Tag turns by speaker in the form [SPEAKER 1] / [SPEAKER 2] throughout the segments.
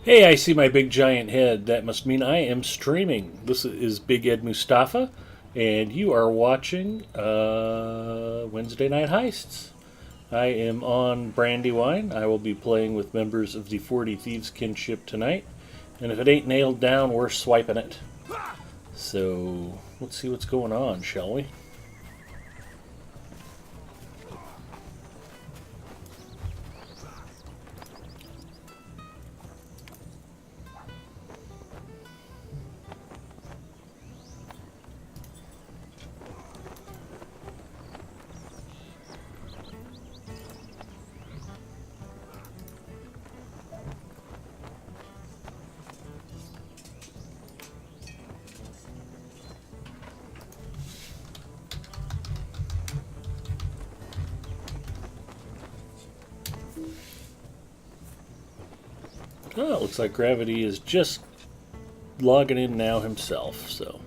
[SPEAKER 1] Hey, I see my big giant head. That must mean I am streaming. This is Big Ed Mustafa, and you are watching Wednesday Night Heists. I am on Brandywine. I will be playing with members of the 40 Thieves kinship tonight, and if it ain't nailed down, we're swiping it. So, let's see what's going on, shall we? Oh, it looks like Gravity is just logging in now himself, so.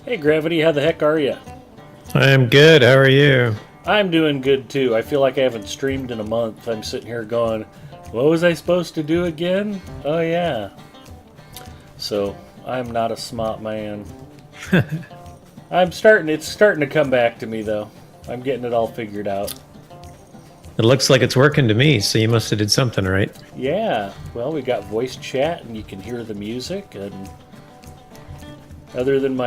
[SPEAKER 1] Hey, Gravity, how the heck are you?
[SPEAKER 2] I'm good. How are you?
[SPEAKER 1] I'm doing good too. I feel like I haven't streamed in a month. I'm sitting here going, what was I supposed to do again? Oh, yeah. So, I'm not a smart man. It's starting to come back to me though. I'm getting it all figured out.
[SPEAKER 2] It looks like it's working to me, so you must have did something right.
[SPEAKER 1] Yeah, well, we got voice chat and you can hear the music. And other than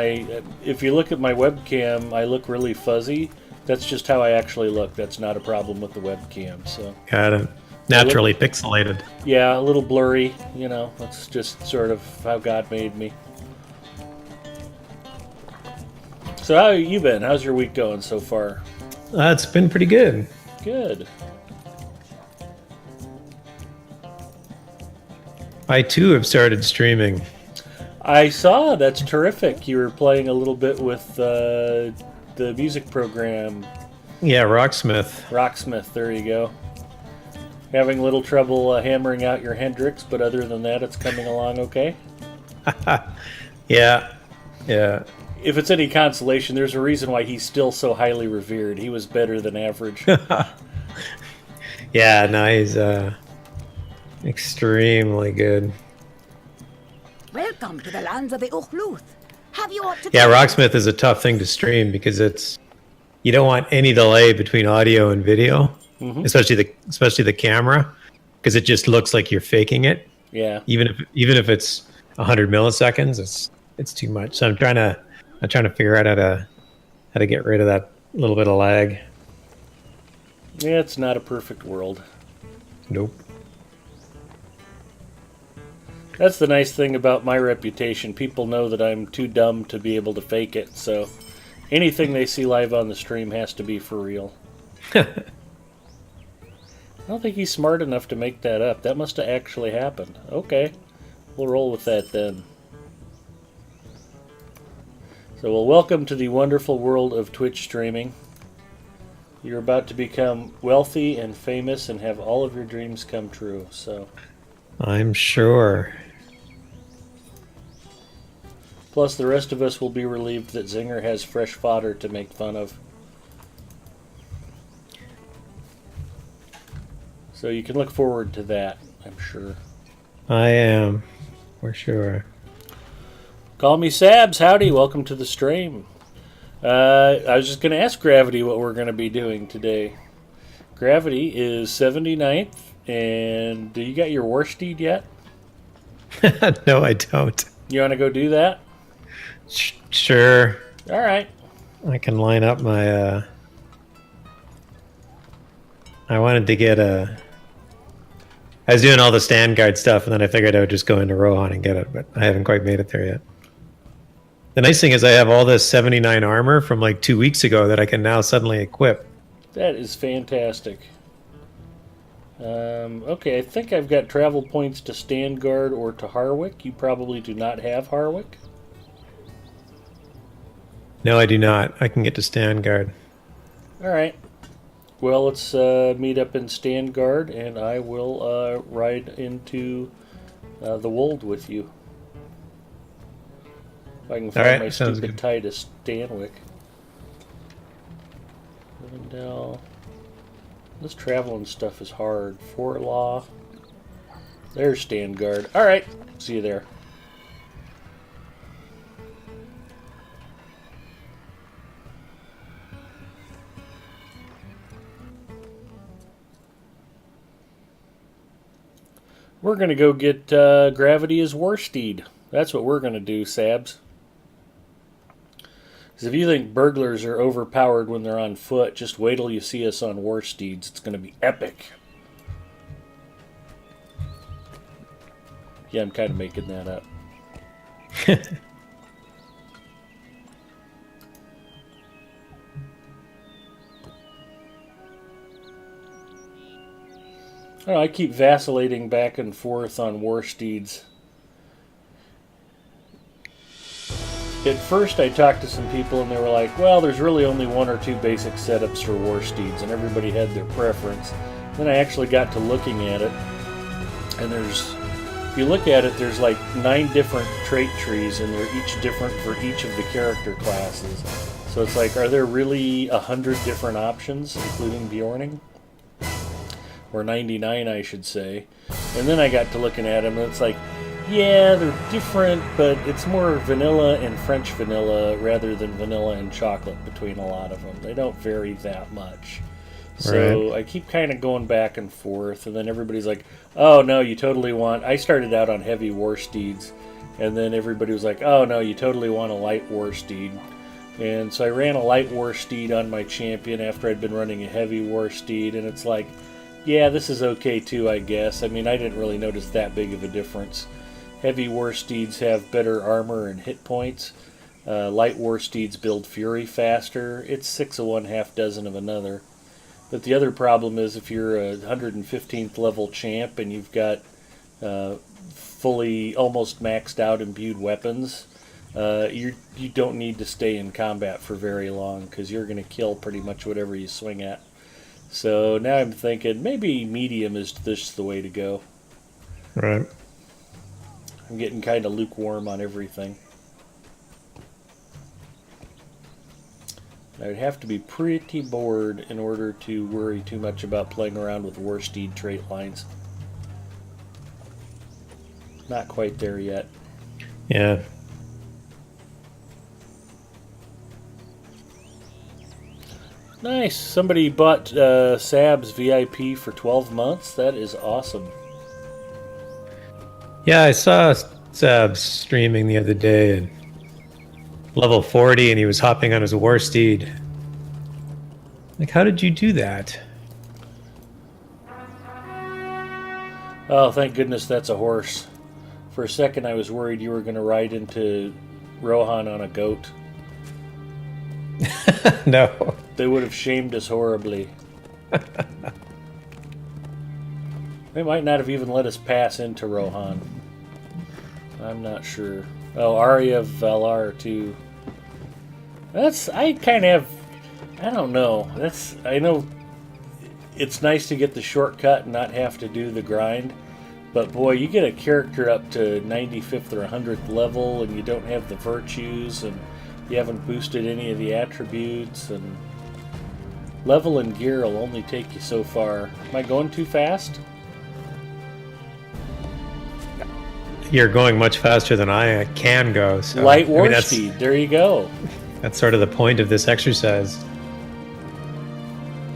[SPEAKER 1] if you look at my webcam, I look really fuzzy. That's just how I actually look. That's not a problem with the webcam. So,
[SPEAKER 2] Got it. Naturally pixelated.
[SPEAKER 1] yeah, a little blurry, that's just sort of how God made me. So how have you been? How's your week going so far?
[SPEAKER 2] It's been pretty good.
[SPEAKER 1] Good.
[SPEAKER 2] I too have started streaming.
[SPEAKER 1] I saw. That's terrific. You were playing a little bit with the music program,
[SPEAKER 2] Yeah, Rocksmith.
[SPEAKER 1] Rocksmith. There you go. Having a little trouble hammering out your Hendrix, but other than that, it's coming along okay.
[SPEAKER 2] Yeah, yeah.
[SPEAKER 1] If it's any consolation, there's a reason why he's still so highly revered. He was better than average.
[SPEAKER 2] Yeah, no, he's extremely good.
[SPEAKER 3] Welcome to the lands of the Uchluth. Have you ought to
[SPEAKER 2] Yeah, Rocksmith is a tough thing to stream because you don't want any delay between audio and video, especially the camera, because it just looks like you're faking it.
[SPEAKER 1] Yeah.
[SPEAKER 2] Even if it's 100 milliseconds, it's too much. So I'm trying to figure out how to get rid of that little bit of lag.
[SPEAKER 1] Yeah, it's not a perfect world.
[SPEAKER 2] Nope.
[SPEAKER 1] That's the nice thing about my reputation. People know that I'm too dumb to be able to fake it, so anything they see live on the stream has to be for real. I don't think he's smart enough to make that up. That must have actually happened. Okay, we'll roll with that then. So, well, welcome to the wonderful world of Twitch streaming. You're about to become wealthy and famous and have all of your dreams come true, so...
[SPEAKER 2] I'm sure.
[SPEAKER 1] Plus, the rest of us will be relieved that Zinger has fresh fodder to make fun of. So you can look forward to that, I'm sure.
[SPEAKER 2] I am, for sure.
[SPEAKER 1] Call me Sabs. Howdy. Welcome to the stream. I was just going to ask Gravity what we're going to be doing today. Gravity is 79th, and do you got your war steed yet?
[SPEAKER 2] No, I don't.
[SPEAKER 1] You want to go do that?
[SPEAKER 2] Sure.
[SPEAKER 1] All right.
[SPEAKER 2] I can line up my... I wanted to get a I was doing all the stand guard stuff, and then I figured I would just go into Rohan and get it, but I haven't quite made it there yet. The nice thing is I have all this 79 armor from like 2 weeks ago that I can now suddenly equip.
[SPEAKER 1] That is fantastic. Okay, I think I've got travel points to Standguard or to Harwick. You probably do not have Harwick.
[SPEAKER 2] No, I do not. I can get to stand guard.
[SPEAKER 1] All right. Well, let's meet up in Standguard, and I will ride into the Wold with you. If I can find my stupid tie to Stanwick. Rivendell. This traveling stuff is hard. Forlaw. There's Standguard. All right. See you there. We're going to go get Gravity as Warsteed. That's what we're going to do, Sabs. Because if you think burglars are overpowered when they're on foot, just wait till you see us on Warsteeds. It's going to be epic. Yeah, I'm kind of making that up. I don't know, I keep vacillating back and forth on Warsteeds. At first I talked to some people and they were like, well, there's really only one or two basic setups for Warsteeds, and everybody had their preference. Then I actually got to looking at it, and if you look at it, there's like 9 different trait trees, and they're each different for each of the character classes. So it's like, are there really 100 different options, including Bjorning? Or 99, I should say. And then I got to looking at them, and it's like, yeah, they're different, but it's more vanilla and French vanilla rather than vanilla and chocolate between a lot of them. They don't vary that much. So I keep kind of going back and forth, and then everybody's like, oh, no, you totally want... I started out on heavy Warsteeds, and then everybody was like, oh, no, you totally want a light Warsteed. And so I ran a light Warsteed on my champion after I'd been running a heavy Warsteed, and it's like, yeah, this is okay too, I guess. I mean, I didn't really notice that big of a difference. Heavy Warsteeds have better armor and hit points. Light Warsteeds build fury faster. It's 6 of one, half dozen of another. But the other problem is if you're a 115th level champ and you've got fully, almost maxed out imbued weapons, you don't need to stay in combat for very long because you're going to kill pretty much whatever you swing at. So now I'm thinking maybe medium is just the way to go.
[SPEAKER 2] Right.
[SPEAKER 1] I'm getting kind of lukewarm on everything. I would have to be pretty bored in order to worry too much about playing around with Warsteed trait lines. Not quite there yet.
[SPEAKER 2] Yeah.
[SPEAKER 1] Nice. Somebody bought Sab's VIP for 12 months. That is awesome.
[SPEAKER 2] Yeah, I saw Sab streaming the other day, and level 40, and he was hopping on his Warsteed. Like, how did you do that?
[SPEAKER 1] Oh, thank goodness that's a horse. For a second I was worried you were going to ride into Rohan on a goat.
[SPEAKER 2] No.
[SPEAKER 1] They would have shamed us horribly. They might not have even let us pass into Rohan. I'm not sure. Oh, Arya of Valar too. I kind of have, I don't know. I know it's nice to get the shortcut and not have to do the grind. But boy, you get a character up to 95th or 100th level and you don't have the virtues and you haven't boosted any of the attributes, and level and gear will only take you so far. Am I going too fast?
[SPEAKER 2] You're going much faster than I can go. So,
[SPEAKER 1] Light Warsteed, there you go.
[SPEAKER 2] That's sort of the point of this exercise.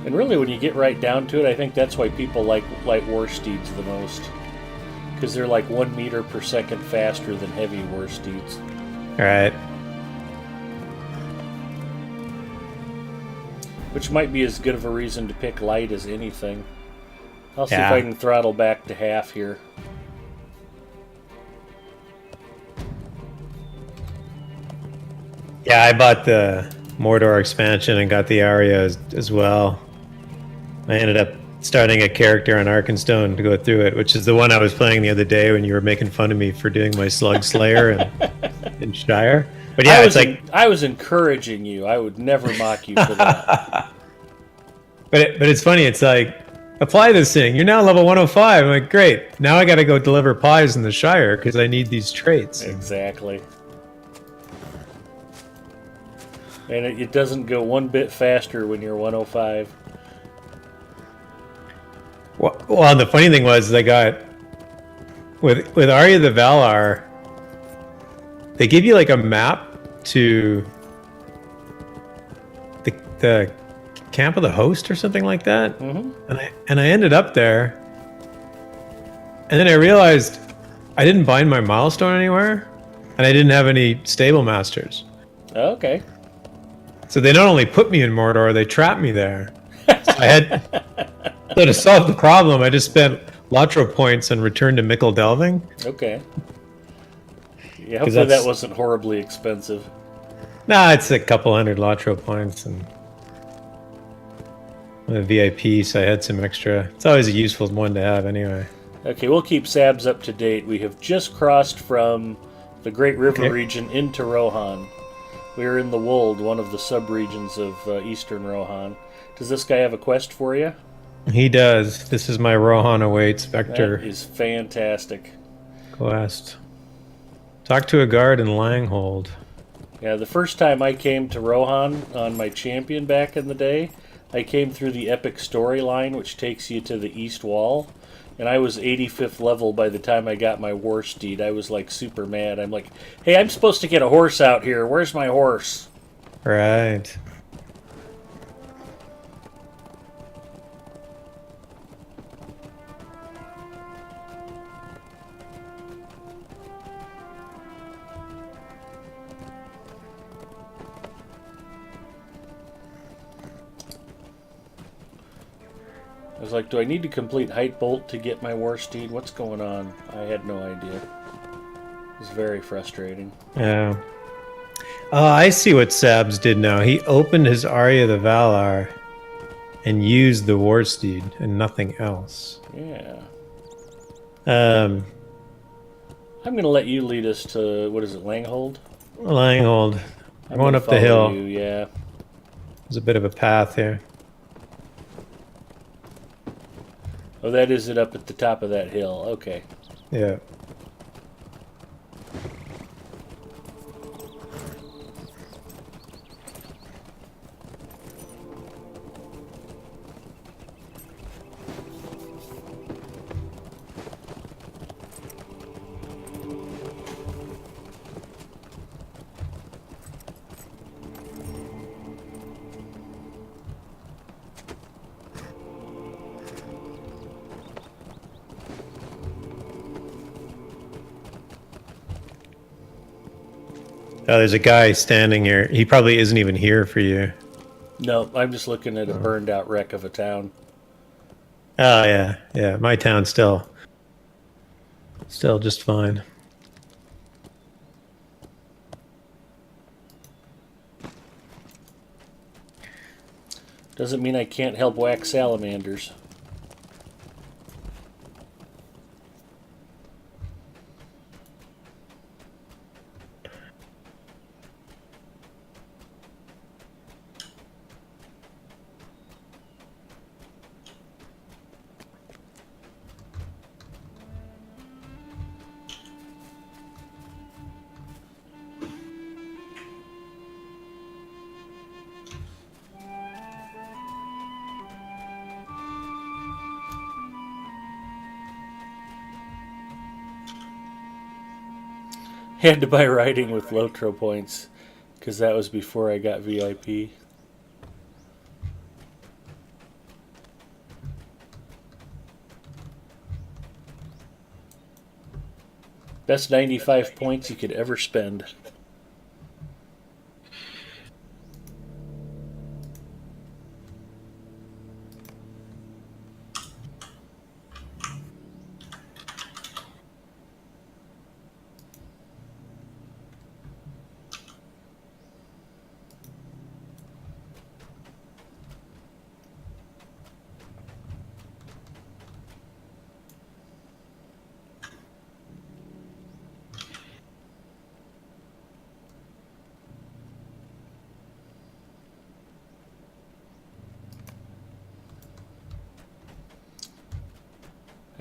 [SPEAKER 1] And really, when you get right down to it, I think that's why people like Light Warsteeds the most. Because they're like 1 meter per second faster than heavy Warsteeds.
[SPEAKER 2] Alright.
[SPEAKER 1] Which might be as good of a reason to pick light as anything. I'll see if
[SPEAKER 2] Yeah.
[SPEAKER 1] I can throttle back to half here.
[SPEAKER 2] Yeah, I bought the Mordor expansion and got the Arya as well. I ended up starting a character on Arkenstone to go through it, which is the one I was playing the other day when you were making fun of me for doing my Slug Slayer in Shire. But yeah, it's like,
[SPEAKER 1] I was encouraging you. I would never mock you for that.
[SPEAKER 2] but it's funny. It's like, apply this thing. You're now level 105. I'm like, great. Now I got to go deliver pies in the Shire because I need these traits.
[SPEAKER 1] Exactly. And it doesn't go one bit faster when you're 105.
[SPEAKER 2] Well, the funny thing was, I got with Arya the Valar. They give you like a map to the camp of the host or something like that, and I ended up there, and then I realized I didn't bind my milestone anywhere, and I didn't have any stable masters.
[SPEAKER 1] Okay.
[SPEAKER 2] So they not only put me in Mordor, they trapped me there. So to solve the problem, I just spent Lotro points and returned to Mickle Delving.
[SPEAKER 1] Okay. Yeah, hopefully that wasn't horribly expensive.
[SPEAKER 2] Nah, it's a couple hundred Lotro points and I'm a VIP, so I had some extra. It's always a useful one to have anyway.
[SPEAKER 1] Okay, we'll keep Sabs up to date. We have just crossed from the Great River region into Rohan. We are in the Wold, one of the sub-regions of eastern Rohan. Does this guy have a quest for you?
[SPEAKER 2] He does. This is my Rohan Awaits Vector
[SPEAKER 1] That is fantastic.
[SPEAKER 2] quest. Talk to a guard in Langhold.
[SPEAKER 1] Yeah, the first time I came to Rohan on my champion back in the day, I came through the epic storyline, which takes you to the east wall, and I was 85th level by the time I got my war steed. I was like super mad. I'm like, hey, I'm supposed to get a horse out here. Where's my horse?
[SPEAKER 2] Right.
[SPEAKER 1] I was like, do I need to complete Height Bolt to get my war steed? What's going on? I had no idea. It was very frustrating.
[SPEAKER 2] Yeah. Oh, I see what Sabs did now. He opened his Arya the Valar and used the war steed and nothing else.
[SPEAKER 1] Yeah.
[SPEAKER 2] Um,
[SPEAKER 1] I'm going to let you lead us to, what is it, Langhold?
[SPEAKER 2] Langhold.
[SPEAKER 1] I'm
[SPEAKER 2] Going
[SPEAKER 1] gonna
[SPEAKER 2] up the
[SPEAKER 1] follow
[SPEAKER 2] hill.
[SPEAKER 1] you, yeah.
[SPEAKER 2] There's a bit of a path here.
[SPEAKER 1] Oh, that is it up at the top of that hill. Okay.
[SPEAKER 2] Yeah. Oh, there's a guy standing here. He probably isn't even here for you.
[SPEAKER 1] No, I'm just looking at a burned out wreck of a town.
[SPEAKER 2] Oh, yeah. Yeah, my town's still just fine.
[SPEAKER 1] Doesn't mean I can't help whack salamanders. Had to buy riding with Lotro points because that was before I got VIP. Best 95 points you could ever spend.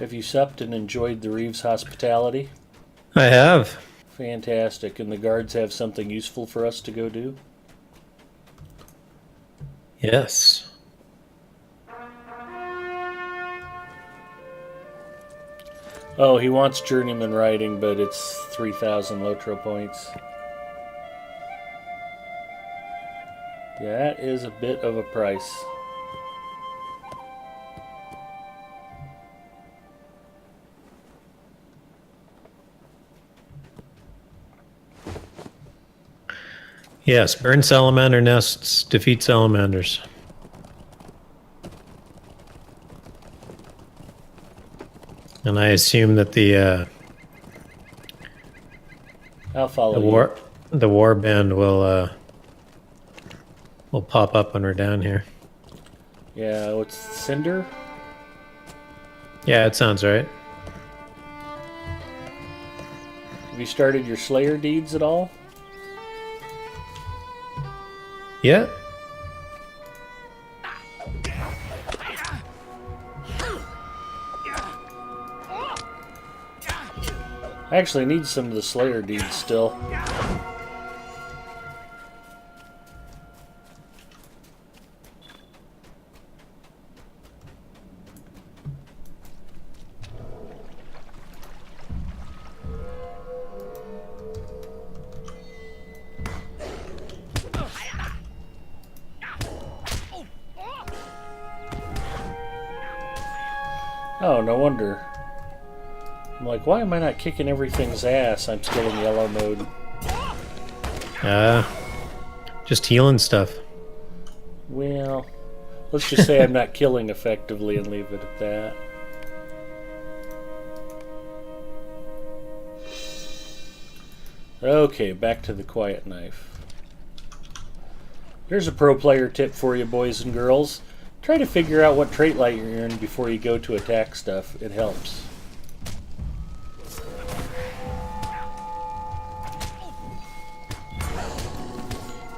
[SPEAKER 1] Have you supped and enjoyed the Reeves hospitality?
[SPEAKER 2] I have.
[SPEAKER 1] Fantastic. And the guards have something useful for us to go do?
[SPEAKER 2] Yes.
[SPEAKER 1] Oh, he wants journeyman riding, but it's 3,000 Lotro points. Yeah, that is a bit of a price.
[SPEAKER 2] Yes, burn salamander nests, defeat salamanders. And I assume that
[SPEAKER 1] I'll follow
[SPEAKER 2] the war band will pop up when we're down here.
[SPEAKER 1] Yeah, what's Cinder?
[SPEAKER 2] Yeah, it sounds right.
[SPEAKER 1] Have you started your Slayer deeds at all?
[SPEAKER 2] Yeah.
[SPEAKER 1] I actually need some of the Slayer deeds still. Oh, no wonder. I'm like, why am I not kicking everything's ass? I'm still in yellow mode.
[SPEAKER 2] Just healing stuff.
[SPEAKER 1] Well, let's just say I'm not killing effectively and leave it at that. Okay, back to the quiet knife. Here's a pro player tip for you, boys and girls. Try to figure out what trait light you're in before you go to attack stuff. It helps.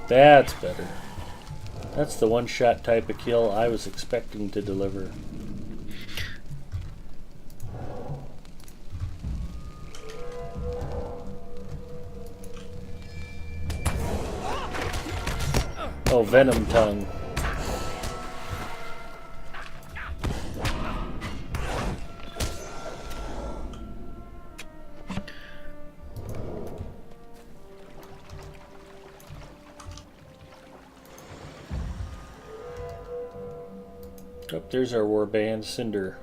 [SPEAKER 1] That's better. That's the one-shot type of kill I was expecting to deliver. Oh, Venom Tongue. Oh, there's our warband, Cinder.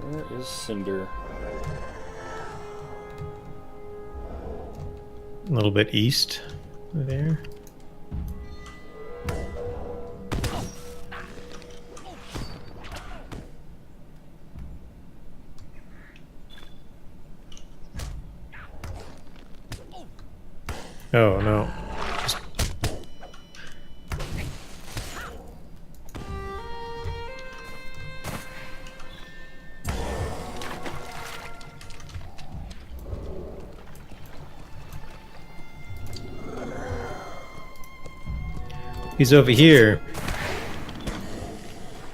[SPEAKER 1] Where is Cinder?
[SPEAKER 2] A little bit east there. Oh no. He's over here.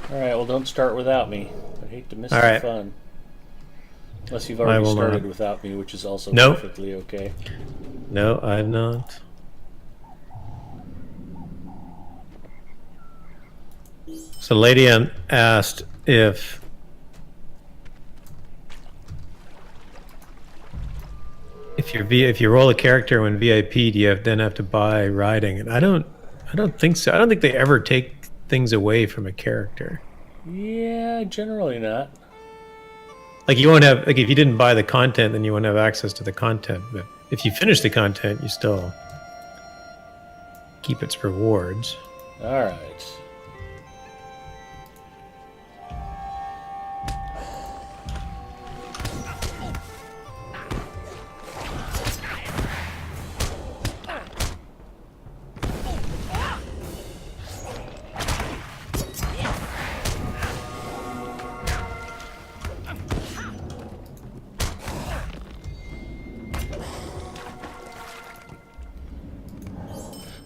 [SPEAKER 1] Alright, well don't start without me. I hate to miss the
[SPEAKER 2] Alright.
[SPEAKER 1] fun. Unless you've already
[SPEAKER 2] will
[SPEAKER 1] started
[SPEAKER 2] not.
[SPEAKER 1] without me, which is also
[SPEAKER 2] Nope.
[SPEAKER 1] perfectly okay.
[SPEAKER 2] No, I've not. So Lady asked if if you roll a character when VIP, do you then have to buy riding? And I don't think so. I don't think they ever take things away from a character.
[SPEAKER 1] Yeah, generally not.
[SPEAKER 2] Like you won't have, like if you didn't buy the content, then you won't have access to the content. But if you finish the content, you still keep its rewards.
[SPEAKER 1] Alright.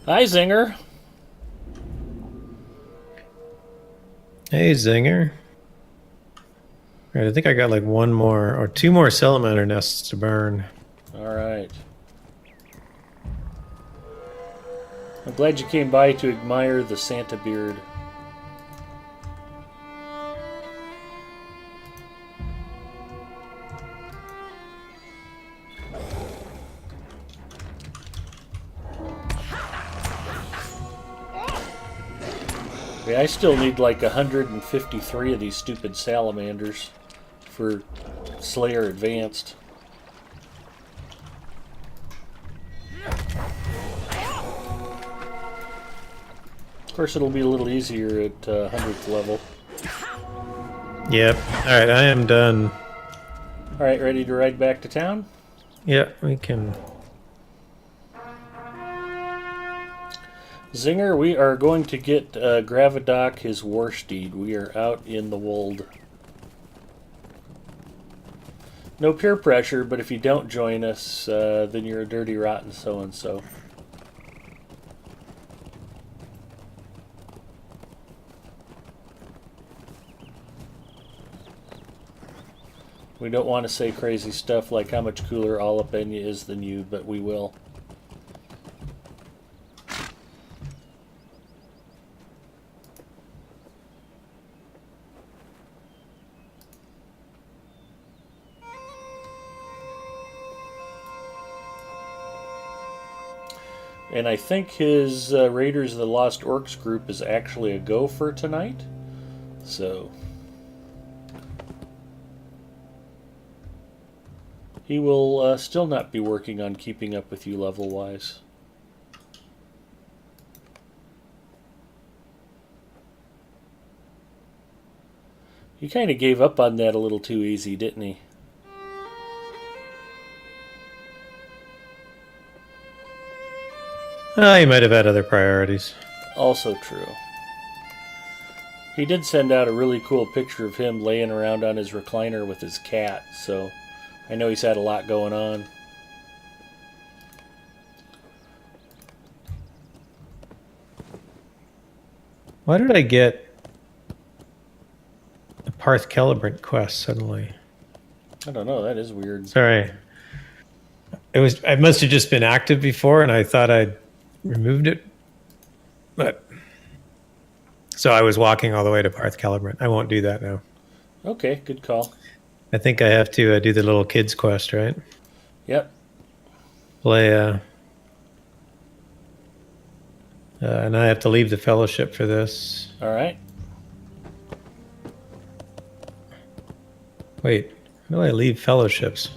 [SPEAKER 1] Hi, Zinger.
[SPEAKER 2] Hey, Zinger. All right, I think I got like one more or two more salamander nests to burn.
[SPEAKER 1] All right. I'm glad you came by to admire the Santa beard. Yeah, I still need like 153 of these stupid salamanders for Slayer Advanced. Of course, it'll be a little easier at 100th level.
[SPEAKER 2] Yep. All right, I am done.
[SPEAKER 1] All right, ready to ride back to town?
[SPEAKER 2] Yeah, we can.
[SPEAKER 1] Zinger, we are going to get Gravidoc his war steed. We are out in the wold. No peer pressure, but if you don't join us, then you're a dirty, rotten so-and-so. We don't want to say crazy stuff like how much cooler Alapena is than you, but we will. And I think his Raiders of the Lost Orcs group is actually a go for tonight. So he will still not be working on keeping up with you level-wise. He kind of gave up on that a little too easy, didn't he?
[SPEAKER 2] He might have had other priorities.
[SPEAKER 1] Also true. He did send out a really cool picture of him laying around on his recliner with his cat, so I know he's had a lot going on.
[SPEAKER 2] Why did I get a Parth Celebrant quest suddenly?
[SPEAKER 1] I don't know, that is weird.
[SPEAKER 2] Sorry. I must have just been active before and I thought I'd removed it. But so I was walking all the way to Parth Celebrant. I won't do that now.
[SPEAKER 1] Okay, good call.
[SPEAKER 2] I think I have to do the little kids quest, right?
[SPEAKER 1] Yep.
[SPEAKER 2] Play and I have to leave the fellowship for this.
[SPEAKER 1] Alright.
[SPEAKER 2] Wait, how do I leave fellowships?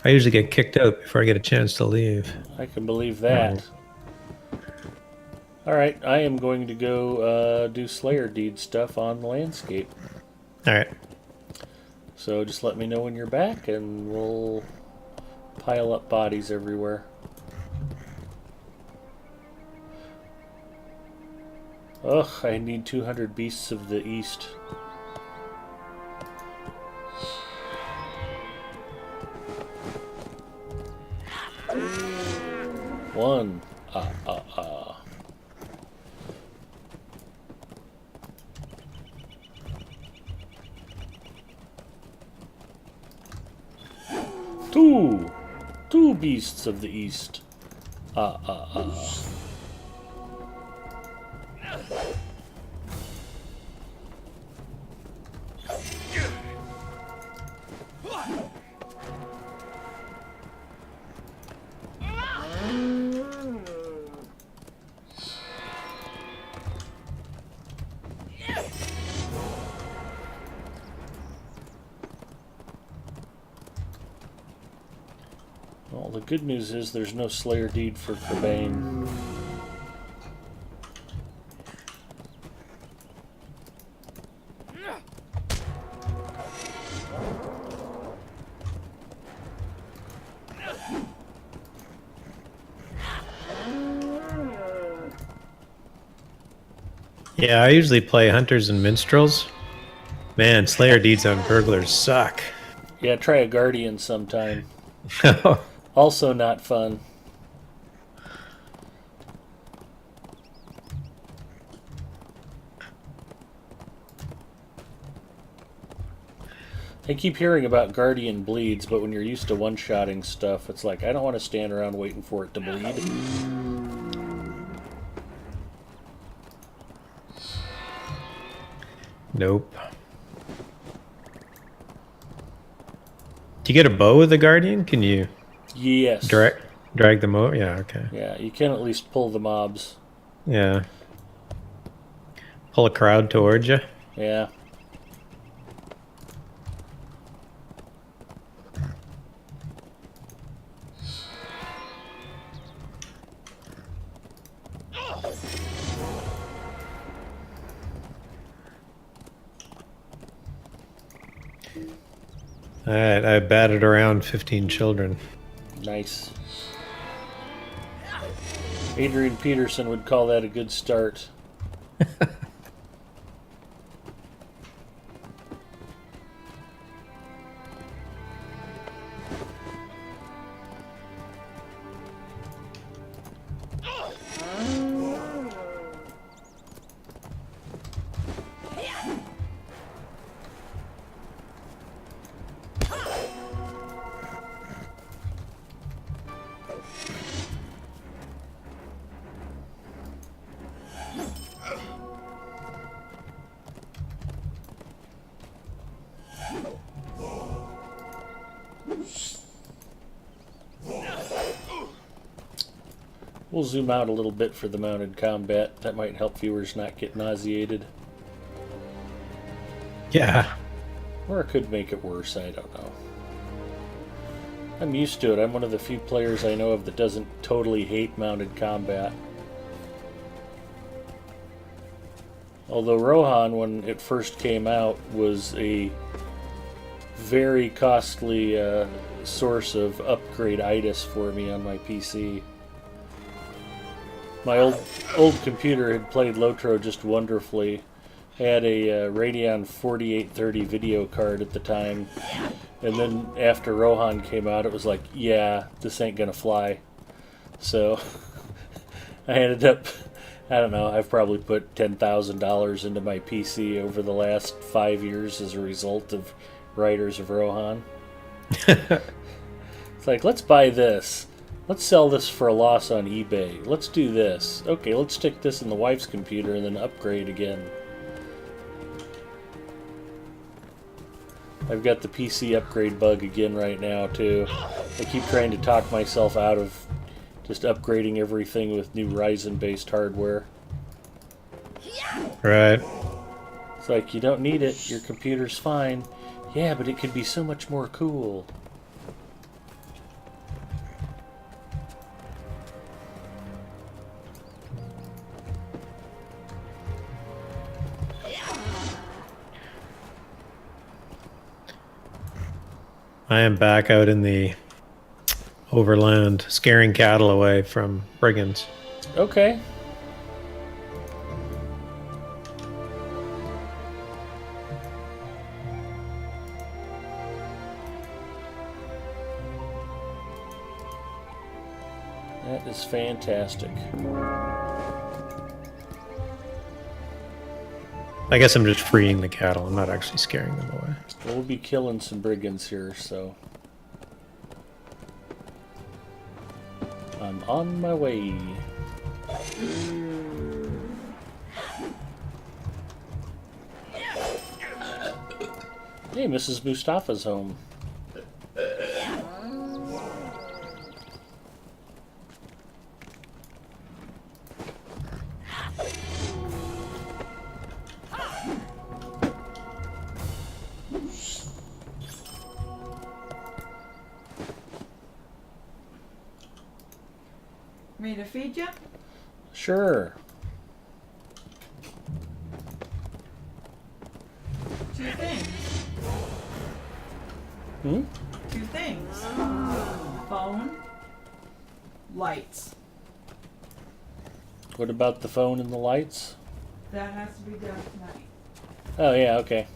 [SPEAKER 2] I usually get kicked out before I get a chance to leave.
[SPEAKER 1] I can believe that. Alright, I am going to go do Slayer Deed stuff on the landscape.
[SPEAKER 2] Alright.
[SPEAKER 1] So just let me know when you're back and we'll pile up bodies everywhere. Ugh, I need 200 Beasts of the East. One. Two. Two Beasts of the East. Well, the good news is there's no Slayer Deed for Cabane.
[SPEAKER 2] Yeah, I usually play Hunters and Minstrels. Man, Slayer Deeds on Burglars suck.
[SPEAKER 1] Yeah, try a Guardian sometime. Also not fun. I keep hearing about Guardian bleeds, but when you're used to one-shotting stuff, it's like, I don't want to stand around waiting for it to bleed.
[SPEAKER 2] Nope. Do you get a bow with the Guardian? Can you
[SPEAKER 1] Yes.
[SPEAKER 2] drag them over? Yeah, okay.
[SPEAKER 1] Yeah, you can at least pull the mobs.
[SPEAKER 2] Yeah. Pull a crowd towards you.
[SPEAKER 1] Yeah.
[SPEAKER 2] Alright, I batted around 15 children.
[SPEAKER 1] Nice. Adrian Peterson would call that a good start. We'll zoom out a little bit for the mounted combat. That might help viewers not get nauseated.
[SPEAKER 2] Yeah.
[SPEAKER 1] Or it could make it worse, I don't know. I'm used to it. I'm one of the few players I know of that doesn't totally hate mounted combat. Although Rohan, when it first came out, was a very costly source of upgrade-itis for me on my PC. My old computer had played Lotro just wonderfully. I had a Radeon 4830 video card at the time, and then after Rohan came out, it was like, yeah, this ain't gonna fly. So I ended up, I don't know, I've probably put $10,000 into my PC over the last 5 years as a result of Riders of Rohan. It's like, let's buy this. Let's sell this for a loss on eBay. Let's do this. Okay, let's stick this in the wife's computer and then upgrade again. I've got the PC upgrade bug again right now, too. I keep trying to talk myself out of just upgrading everything with new Ryzen-based hardware.
[SPEAKER 2] Right.
[SPEAKER 1] It's like, you don't need it. Your computer's fine. Yeah, but it could be so much more cool.
[SPEAKER 2] I am back out in the overland, scaring cattle away from brigands.
[SPEAKER 1] Okay. That is fantastic.
[SPEAKER 2] I guess I'm just freeing the cattle. I'm not actually scaring them away.
[SPEAKER 1] We'll be killing some brigands here, so I'm on my way. Hey, Mrs. Mustafa's home.
[SPEAKER 4] Me to feed you?
[SPEAKER 1] Sure.
[SPEAKER 4] Two things.
[SPEAKER 1] Hmm?
[SPEAKER 4] Two things. Phone, lights.
[SPEAKER 1] What about the phone and the lights?
[SPEAKER 4] That has to be done tonight.
[SPEAKER 1] Oh, yeah, okay.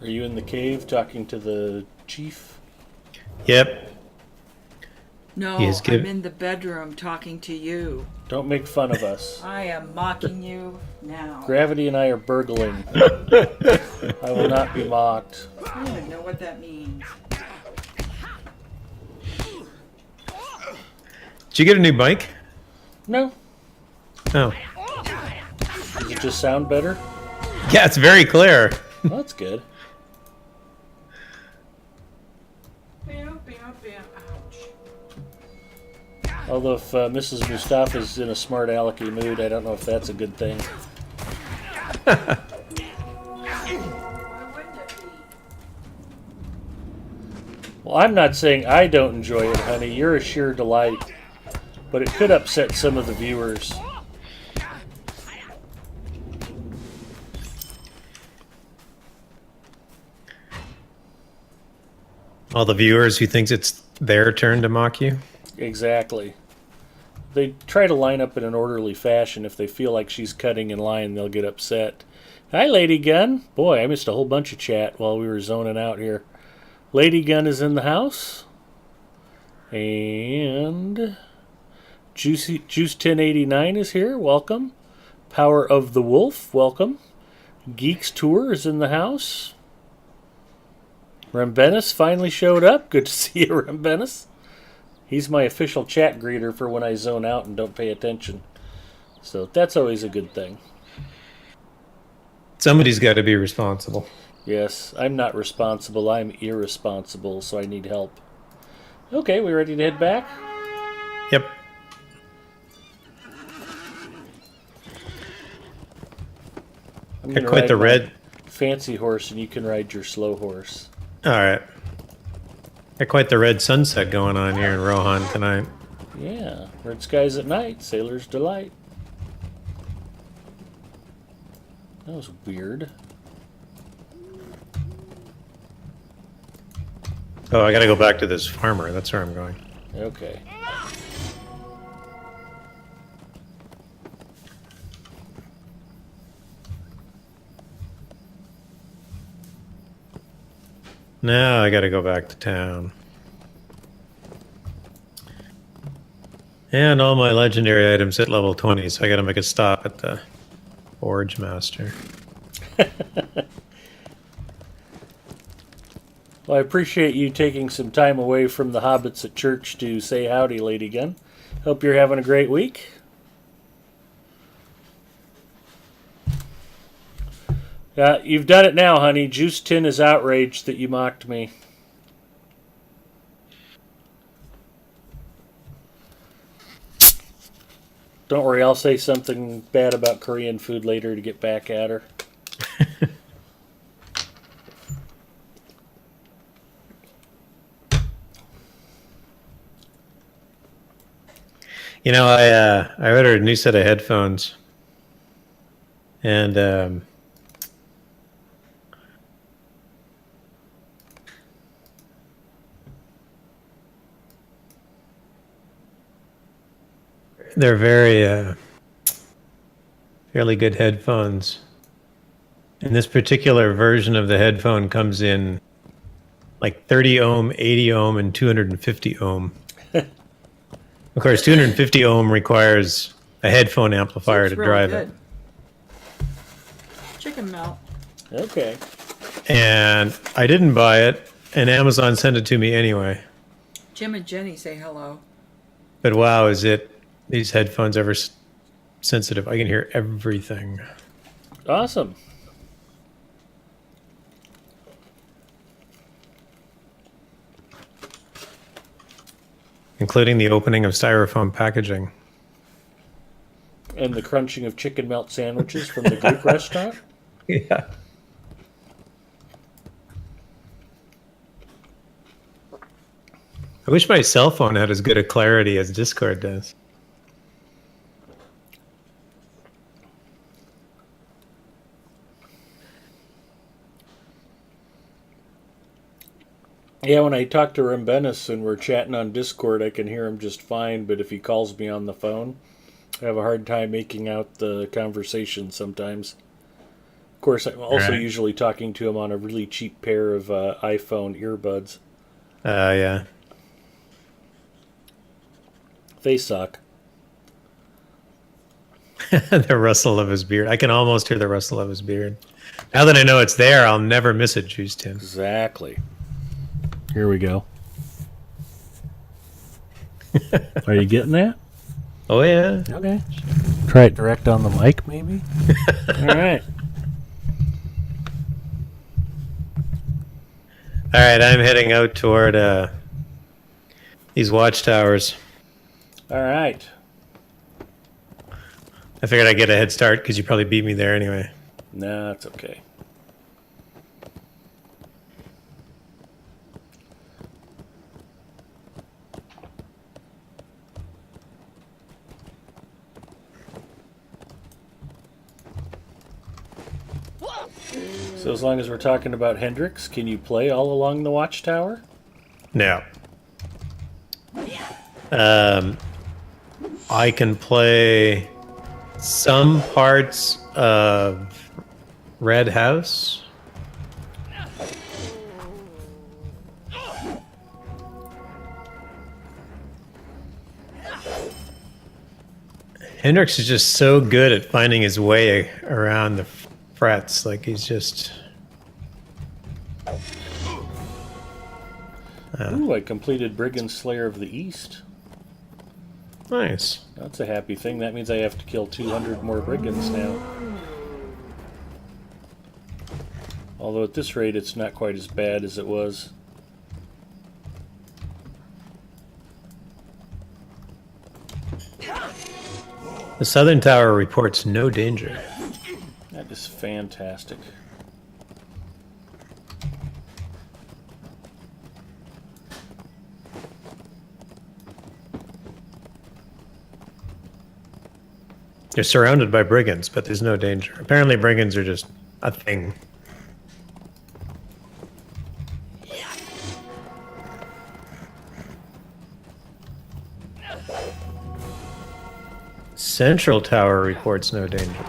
[SPEAKER 1] Are you in the cave talking to the chief?
[SPEAKER 2] Yep.
[SPEAKER 4] No,
[SPEAKER 2] He is
[SPEAKER 4] I'm in the bedroom talking to you.
[SPEAKER 1] Don't make fun of us.
[SPEAKER 4] I am mocking you now.
[SPEAKER 1] Gravity and I are burgling. I will not be mocked.
[SPEAKER 4] I don't even know what that means.
[SPEAKER 2] Did you get a new bike?
[SPEAKER 1] No.
[SPEAKER 2] Oh.
[SPEAKER 1] Does it just sound better?
[SPEAKER 2] Yeah, it's very clear.
[SPEAKER 1] Well, that's good.
[SPEAKER 4] Bam, bam, bam. Ouch.
[SPEAKER 1] Although if Mrs. Mustafa's in a smart alecky mood, I don't know if that's a good thing.
[SPEAKER 4] Why wouldn't it be?
[SPEAKER 1] Well, I'm not saying I don't enjoy it, honey. You're a sheer delight. But it could upset some of the viewers.
[SPEAKER 2] All the viewers who thinks it's their turn to mock you.
[SPEAKER 1] Exactly. They try to line up in an orderly fashion. If they feel like she's cutting in line, they'll get upset. Hi, Lady Gun. Boy, I missed a whole bunch of chat while we were zoning out here. Lady Gun is in the house. And Juice 1089 is here. Welcome. Power of the Wolf. Welcome. Geeks Tour is in the house. Rembenis finally showed up. Good to see you, Rembenis. He's my official chat greeter for when I zone out and don't pay attention. So that's always a good thing.
[SPEAKER 2] Somebody's got to be responsible.
[SPEAKER 1] Yes, I'm not responsible. I'm irresponsible, so I need help. Okay, we ready to head back?
[SPEAKER 2] Yep.
[SPEAKER 1] I'm
[SPEAKER 2] Got
[SPEAKER 1] gonna
[SPEAKER 2] quite
[SPEAKER 1] ride
[SPEAKER 2] the
[SPEAKER 1] my
[SPEAKER 2] red.
[SPEAKER 1] fancy horse, and you can ride your slow horse.
[SPEAKER 2] All right. Got quite the red sunset going on here in Rohan tonight.
[SPEAKER 1] Yeah, red skies at night, sailor's delight. That was weird.
[SPEAKER 2] Oh, I got to go back to this farmer. That's where I'm going.
[SPEAKER 1] Okay.
[SPEAKER 2] Now I got to go back to town. And all my legendary items at level 20, so I got to make a stop at the Forge Master.
[SPEAKER 1] Well, I appreciate you taking some time away from the hobbits at church to say howdy, Lady Gun. Hope you're having a great week. You've done it now, honey. Juice Tin is outraged that you mocked me. Don't worry, I'll say something bad about Korean food later to get back at her.
[SPEAKER 2] You know, I ordered a new set of headphones, and they're very fairly good headphones. And this particular version of the headphone comes in like 30 ohm, 80 ohm, and 250 ohm. Of course, 250 ohm requires a headphone amplifier
[SPEAKER 4] It's
[SPEAKER 2] to
[SPEAKER 4] really
[SPEAKER 2] drive
[SPEAKER 4] good.
[SPEAKER 2] it.
[SPEAKER 4] Chicken melt.
[SPEAKER 1] Okay.
[SPEAKER 2] And I didn't buy it, and Amazon sent it to me anyway.
[SPEAKER 4] Jim and Jenny say hello.
[SPEAKER 2] But wow, is it these headphones ever sensitive? I can hear everything.
[SPEAKER 1] Awesome.
[SPEAKER 2] Including the opening of styrofoam packaging.
[SPEAKER 1] And the crunching of chicken melt sandwiches from the Greek restaurant?
[SPEAKER 2] Yeah. I wish my cell phone had as good a clarity as Discord does.
[SPEAKER 1] Yeah, when I talk to Rembenis and we're chatting on Discord, I can hear him just fine, but if he calls me on the phone, I have a hard time making out the conversation sometimes. Of course, I'm also
[SPEAKER 2] Right.
[SPEAKER 1] usually talking to him on a really cheap pair of iPhone earbuds.
[SPEAKER 2] Yeah.
[SPEAKER 1] They suck.
[SPEAKER 2] The rustle of his beard. I can almost hear the rustle of his beard. Now that I know it's there, I'll never miss it, Juice Tim.
[SPEAKER 1] Exactly. Here we go. Are you getting that?
[SPEAKER 2] Oh, yeah.
[SPEAKER 1] Okay. Try it direct on the mic, maybe? All right.
[SPEAKER 2] All right, I'm heading out toward these watchtowers.
[SPEAKER 1] All right.
[SPEAKER 2] I figured I'd get a head start because you probably beat me there anyway.
[SPEAKER 1] Nah, it's okay. So as long as we're talking about Hendrix, can you play all along the watchtower?
[SPEAKER 2] No. I can play some parts of Red House. Hendrix is just so good at finding his way around the frets. Like, he's just...
[SPEAKER 1] Ooh, I completed Brigand Slayer of the East.
[SPEAKER 2] Nice.
[SPEAKER 1] That's a happy thing. That means I have to kill 200 more brigands now. Although at this rate, it's not quite as bad as it was.
[SPEAKER 2] The southern tower reports no danger.
[SPEAKER 1] That is fantastic.
[SPEAKER 2] They're surrounded by brigands, but there's no danger. Apparently brigands are just a thing. Central tower reports no danger.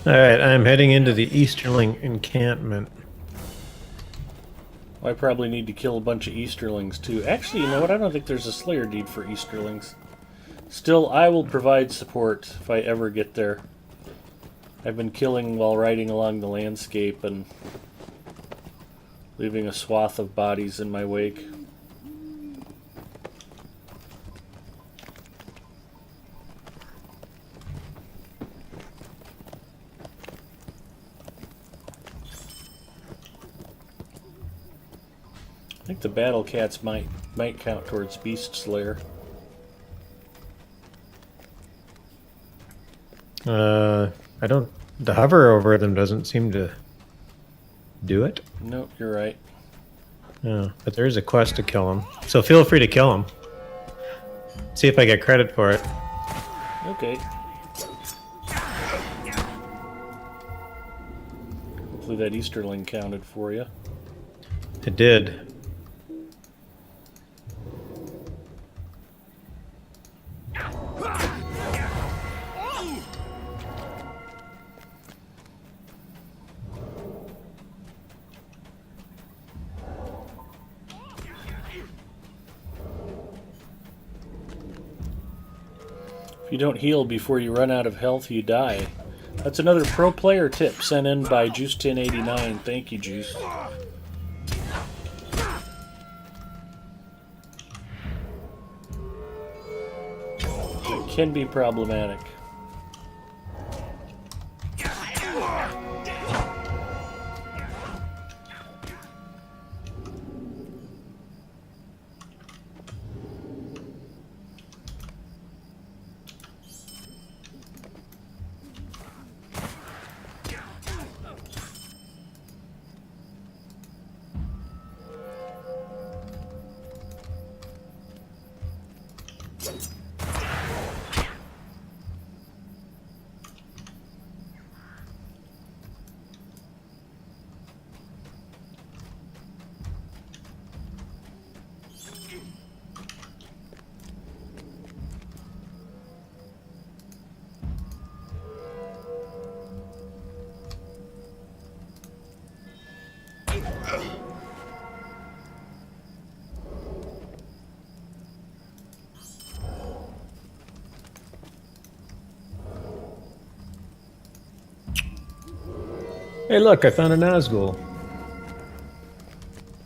[SPEAKER 2] Alright, I'm heading into the Easterling encampment.
[SPEAKER 1] I probably need to kill a bunch of Easterlings too. Actually, you know what? I don't think there's a Slayer deed for Easterlings. Still, I will provide support if I ever get there. I've been killing while riding along the landscape and leaving a swath of bodies in my wake. I think the battle cats might count towards Beast Slayer.
[SPEAKER 2] I don't... The hover over them doesn't seem to do it.
[SPEAKER 1] Nope, you're right.
[SPEAKER 2] Yeah, but there is a quest to kill them. So feel free to kill them. See if I get credit for it.
[SPEAKER 1] Okay. Hopefully that Easterling counted for you.
[SPEAKER 2] It did.
[SPEAKER 1] If you don't heal before you run out of health, you die. That's another pro player tip sent in by Juice1089. Thank you, Juice. It can be problematic.
[SPEAKER 2] Hey, look! I found a Nazgul.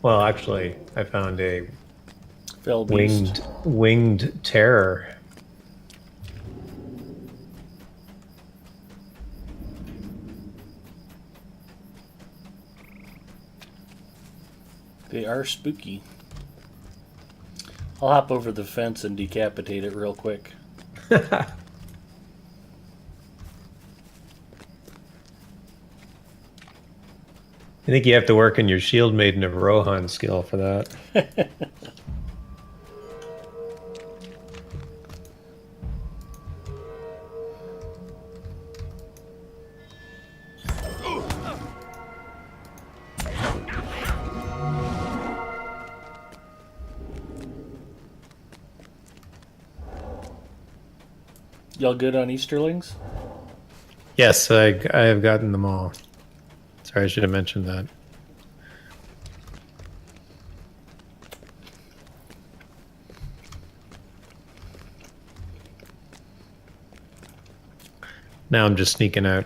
[SPEAKER 2] Well, actually, I found a
[SPEAKER 1] Fell beast.
[SPEAKER 2] winged terror.
[SPEAKER 1] They are spooky. I'll hop over the fence and decapitate it real quick.
[SPEAKER 2] I think you have to work on your Shield Maiden of Rohan skill for that.
[SPEAKER 1] Y'all good on Easterlings?
[SPEAKER 2] Yes, I have gotten them all. Sorry, I should have mentioned that. Now I'm just sneaking out.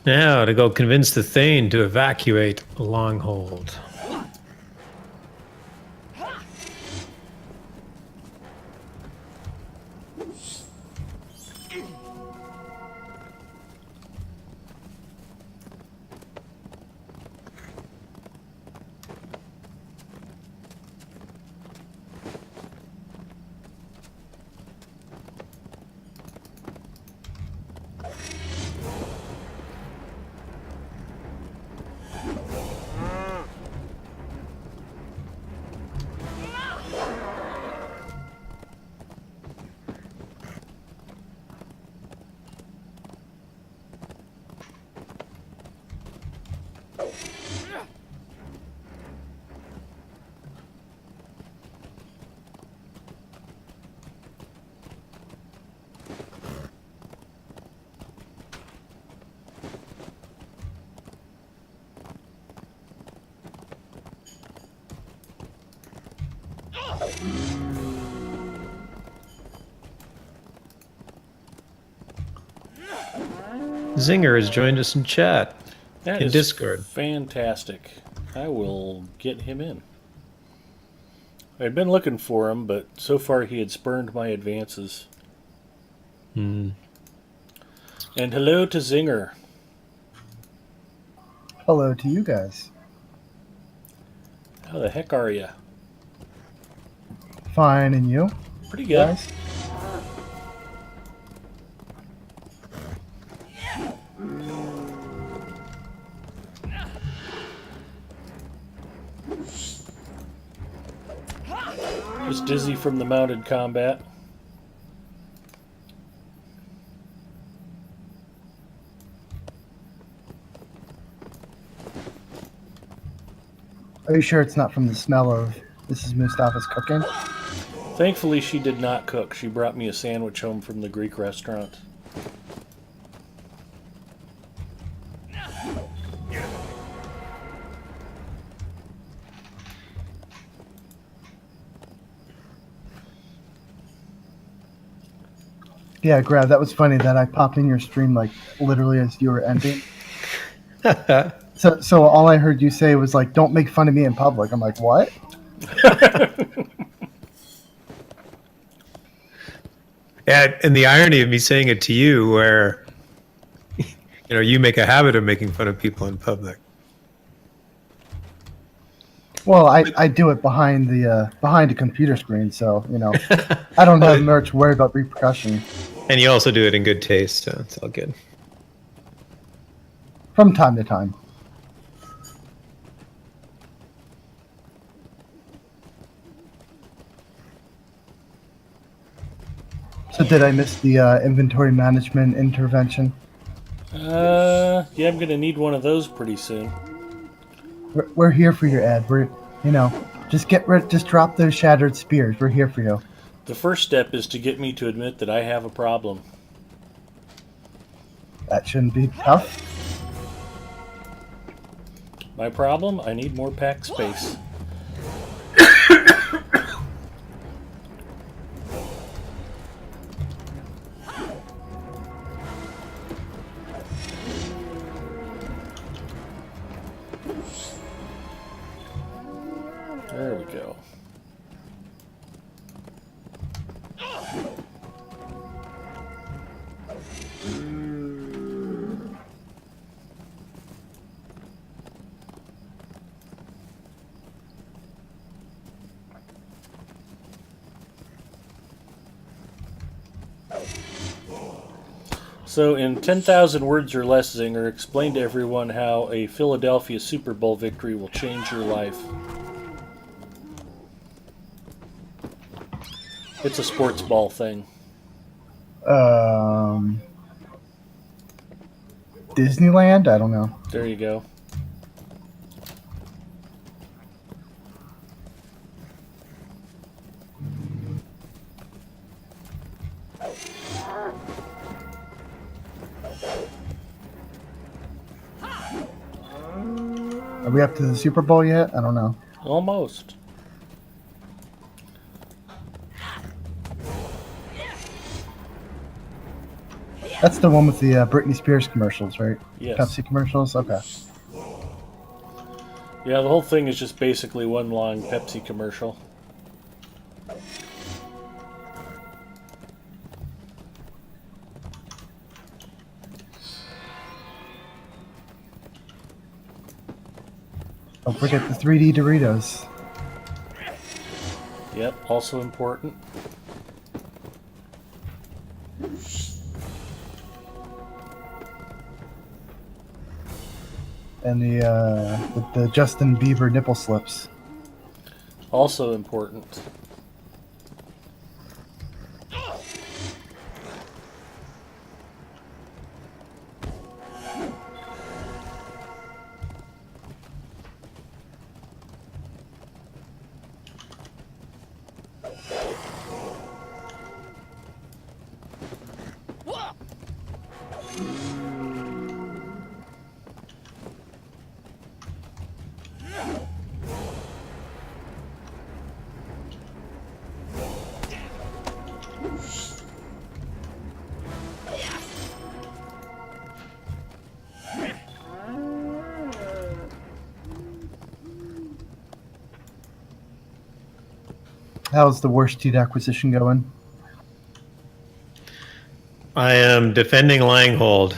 [SPEAKER 2] Now to go convince the Thane to evacuate Longhold. Zinger has joined us in chat.
[SPEAKER 1] That
[SPEAKER 2] In
[SPEAKER 1] is
[SPEAKER 2] Discord.
[SPEAKER 1] fantastic. I will get him in. I'd been looking for him, but so far he had spurned my advances. And hello to Zinger.
[SPEAKER 5] Hello to you guys.
[SPEAKER 1] How the heck are you?
[SPEAKER 5] Fine, and you?
[SPEAKER 1] Pretty good.
[SPEAKER 5] Guys?
[SPEAKER 1] Just dizzy from the mounted combat.
[SPEAKER 5] Are you sure it's not from the smell of Mrs. Mustafa's cooking?
[SPEAKER 1] Thankfully, she did not cook. She brought me a sandwich home from the Greek restaurant.
[SPEAKER 5] Yeah, Grab, that was funny that I popped in your stream like literally as you were ending. So all I heard you say was like, "Don't make fun of me in public." I'm like, "What?"
[SPEAKER 2] And the irony of me saying it to you, where you make a habit of making fun of people in public.
[SPEAKER 5] Well, I do it behind a computer screen, so I don't have much worry about repercussion.
[SPEAKER 2] And you also do it in good taste, so it's all good.
[SPEAKER 5] From time to time. So did I miss the inventory management intervention?
[SPEAKER 1] Yeah, I'm gonna need one of those pretty soon.
[SPEAKER 5] We're here for you, Ed. Just drop those shattered spears. We're here for you.
[SPEAKER 1] The first step is to get me to admit that I have a problem.
[SPEAKER 5] That shouldn't be tough.
[SPEAKER 1] My problem? I need more pack space. There we go. So in 10,000 words or less, Zinger, explain to everyone how a Philadelphia Super Bowl victory will change your life. It's a sports ball thing.
[SPEAKER 5] Disneyland? I don't know.
[SPEAKER 1] There you go.
[SPEAKER 5] Are we up to the Super Bowl yet? I don't know.
[SPEAKER 1] Almost.
[SPEAKER 5] That's the one with the Britney Spears commercials, right?
[SPEAKER 1] Yes.
[SPEAKER 5] Pepsi commercials? Okay.
[SPEAKER 1] Yeah, the whole thing is just basically one long Pepsi commercial.
[SPEAKER 5] Don't forget the 3D Doritos.
[SPEAKER 1] Yep, also important.
[SPEAKER 5] And the Justin Bieber nipple slips.
[SPEAKER 1] Also important.
[SPEAKER 5] How's the Worsted acquisition going?
[SPEAKER 2] I am defending Langhold.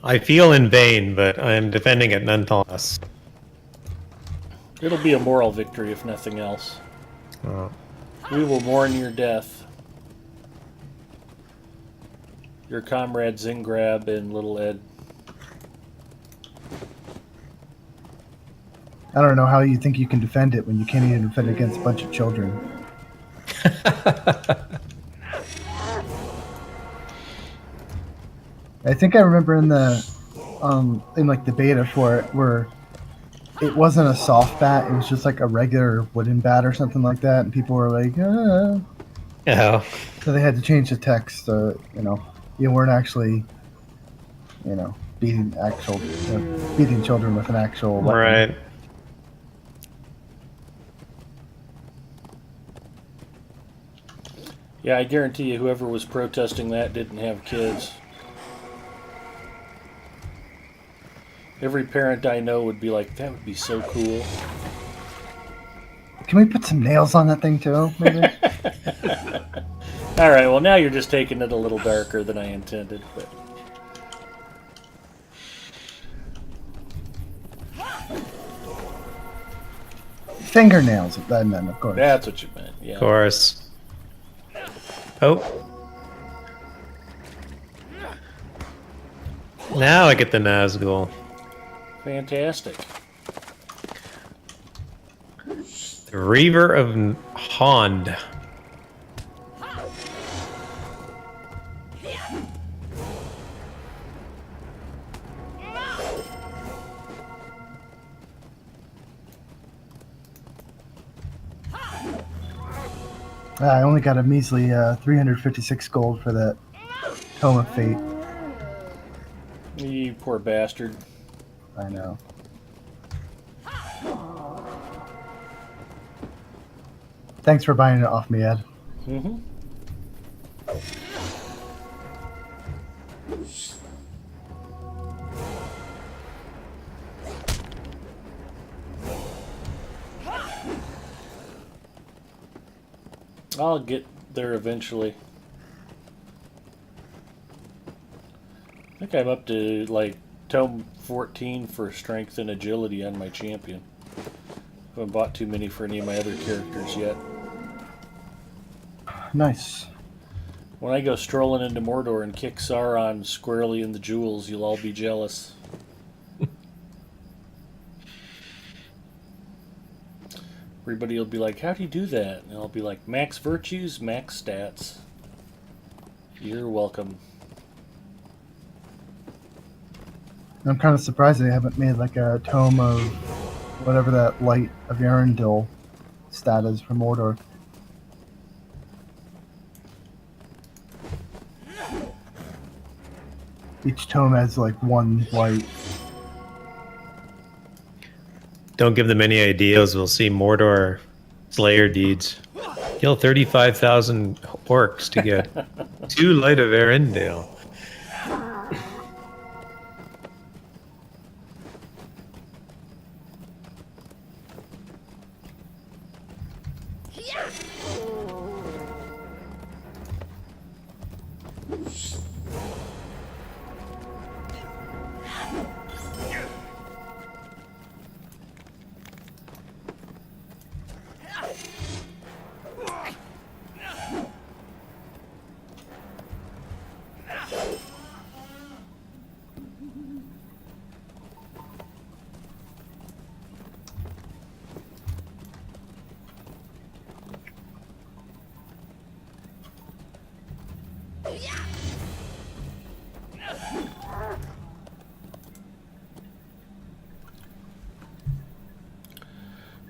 [SPEAKER 2] I feel in vain, but I am defending it nonetheless.
[SPEAKER 1] It'll be a moral victory, if nothing else.
[SPEAKER 2] Oh.
[SPEAKER 1] We will mourn your death. Your comrade Zingrab and Little Ed.
[SPEAKER 5] I don't know how you think you can defend it when you can't even defend against a bunch of children. I think I remember in the like the beta for it where it wasn't a soft bat, it was just like a regular wooden bat or something like that, and people were like, ah.
[SPEAKER 2] Oh,
[SPEAKER 5] So they had to change the text so you weren't actually beating children with an actual weapon.
[SPEAKER 2] right.
[SPEAKER 1] Yeah, I guarantee you whoever was protesting that didn't have kids. Every parent I know would be like, that would be so cool.
[SPEAKER 5] Can we put some nails on that thing too, maybe?
[SPEAKER 1] All right, well, now you're just taking it a little darker than I intended. But
[SPEAKER 5] Fingernails, then, of course.
[SPEAKER 1] that's what you meant, yeah.
[SPEAKER 2] Of course. Oh. Now I get the Nazgul.
[SPEAKER 1] Fantastic.
[SPEAKER 2] The Reaver of Hond.
[SPEAKER 5] I only got a measly 356 gold for that Tome of Fate.
[SPEAKER 1] You poor bastard.
[SPEAKER 5] I know. Thanks for buying it off me, Ed.
[SPEAKER 1] Mm-hmm. I'll get there eventually. I think I'm up to like Tome 14 for strength and agility on my champion. I haven't bought too many for any of my other characters yet.
[SPEAKER 5] Nice.
[SPEAKER 1] When I go strolling into Mordor and kick Sauron squarely in the jewels, you'll all be jealous. Everybody will be like, how do you do that? And I'll be like, max virtues, max stats. You're welcome.
[SPEAKER 5] I'm kind of surprised they haven't made like a tome of whatever that Light of Arundel stat is for Mordor. Each tome has like one light.
[SPEAKER 2] Don't give them any ideas. We'll see Mordor Slayer deeds. Kill 35,000 orcs to get 2 Light of Arendelle.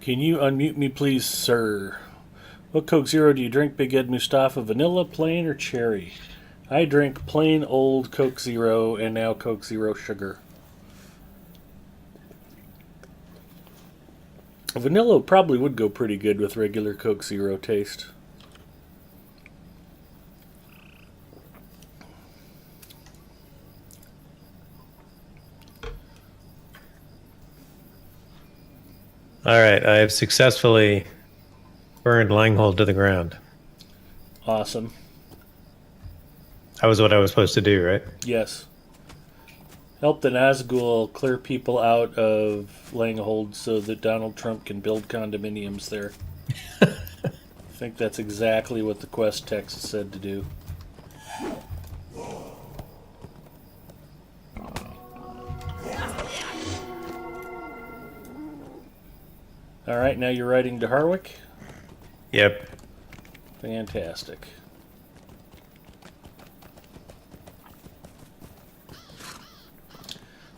[SPEAKER 1] Can you unmute me, please, sir? What Coke Zero do you drink, Big Ed Mustafa? Vanilla, plain, or cherry? I drink plain old Coke Zero and now Coke Zero sugar. Vanilla probably would go pretty good with regular Coke Zero taste.
[SPEAKER 2] Alright, I have successfully burned Langhold to the ground.
[SPEAKER 1] Awesome.
[SPEAKER 2] That was what I was supposed to do, right?
[SPEAKER 1] Yes. Help the Nazgul clear people out of Langhold so that Donald Trump can build condominiums there. I think that's exactly what the quest text said to do. Alright, now you're riding to Harwick?
[SPEAKER 2] Yep.
[SPEAKER 1] Fantastic.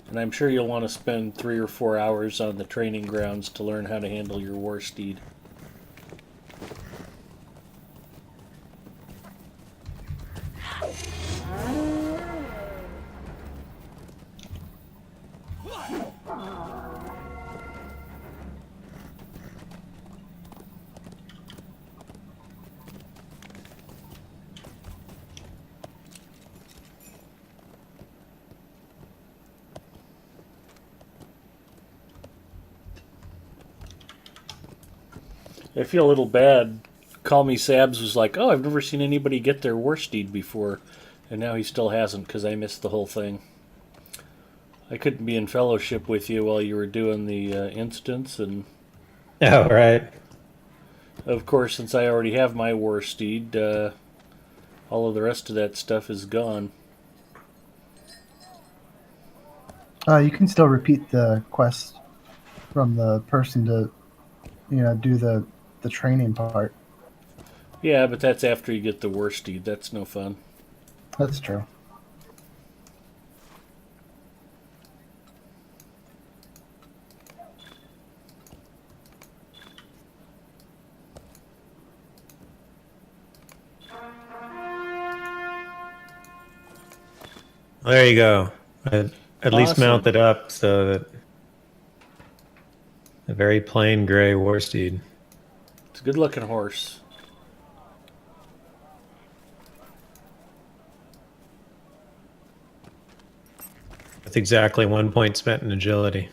[SPEAKER 1] And I'm sure you'll want to spend 3 or 4 hours on the training grounds to learn how to handle your war steed. I feel a little bad. Call Me Sabs was like, oh, I've never seen anybody get their war steed before. And now he still hasn't because I missed the whole thing. I couldn't be in fellowship with you while you were doing the instance. And
[SPEAKER 2] Oh, right.
[SPEAKER 1] of course, since I already have my war steed, all of the rest of that stuff is gone.
[SPEAKER 5] You can still repeat the quest from the person to, do the training part.
[SPEAKER 1] Yeah, but that's after you get the war steed. That's no fun.
[SPEAKER 5] That's true.
[SPEAKER 2] Well, there you go. At least
[SPEAKER 1] Awesome.
[SPEAKER 2] mount it up so that a very plain gray war steed.
[SPEAKER 1] It's a good looking horse.
[SPEAKER 2] With exactly 1 point spent in agility.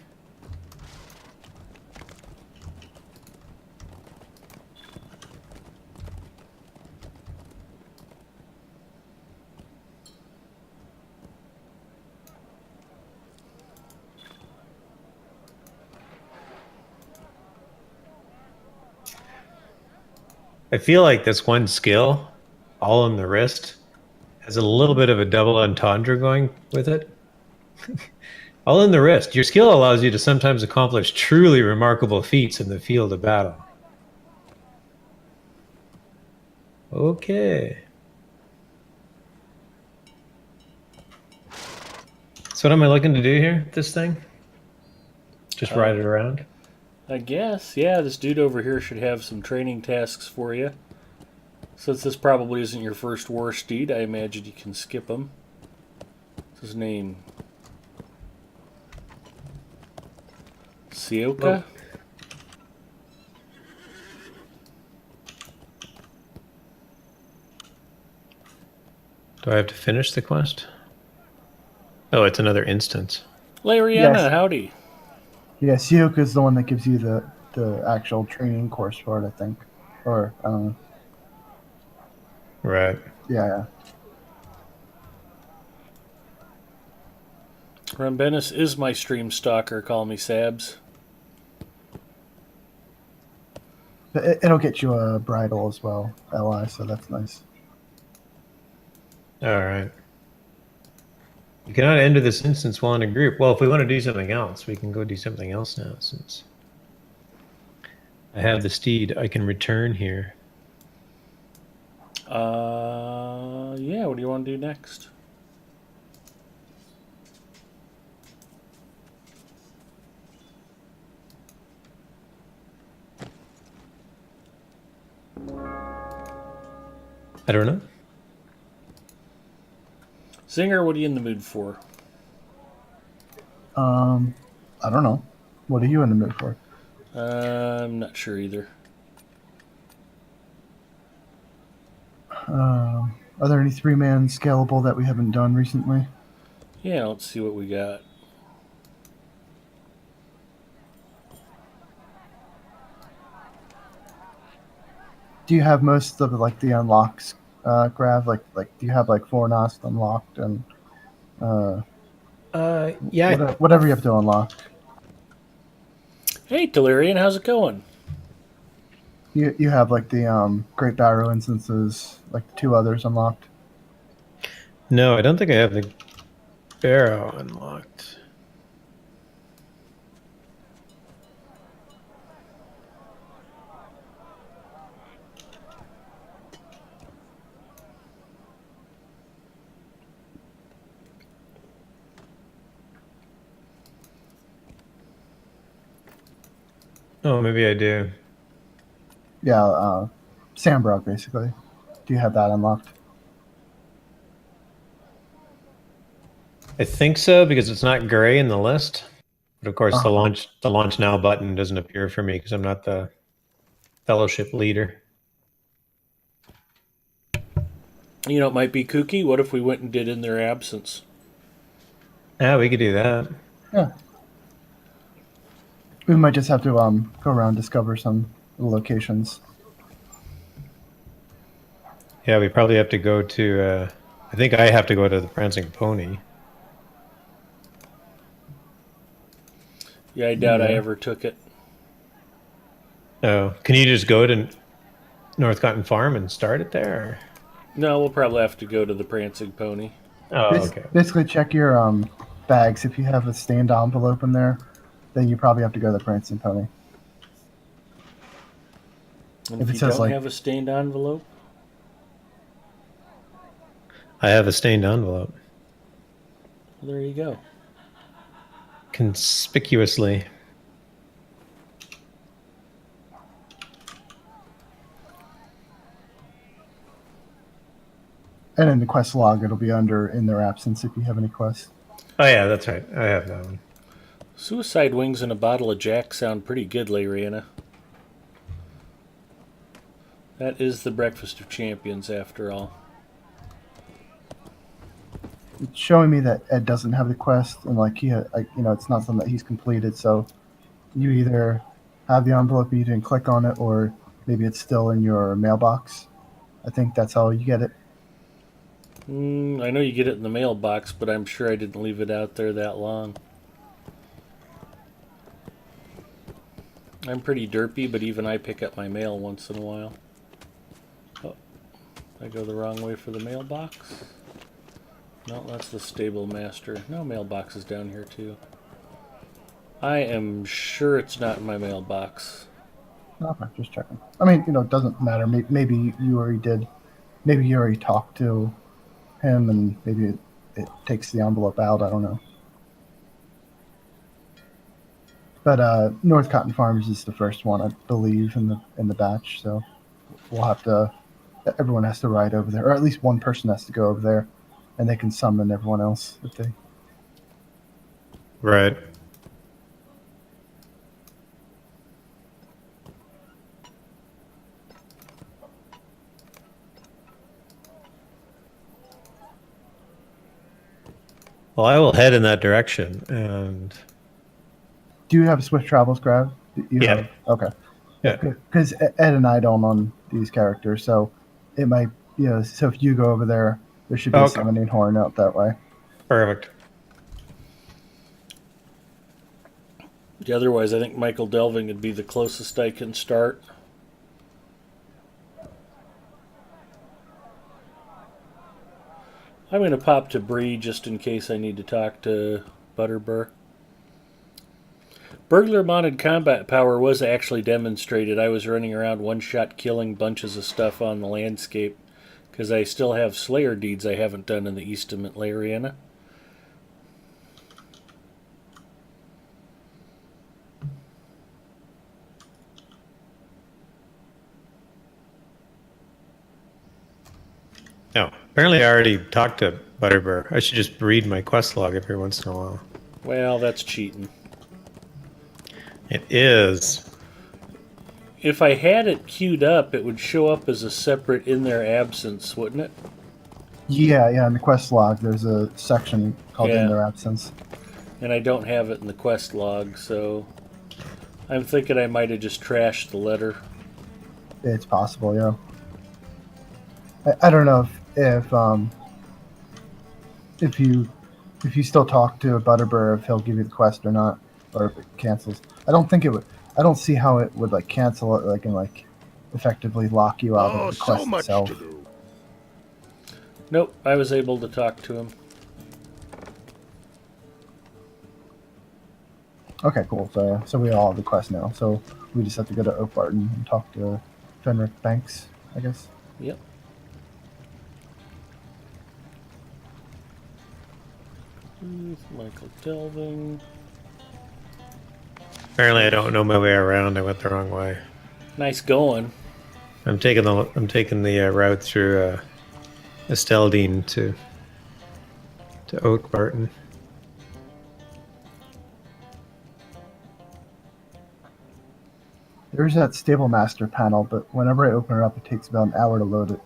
[SPEAKER 2] I feel like this one skill, all in the wrist, has a little bit of a double entendre going with it. All in the wrist. Your skill allows you to sometimes accomplish truly remarkable feats in the field of battle. Okay. So what am I looking to do here, this thing? Just ride it around?
[SPEAKER 1] I guess, yeah, this dude over here should have some training tasks for you. Since this probably isn't your first war steed, I imagine you can skip him. What's his name? Sioka?
[SPEAKER 2] Do I have to finish the quest? Oh, it's another instance.
[SPEAKER 1] Lariana,
[SPEAKER 5] Yes.
[SPEAKER 1] howdy.
[SPEAKER 5] Yeah, Sioka is the one that gives you the actual training course for it, I think. Or, I don't know.
[SPEAKER 2] Right.
[SPEAKER 5] Yeah.
[SPEAKER 1] Rambenis is my stream stalker, call me Sabs.
[SPEAKER 5] But it'll get you a bridle as well, LI, so that's nice.
[SPEAKER 2] All right. You cannot enter this instance while in a group. Well, if we want to do something else, we can go do something else now, since I have the steed. I can return here.
[SPEAKER 1] Yeah, what do you want to do next?
[SPEAKER 2] I don't know.
[SPEAKER 1] Zinger, what are you in the mood for?
[SPEAKER 5] I don't know. What are you in the mood for?
[SPEAKER 1] I'm not sure either.
[SPEAKER 5] Are there any 3-man scalable that we haven't done recently?
[SPEAKER 1] Yeah, let's see what we got.
[SPEAKER 5] Do you have most of the unlocks, Grav? Like do you have like Fornost unlocked and
[SPEAKER 2] Yeah.
[SPEAKER 5] whatever you have to unlock?
[SPEAKER 1] Hey, Delirian, how's it going?
[SPEAKER 5] You have like the Great Barrow instances, like the 2 others unlocked.
[SPEAKER 2] No, I don't think I have the barrow unlocked. Oh, maybe I do.
[SPEAKER 5] Yeah, Sandbrook, basically. Do you have that unlocked?
[SPEAKER 2] I think so because it's not gray in the list. But of course, the
[SPEAKER 5] Uh-huh.
[SPEAKER 2] launch now button doesn't appear for me because I'm not the fellowship leader.
[SPEAKER 1] You know, it might be kooky. What if we went and did in their absence?
[SPEAKER 2] Yeah, we could do that.
[SPEAKER 5] Yeah. We might just have to go around and discover some locations.
[SPEAKER 2] Yeah, we probably have to go to. I think I have to go to the Prancing Pony.
[SPEAKER 1] Yeah, I doubt I
[SPEAKER 5] Yeah.
[SPEAKER 1] ever took it.
[SPEAKER 2] Oh, can you just go to North Cotton Farm and start it there?
[SPEAKER 1] No, we'll probably have to go to the Prancing Pony.
[SPEAKER 2] Oh, okay.
[SPEAKER 5] Basically, check your bags. If you have a stained envelope in there, then you probably have to go to the Prancing Pony.
[SPEAKER 1] And
[SPEAKER 5] If
[SPEAKER 1] if
[SPEAKER 5] it
[SPEAKER 1] you
[SPEAKER 5] says
[SPEAKER 1] don't
[SPEAKER 5] like,
[SPEAKER 1] have a stained envelope,
[SPEAKER 2] I have a stained envelope.
[SPEAKER 1] well, there you go.
[SPEAKER 2] Conspicuously.
[SPEAKER 5] and in the quest log, it'll be under in their absence if you have any quests.
[SPEAKER 2] Oh yeah, that's right. I have that one.
[SPEAKER 1] Suicide wings and a bottle of Jack sound pretty good, Lariana. That is the breakfast of champions, after all.
[SPEAKER 5] It's showing me that Ed doesn't have the quest, and like it's not something that he's completed. So you either have the envelope, you can click on it, or maybe it's still in your mailbox. I think that's how you get it.
[SPEAKER 1] I know you get it in the mailbox, but I'm sure I didn't leave it out there that long. I'm pretty derpy, but even I pick up my mail once in a while. Oh, I go the wrong way for the mailbox? No, that's the stable master. No, mailbox is down here too. I am sure it's not in my mailbox.
[SPEAKER 5] Okay, just checking. I mean, it doesn't matter. Maybe you already did. Maybe you already talked to him, and maybe it takes the envelope out. I don't know. But North Cotton Farms is the first one, I believe, in the batch. So we'll have to. Everyone has to ride over there, or at least one person has to go over there, and they can summon everyone else if they.
[SPEAKER 2] Right. Well, I will head in that direction, and
[SPEAKER 5] Do you have Swift Travels grab? You
[SPEAKER 2] Yeah.
[SPEAKER 5] have? Okay.
[SPEAKER 2] yeah,
[SPEAKER 5] Because Ed and I don't on these characters, so it might. So if you go over there, there should be a
[SPEAKER 2] Okay.
[SPEAKER 5] summoning horn out that way.
[SPEAKER 2] perfect.
[SPEAKER 1] Yeah, otherwise, I think Michael Delving would be the closest I can start. I'm going to pop to Bree just in case I need to talk to Butterbur. Burglar modded combat power was actually demonstrated. I was running around one-shot killing bunches of stuff on the landscape because I still have Slayer deeds I haven't done in the Eastament Lariana.
[SPEAKER 2] No, apparently I already talked to Butterbur. I should just read my quest log every once in a while.
[SPEAKER 1] Well, that's cheating.
[SPEAKER 2] It is.
[SPEAKER 1] If I had it queued up, it would show up as a separate in their absence, wouldn't it?
[SPEAKER 5] Yeah. In the quest log, there's a section called
[SPEAKER 1] Yeah.
[SPEAKER 5] In Their Absence.
[SPEAKER 1] And I don't have it in the quest log, so I'm thinking I might have just trashed the letter.
[SPEAKER 5] It's possible, yeah. I don't know if you still talk to Butterbur, if he'll give you the quest or not, or if it cancels. I don't think it would. I don't see how it would cancel it, and effectively lock you out of the quest itself.
[SPEAKER 1] Nope, I was able to talk to him.
[SPEAKER 5] Okay, cool. So we all have the quest now. So we just have to go to Oak Barton and talk to Fenric Banks, I guess.
[SPEAKER 1] Yep. Michael Delving.
[SPEAKER 2] Apparently, I don't know my way around. I went the wrong way.
[SPEAKER 1] Nice going.
[SPEAKER 2] I'm taking the route through Esteldine to Oakbarton.
[SPEAKER 5] There's that Stable Master panel, but whenever I open it up, it takes about an hour to load it.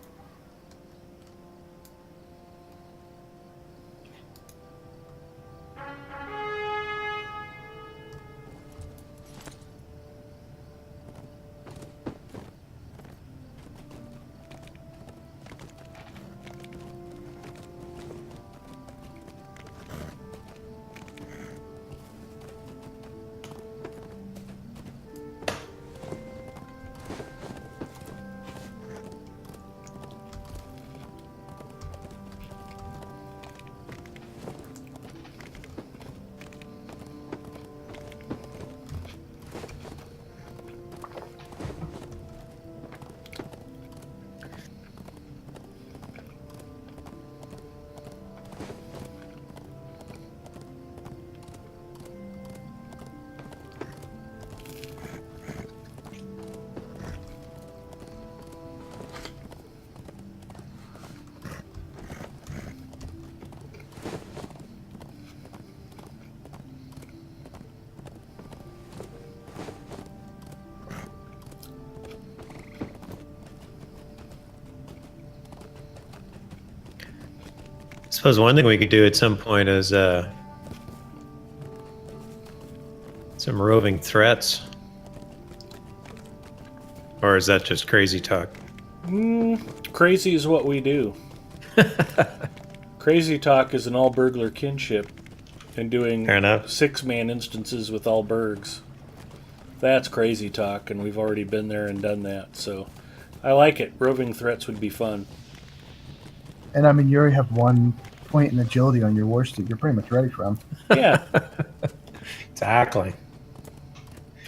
[SPEAKER 2] I suppose one thing we could do at some point is some roving threats. Or is that just crazy talk?
[SPEAKER 1] Crazy is what we do. Crazy talk is an all burglar kinship and doing
[SPEAKER 2] Fair enough.
[SPEAKER 1] 6-man instances with all burgs. That's crazy talk, and we've already been there and done that. So I like it. Roving threats would be fun.
[SPEAKER 5] And I mean, you already have 1 point in agility on your war steed. You're pretty much ready for him.
[SPEAKER 1] Yeah.
[SPEAKER 2] Exactly.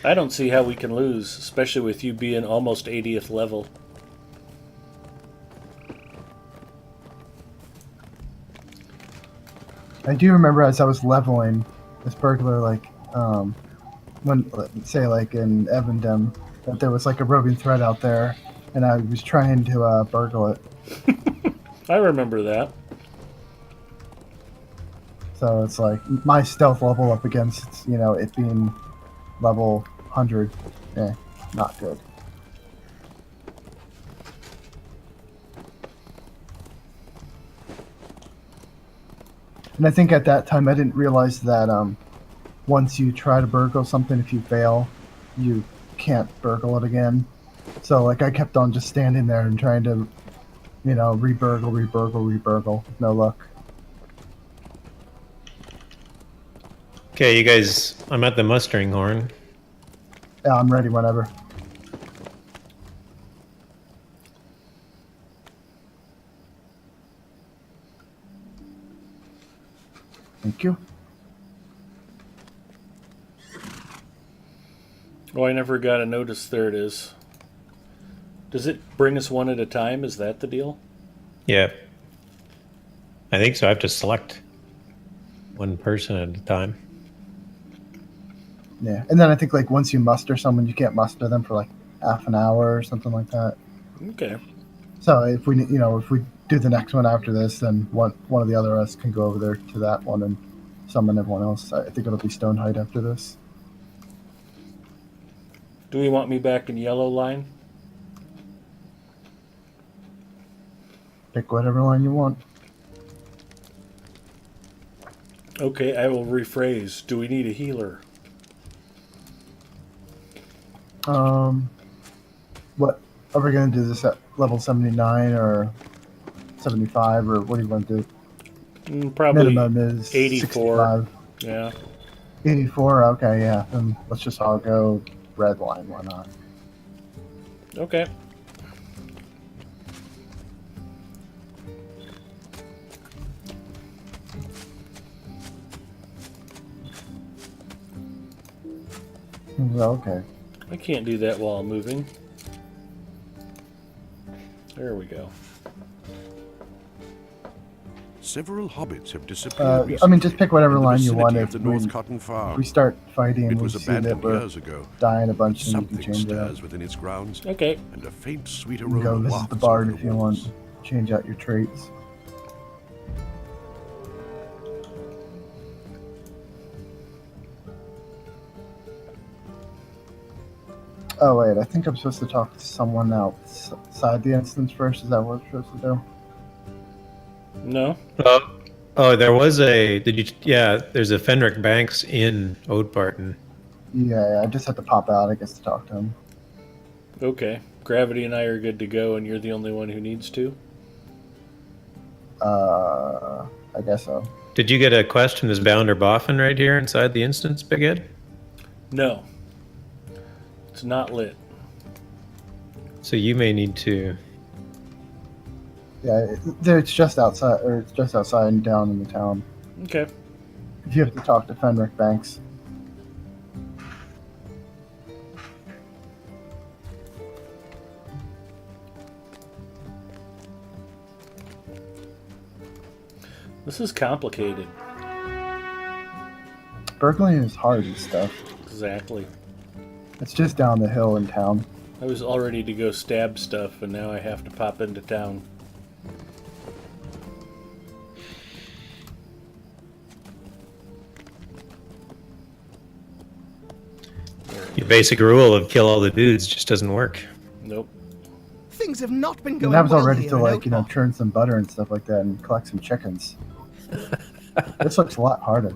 [SPEAKER 1] I don't see how we can lose, especially with you being almost 80th level.
[SPEAKER 5] I do remember as I was leveling this burglar, like, when, say, like in Evandem, that there was like a roving threat out there, and I was trying to burgle it.
[SPEAKER 1] I remember that.
[SPEAKER 5] So it's like my stealth level up against, it being level 100. Not good. And I think at that time I didn't realize that once you try to burgle something, if you fail, you can't burgle it again. So like I kept on just standing there and trying to, re-burgle. No luck.
[SPEAKER 2] Okay, you guys, I'm at the mustering horn.
[SPEAKER 5] Yeah, I'm ready whenever. Thank you.
[SPEAKER 1] Oh, I never got a notice. There it is. Does it bring us one at a time? Is that the deal?
[SPEAKER 2] Yeah. I think so. I have to select one person at a time.
[SPEAKER 5] Yeah, and then I think like once you muster someone, you can't muster them for like half an hour or something like that.
[SPEAKER 1] Okay.
[SPEAKER 5] So if we do the next one after this, then one of the other us can go over there to that one and summon everyone else. I think it'll be Stonehide after this.
[SPEAKER 1] Do we want me back in yellow line?
[SPEAKER 5] Pick whatever line you want.
[SPEAKER 1] Okay, I will rephrase. Do we need a healer?
[SPEAKER 5] What are we gonna do this at level 79 or 75 or what do you want to do?
[SPEAKER 1] Probably
[SPEAKER 5] Minimum is
[SPEAKER 1] 84.
[SPEAKER 5] 65.
[SPEAKER 1] Yeah.
[SPEAKER 5] 84. Okay, yeah. Then let's just all go red line. Why not?
[SPEAKER 1] Okay.
[SPEAKER 5] Okay.
[SPEAKER 1] I can't do that while I'm moving. There we go.
[SPEAKER 6] Several hobbits have disappeared recently.
[SPEAKER 5] I mean, just pick whatever
[SPEAKER 6] in the
[SPEAKER 5] line you
[SPEAKER 6] vicinity
[SPEAKER 5] want.
[SPEAKER 6] of the North Cotton Farm.
[SPEAKER 5] We start fighting,
[SPEAKER 6] It
[SPEAKER 5] we
[SPEAKER 6] was
[SPEAKER 5] see that
[SPEAKER 6] abandoned
[SPEAKER 5] we're
[SPEAKER 6] years ago.
[SPEAKER 5] dying a
[SPEAKER 6] But
[SPEAKER 5] bunch, and you can
[SPEAKER 6] something
[SPEAKER 5] change it up.
[SPEAKER 6] stirs within its grounds,
[SPEAKER 1] Okay.
[SPEAKER 6] and a faint, sweet
[SPEAKER 5] You can go
[SPEAKER 6] aroma
[SPEAKER 5] visit
[SPEAKER 6] wafts
[SPEAKER 5] the bard
[SPEAKER 6] over
[SPEAKER 5] if
[SPEAKER 6] the
[SPEAKER 5] you
[SPEAKER 6] walls.
[SPEAKER 5] want. Change out your traits. Oh wait, I think I'm supposed to talk to someone outside the instance first. Is that what we're supposed to do?
[SPEAKER 1] No.
[SPEAKER 2] Oh, there was a. Did you? Yeah, there's a Fenric Banks in Oatbarton.
[SPEAKER 5] Yeah, I just had to pop out, I guess, to talk to him.
[SPEAKER 1] Okay. Gravity and I are good to go, and you're the only one who needs to.
[SPEAKER 5] I guess so.
[SPEAKER 2] Did you get a quest from this Bounder Boffin right here inside the instance, Big Ed?
[SPEAKER 1] No. It's not lit.
[SPEAKER 2] So you may need to.
[SPEAKER 5] Yeah, it's just outside, or it's just outside and down in the town.
[SPEAKER 1] Okay.
[SPEAKER 5] You have to talk to Fenric Banks.
[SPEAKER 1] This is complicated.
[SPEAKER 5] Burgling is hard and stuff.
[SPEAKER 1] Exactly.
[SPEAKER 5] It's just down the hill in town.
[SPEAKER 1] I was all ready to go stab stuff, and now I have to pop into town.
[SPEAKER 2] Your basic rule of kill all the dudes just doesn't work.
[SPEAKER 1] Nope.
[SPEAKER 7] Things have not been
[SPEAKER 5] And
[SPEAKER 7] going
[SPEAKER 5] I was all
[SPEAKER 7] well
[SPEAKER 5] ready
[SPEAKER 7] here
[SPEAKER 5] to,
[SPEAKER 7] in
[SPEAKER 5] like,
[SPEAKER 7] Oakmont.
[SPEAKER 5] churn some butter and stuff like that and collect some chickens. This looks a lot harder.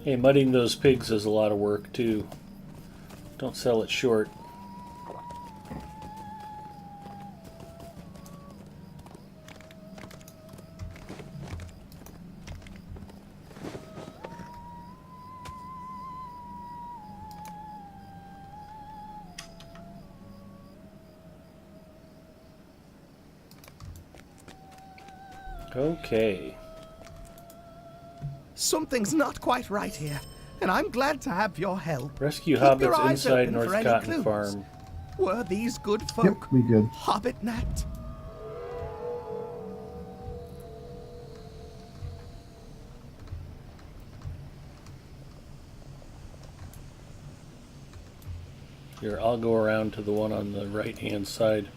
[SPEAKER 1] Hey, mudding those pigs is a lot of work, too. Don't sell it short. Okay.
[SPEAKER 7] Something's not quite right here, and I'm glad to have your help.
[SPEAKER 1] Rescue
[SPEAKER 7] Keep your
[SPEAKER 1] hobbits
[SPEAKER 7] eyes
[SPEAKER 1] inside
[SPEAKER 7] open
[SPEAKER 1] North
[SPEAKER 7] for any
[SPEAKER 1] Cotton
[SPEAKER 7] clues.
[SPEAKER 1] Farm.
[SPEAKER 7] Were these good
[SPEAKER 5] Yep,
[SPEAKER 7] folk?
[SPEAKER 5] we good.
[SPEAKER 7] Hobbit net?
[SPEAKER 1] Here, I'll go around to the one on the right-hand side.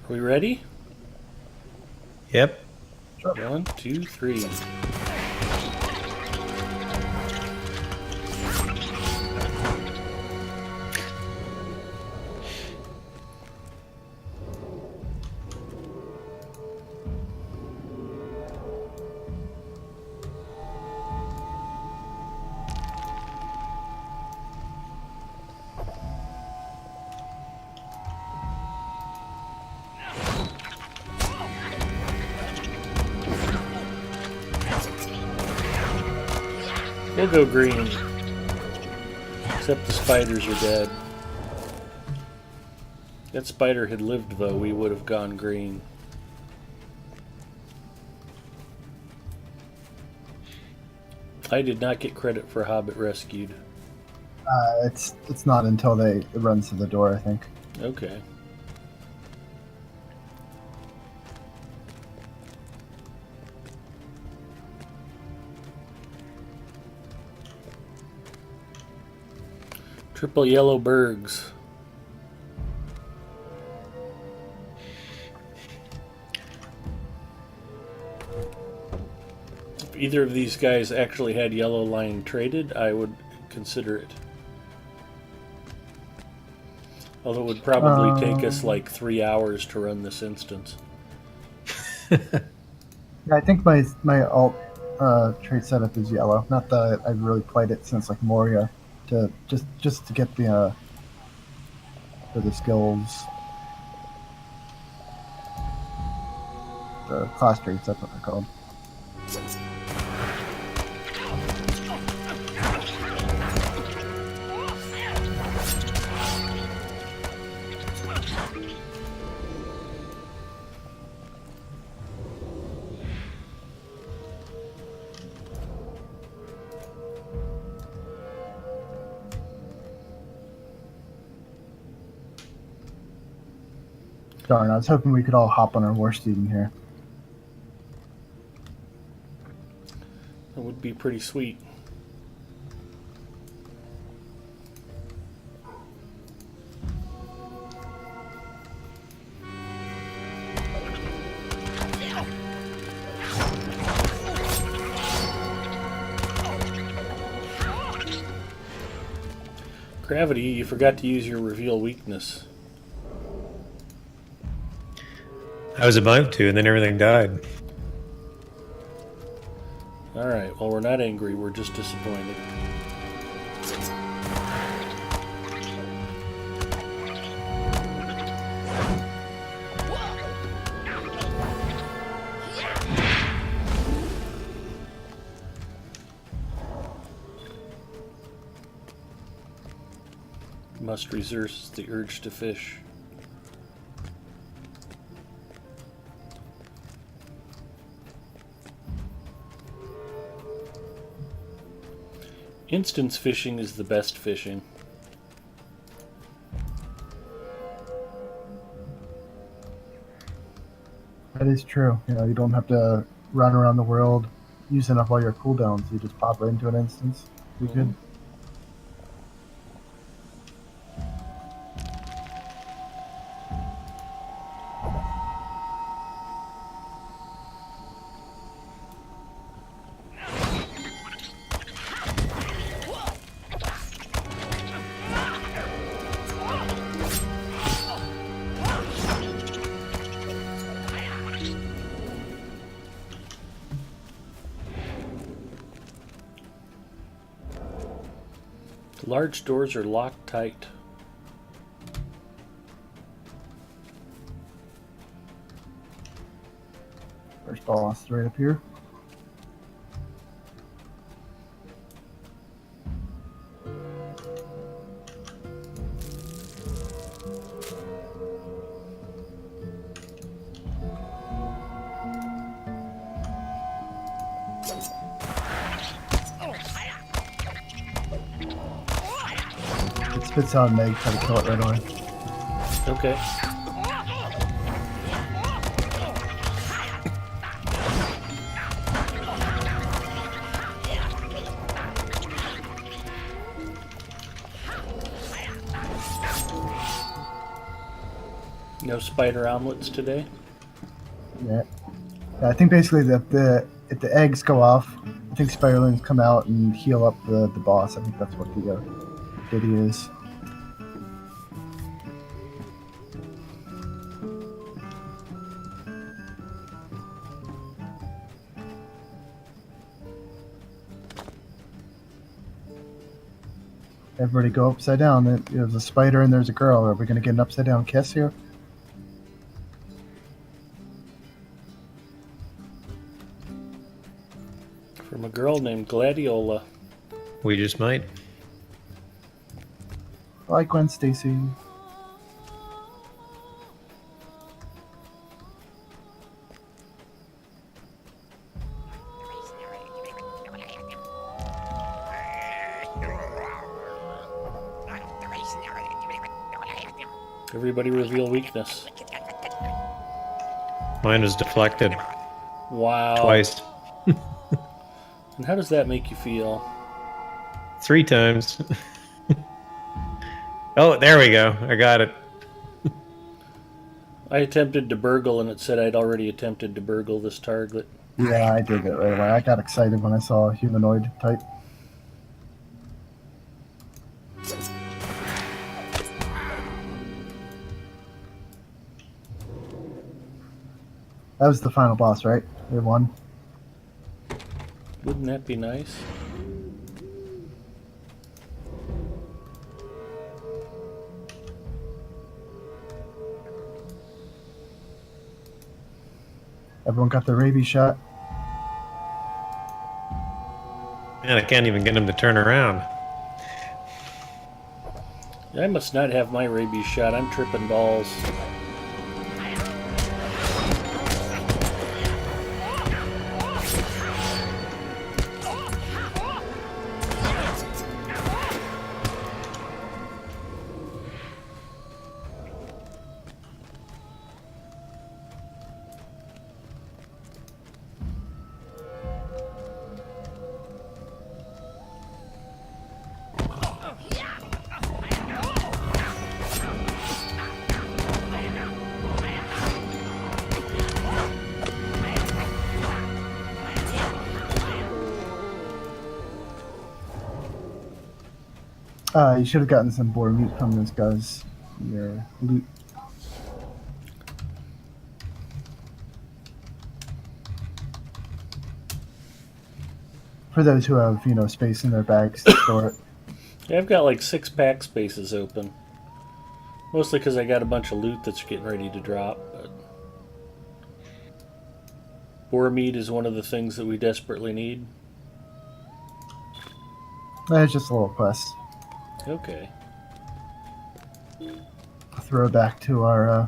[SPEAKER 1] Are we ready?
[SPEAKER 2] Yep.
[SPEAKER 1] 1, 2, 3. We'll go green. Except the spiders are dead. If that spider had lived, though, we would have gone green. I did not get credit for Hobbit rescued.
[SPEAKER 5] It's not until it runs to the door, I think.
[SPEAKER 1] Okay. Triple yellow bergs. If either of these guys actually had yellow line traded, I would consider it. Although it would probably take us like 3 hours to run this instance.
[SPEAKER 5] Yeah, I think my alt trait setup is yellow. Not that I've really played it since like Moria, to just to get the skills, the class traits. That's what they're called. Darn, I was hoping we could all hop on our war steed in here.
[SPEAKER 1] That would be pretty sweet. Gravity, you forgot to use your reveal weakness.
[SPEAKER 2] I was about to, and then everything died.
[SPEAKER 1] Alright, well, we're not angry, we're just disappointed. Must resist the urge to fish. Instance fishing is the best fishing.
[SPEAKER 5] That is true. You know, you don't have to run around the world using up all your cooldowns. You just pop right into an instance. Be good.
[SPEAKER 1] The large doors are locked tight.
[SPEAKER 5] First boss right up here. It spits out an egg, try to kill it right away.
[SPEAKER 1] Okay. No spider omelets today?
[SPEAKER 5] Yeah. Yeah, I think basically that if the eggs go off, I think spiderlings come out and heal up the boss. I think that's what the biddy is. Everybody go upside down. There's a spider and there's a girl. Are we going to get an upside down kiss here?
[SPEAKER 1] From a girl named Gladiola.
[SPEAKER 2] We just might.
[SPEAKER 5] Bye, Gwen Stacy.
[SPEAKER 1] Everybody reveal weakness.
[SPEAKER 2] Mine was deflected
[SPEAKER 1] Wow.
[SPEAKER 2] twice.
[SPEAKER 1] And how does that make you feel?
[SPEAKER 2] 3 times. Oh, there we go. I got it.
[SPEAKER 1] I attempted to burgle and it said I'd already attempted to burgle this target.
[SPEAKER 5] Yeah, I did it right away. I got excited when I saw a humanoid type. That was the final boss, right? We won.
[SPEAKER 1] Wouldn't that be nice?
[SPEAKER 5] Everyone got the rabies shot.
[SPEAKER 2] Man, I can't even get him to turn around.
[SPEAKER 1] I must not have my rabies shot. I'm tripping balls.
[SPEAKER 5] You should have gotten some boar meat from those guys. Your loot. For those who have, space in their bags to store it.
[SPEAKER 1] Yeah, I've got like 6 pack spaces open. Mostly because I got a bunch of loot that's getting ready to drop. But boar meat is one of the things that we desperately need.
[SPEAKER 5] It's just a little quest.
[SPEAKER 1] Okay.
[SPEAKER 5] Throw back to our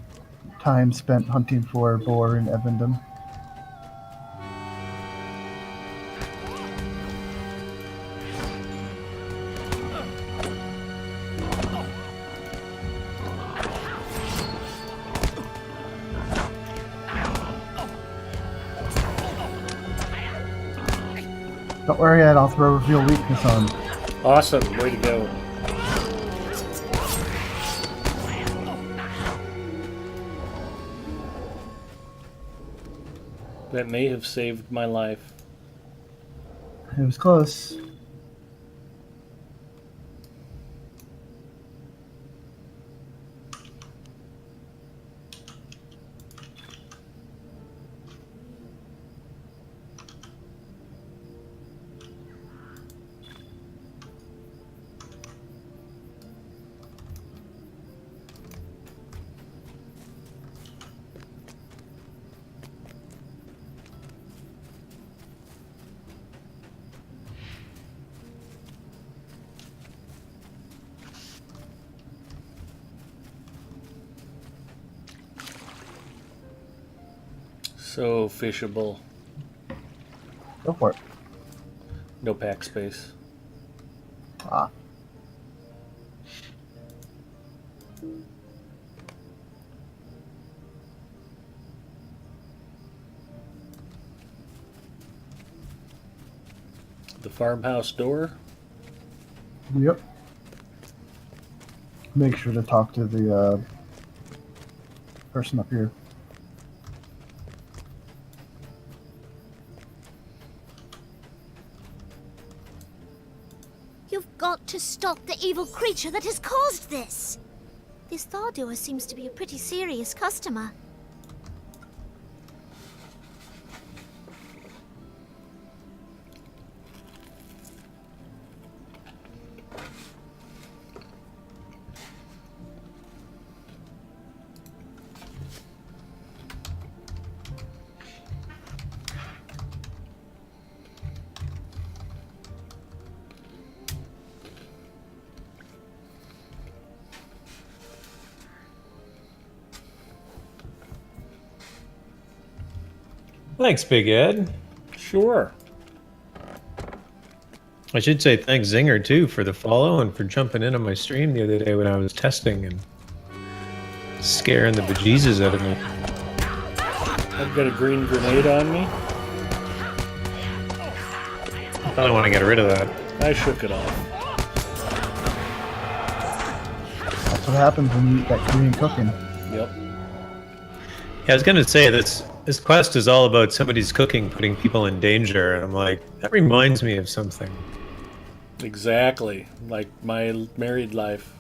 [SPEAKER 5] time spent hunting for boar in Evendon. Don't worry, Ed, I'll throw reveal weakness on.
[SPEAKER 1] Awesome. Way to go. That may have saved my life.
[SPEAKER 5] It was close.
[SPEAKER 1] So fishable.
[SPEAKER 5] Go for it.
[SPEAKER 1] No pack space.
[SPEAKER 5] Ah.
[SPEAKER 1] The farmhouse door.
[SPEAKER 5] Yep. Make sure to talk to the person up here.
[SPEAKER 3] You've got to stop the evil creature that has caused this. This Thardoer seems to be a pretty serious customer.
[SPEAKER 2] Thanks, Big Ed.
[SPEAKER 1] Sure.
[SPEAKER 2] I should say thanks Zinger too for the follow and for jumping in on my stream the other day when I was testing and scaring the bejesus out of me.
[SPEAKER 1] I've got a green grenade on me.
[SPEAKER 2] I don't want to get rid of that.
[SPEAKER 1] I shook it off.
[SPEAKER 5] That's what happens when you eat that Korean cooking.
[SPEAKER 1] Yep.
[SPEAKER 2] Yeah, I was gonna say this quest is all about somebody's cooking putting people in danger, and I'm like, that reminds me of something.
[SPEAKER 1] Exactly. Like my married life.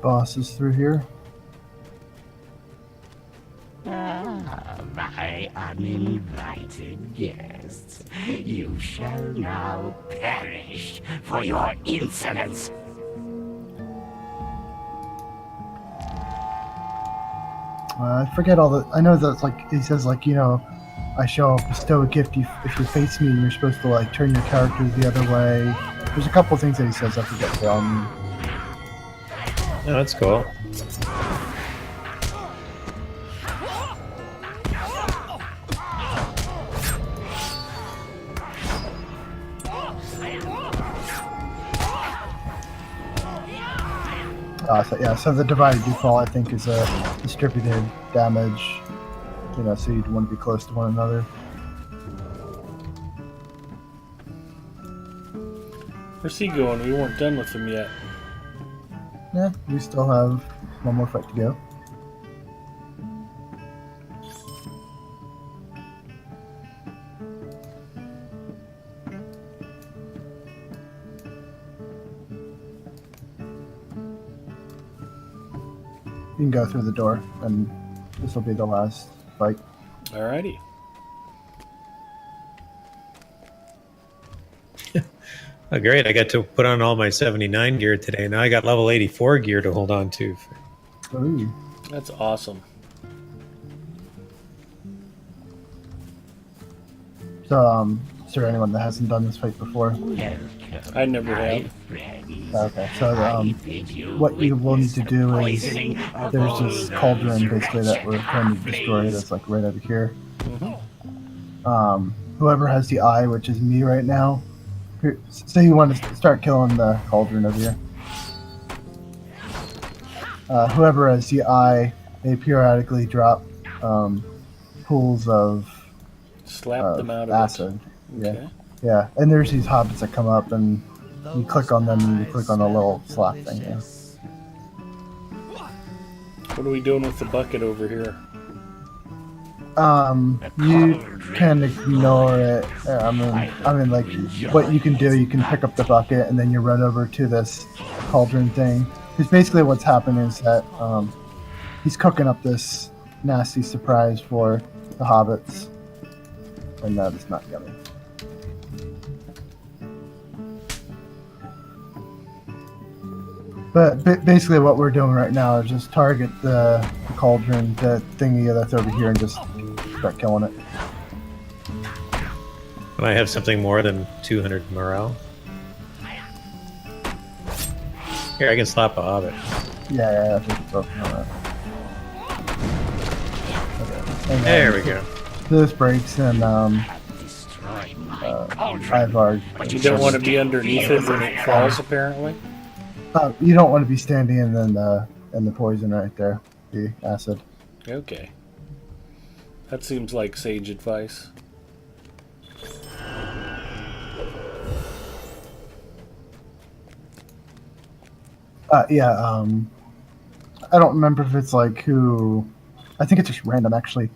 [SPEAKER 5] next boss is through here.
[SPEAKER 8] My uninvited guests, you shall now perish for your insolence.
[SPEAKER 5] I forget all the. I know that's like he says like I shall bestow a gift if you face me, and you're supposed to like turn your character the other way. There's a couple things that he says. I forget what they all mean.
[SPEAKER 2] Oh, that's cool.
[SPEAKER 5] So the divided default I think is a distributed damage. So you'd want to be close to one another.
[SPEAKER 1] Where's he going? We weren't done with him yet.
[SPEAKER 5] Yeah, we still have one more fight to go. You can go through the door, and this will be the last fight.
[SPEAKER 1] Alrighty.
[SPEAKER 2] Oh, great. I got to put on all my 79 gear today. Now I got level 84 gear to hold on to.
[SPEAKER 5] Ooh.
[SPEAKER 1] That's awesome.
[SPEAKER 5] So, is there anyone that hasn't done this fight before?
[SPEAKER 1] I never have.
[SPEAKER 5] Okay, so what you will need to do is there's this cauldron basically that we're trying to destroy that's like right over here. Whoever has the eye, which is me right now, say you want to start killing the cauldron over here. Whoever has the eye, they periodically drop pools of
[SPEAKER 1] Slap them out of
[SPEAKER 5] acid.
[SPEAKER 1] it. Okay.
[SPEAKER 5] Yeah, and there's these hobbits that come up, and you click on them, and you click on the little slap thing. Yeah.
[SPEAKER 1] What are we doing with the bucket over here?
[SPEAKER 5] You can ignore it. I mean, like, what you can do, you can pick up the bucket, and then you run over to this cauldron thing. Because basically what's happening is that he's cooking up this nasty surprise for the hobbits, and that is not yummy. But basically what we're doing right now is just target the cauldron, the thingy that's over here, and just start killing it.
[SPEAKER 2] And I have something more than 200 morale. Here, I can slap a hobbit.
[SPEAKER 5] Yeah, I think it's broken on that. Okay. And
[SPEAKER 2] There we go.
[SPEAKER 5] This breaks, and Ivar.
[SPEAKER 1] You don't want to be underneath it when it falls, apparently.
[SPEAKER 5] You don't want to be standing in the poison right there, the acid.
[SPEAKER 1] Okay. That seems like sage advice.
[SPEAKER 5] I don't remember if it's like who. I think it's just random, actually.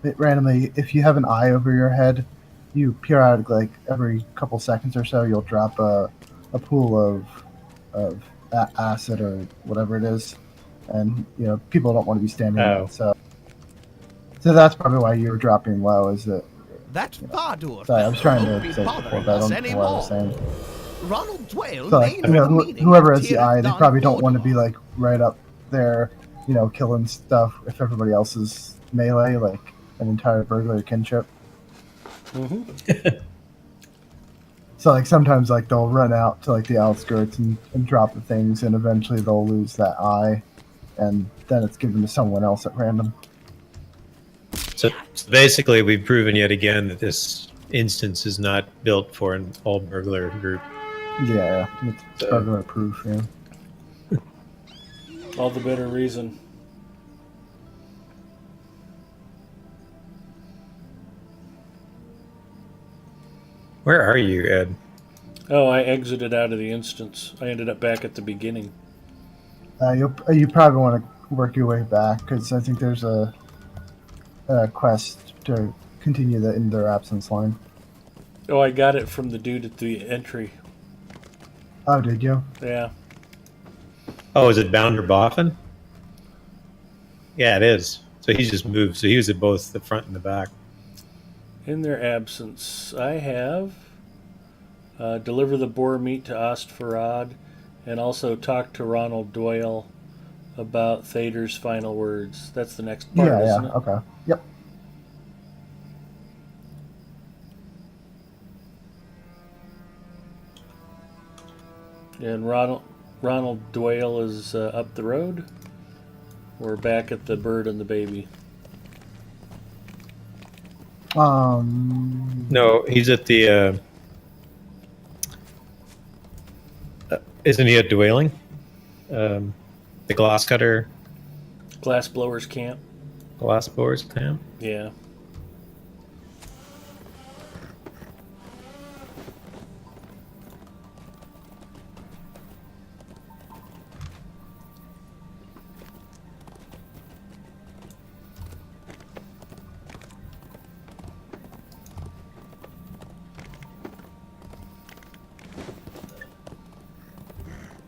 [SPEAKER 5] It randomly, if you have an eye over your head, you periodically, like every couple seconds or so, you'll drop a pool of acid or whatever it is, and people don't want to be standing in it, so that's probably why you were dropping low. Is it?
[SPEAKER 7] That Fardur
[SPEAKER 5] Sorry, I was trying
[SPEAKER 7] won't
[SPEAKER 5] to
[SPEAKER 7] be
[SPEAKER 5] say it before,
[SPEAKER 7] bothering
[SPEAKER 5] but I
[SPEAKER 7] us
[SPEAKER 5] don't know what I was
[SPEAKER 7] anymore.
[SPEAKER 5] saying.
[SPEAKER 7] Ronald Dwale
[SPEAKER 5] So,
[SPEAKER 7] named the meeting
[SPEAKER 5] whoever has the
[SPEAKER 7] Tir
[SPEAKER 5] eye, they
[SPEAKER 7] Don
[SPEAKER 5] probably don't want to
[SPEAKER 7] Mordor.
[SPEAKER 5] be like right up there, killing stuff if everybody else is melee, like an entire burglar kinship. So like sometimes like they'll run out to like the outskirts and drop the things, and eventually they'll lose that eye, and then it's given to someone else at random.
[SPEAKER 2] So basically, we've proven yet again that this instance is not built for an all burglar group.
[SPEAKER 5] Yeah, it's burglar proof. Yeah.
[SPEAKER 1] All the better reason.
[SPEAKER 2] Where are you, Ed?
[SPEAKER 1] Oh, I exited out of the instance. I ended up back at the beginning.
[SPEAKER 5] You probably want to work your way back, because I think there's a quest to continue the in their absence line.
[SPEAKER 1] Oh, I got it from the dude at the entry.
[SPEAKER 5] Oh, did you?
[SPEAKER 1] Yeah.
[SPEAKER 2] Oh, is it Bounder Boffin? Yeah, it is. So he's just moved. So he was at both the front and the back.
[SPEAKER 1] In their absence, I have deliver the boar meat to Ostfarad, and also talk to Ronald Doyle about Thader's final words. That's the next part,
[SPEAKER 5] Yeah,
[SPEAKER 1] isn't
[SPEAKER 5] yeah,
[SPEAKER 1] it?
[SPEAKER 5] okay. Yep.
[SPEAKER 1] And Ronald Doyle is up the road. We're back at the bird and the baby.
[SPEAKER 2] No, he's at the. Isn't he at Dwelling? The glass cutter,
[SPEAKER 1] Glass blowers camp.
[SPEAKER 2] glass blowers camp.
[SPEAKER 1] Yeah.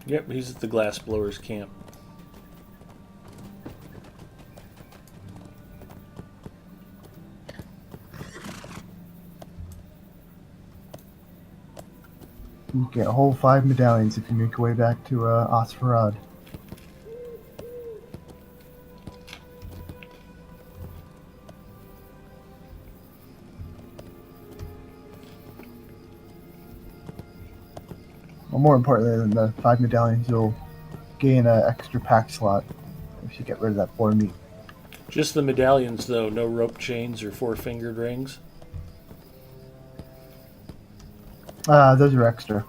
[SPEAKER 1] Yep, he's at the glass blowers camp.
[SPEAKER 5] You get a whole 5 medallions if you make your way back to Osfarad. Well, more importantly than the 5 medallions, you'll gain an extra pack slot if you get rid of that boar meat.
[SPEAKER 1] Just the medallions, though. No rope chains or four-fingered rings.
[SPEAKER 5] Those are extra.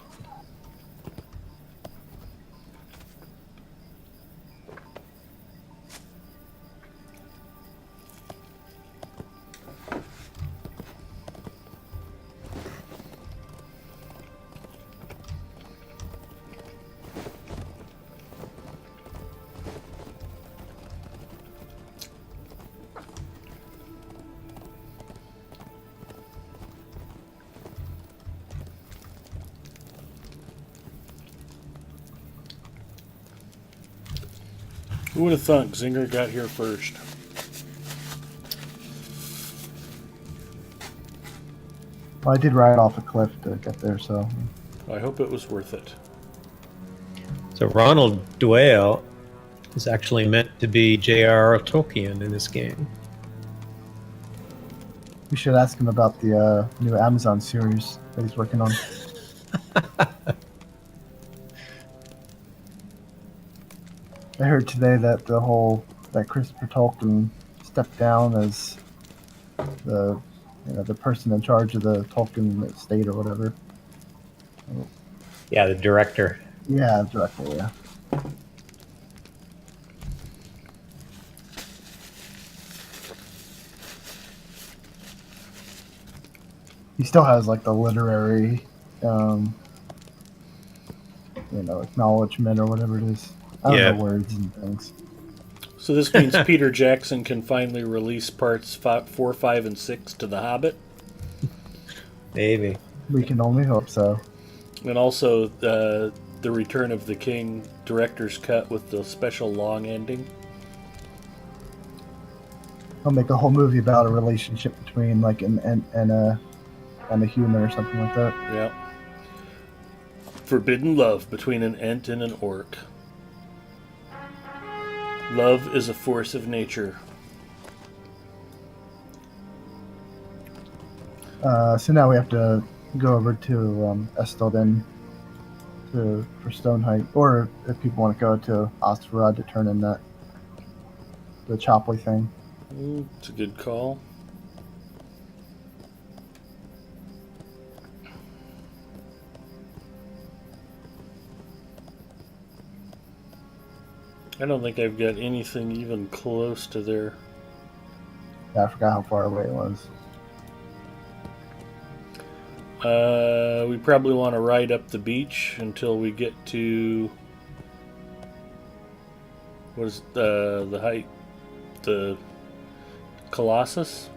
[SPEAKER 1] Who would have thought Zinger got here first?
[SPEAKER 5] Well, I did ride off a cliff to get there, so
[SPEAKER 1] I hope it was worth it.
[SPEAKER 2] So Ronald Doyle is actually meant to be J.R.R. Tolkien in this game.
[SPEAKER 5] we should ask him about the new Amazon series that he's working on. I heard today that that Christopher Tolkien stepped down as the person in charge of the Tolkien estate or whatever.
[SPEAKER 2] Yeah, the director.
[SPEAKER 5] Yeah, directly. Yeah. He still has like the literary, acknowledgement or whatever it is. I don't know words and things.
[SPEAKER 1] So this means Peter Jackson can finally release parts 4, 5, and 6 to The Hobbit.
[SPEAKER 2] Maybe.
[SPEAKER 5] We can only hope so.
[SPEAKER 1] And also the Return of the King director's cut with the special long ending.
[SPEAKER 5] I'll make a whole movie about a relationship between like and a human or something like that.
[SPEAKER 1] Yeah. Forbidden love between an Ent and an Orc. Love is a force of nature.
[SPEAKER 5] So now we have to go over to Estelden for Stoneheight, or if people want to go to Ostvarad to turn in the Chopley thing.
[SPEAKER 1] It's a good call. I don't think I've got anything even close to there.
[SPEAKER 5] Yeah, I forgot how far away it was.
[SPEAKER 1] We probably want to ride up the beach until we get to what is the height, the Colossus.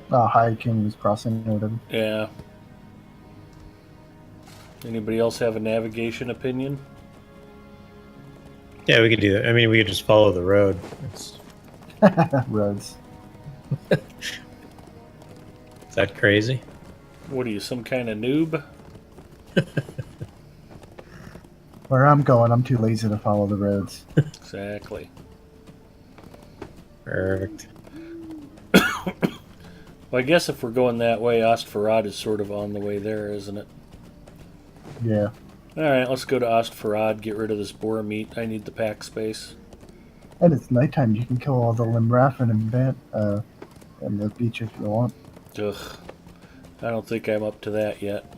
[SPEAKER 5] High King's Crossing or whatever.
[SPEAKER 1] Yeah. Anybody else have a navigation opinion?
[SPEAKER 2] Yeah, we could do that. I mean, we could just follow the road. Is
[SPEAKER 5] Roads.
[SPEAKER 2] that crazy?
[SPEAKER 1] What are you, some kind of noob?
[SPEAKER 5] Where I'm going, I'm too lazy to follow the roads.
[SPEAKER 1] Exactly.
[SPEAKER 2] Perfect.
[SPEAKER 1] Well, I guess if we're going that way, Ostfarad is sort of on the way there, isn't it?
[SPEAKER 5] Yeah.
[SPEAKER 1] Alright, let's go to Ostfarad, get rid of this boar meat. I need the pack space.
[SPEAKER 5] And it's nighttime. You can kill all the Limraffen and the beach if you want.
[SPEAKER 1] Ugh. I don't think I'm up to that yet.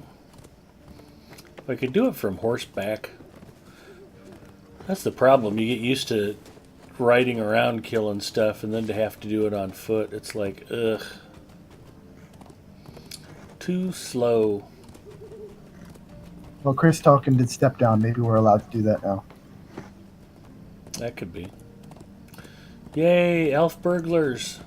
[SPEAKER 1] I could do it from horseback. That's the problem. You get used to riding around killing stuff, and then to have to do it on foot, it's like, ugh. Too slow.
[SPEAKER 5] Well, Chris Talkin did step down. Maybe we're allowed to do that now.
[SPEAKER 1] That could be. Yay, elf burglars.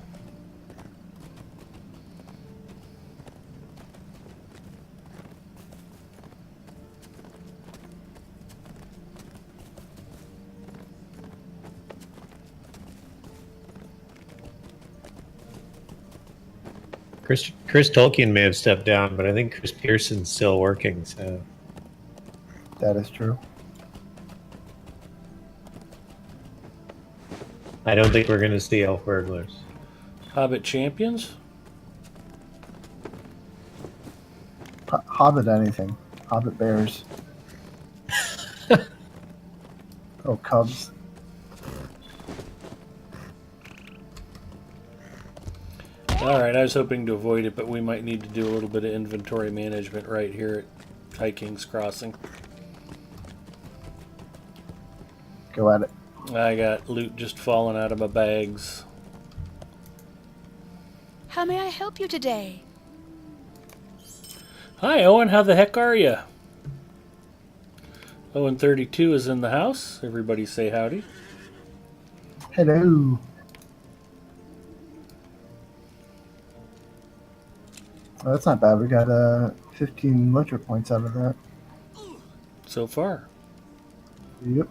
[SPEAKER 2] Chris Tolkien may have stepped down, but I think Chris Pearson's still working. So
[SPEAKER 5] That is true.
[SPEAKER 2] I don't think we're going to see elf burglars.
[SPEAKER 1] Hobbit champions?
[SPEAKER 5] Hobbit anything. Hobbit bears. Oh, cubs.
[SPEAKER 1] Alright, I was hoping to avoid it, but we might need to do a little bit of inventory management right here at High King's Crossing.
[SPEAKER 5] Go at it.
[SPEAKER 1] I got loot just falling out of my bags.
[SPEAKER 9] How may I help you today?
[SPEAKER 1] Hi, Owen. How the heck are you? Owen 32 is in the house. Everybody say howdy.
[SPEAKER 5] Hello. Oh, that's not bad. We got 15 ledger points out of that.
[SPEAKER 1] So far.
[SPEAKER 5] Yep.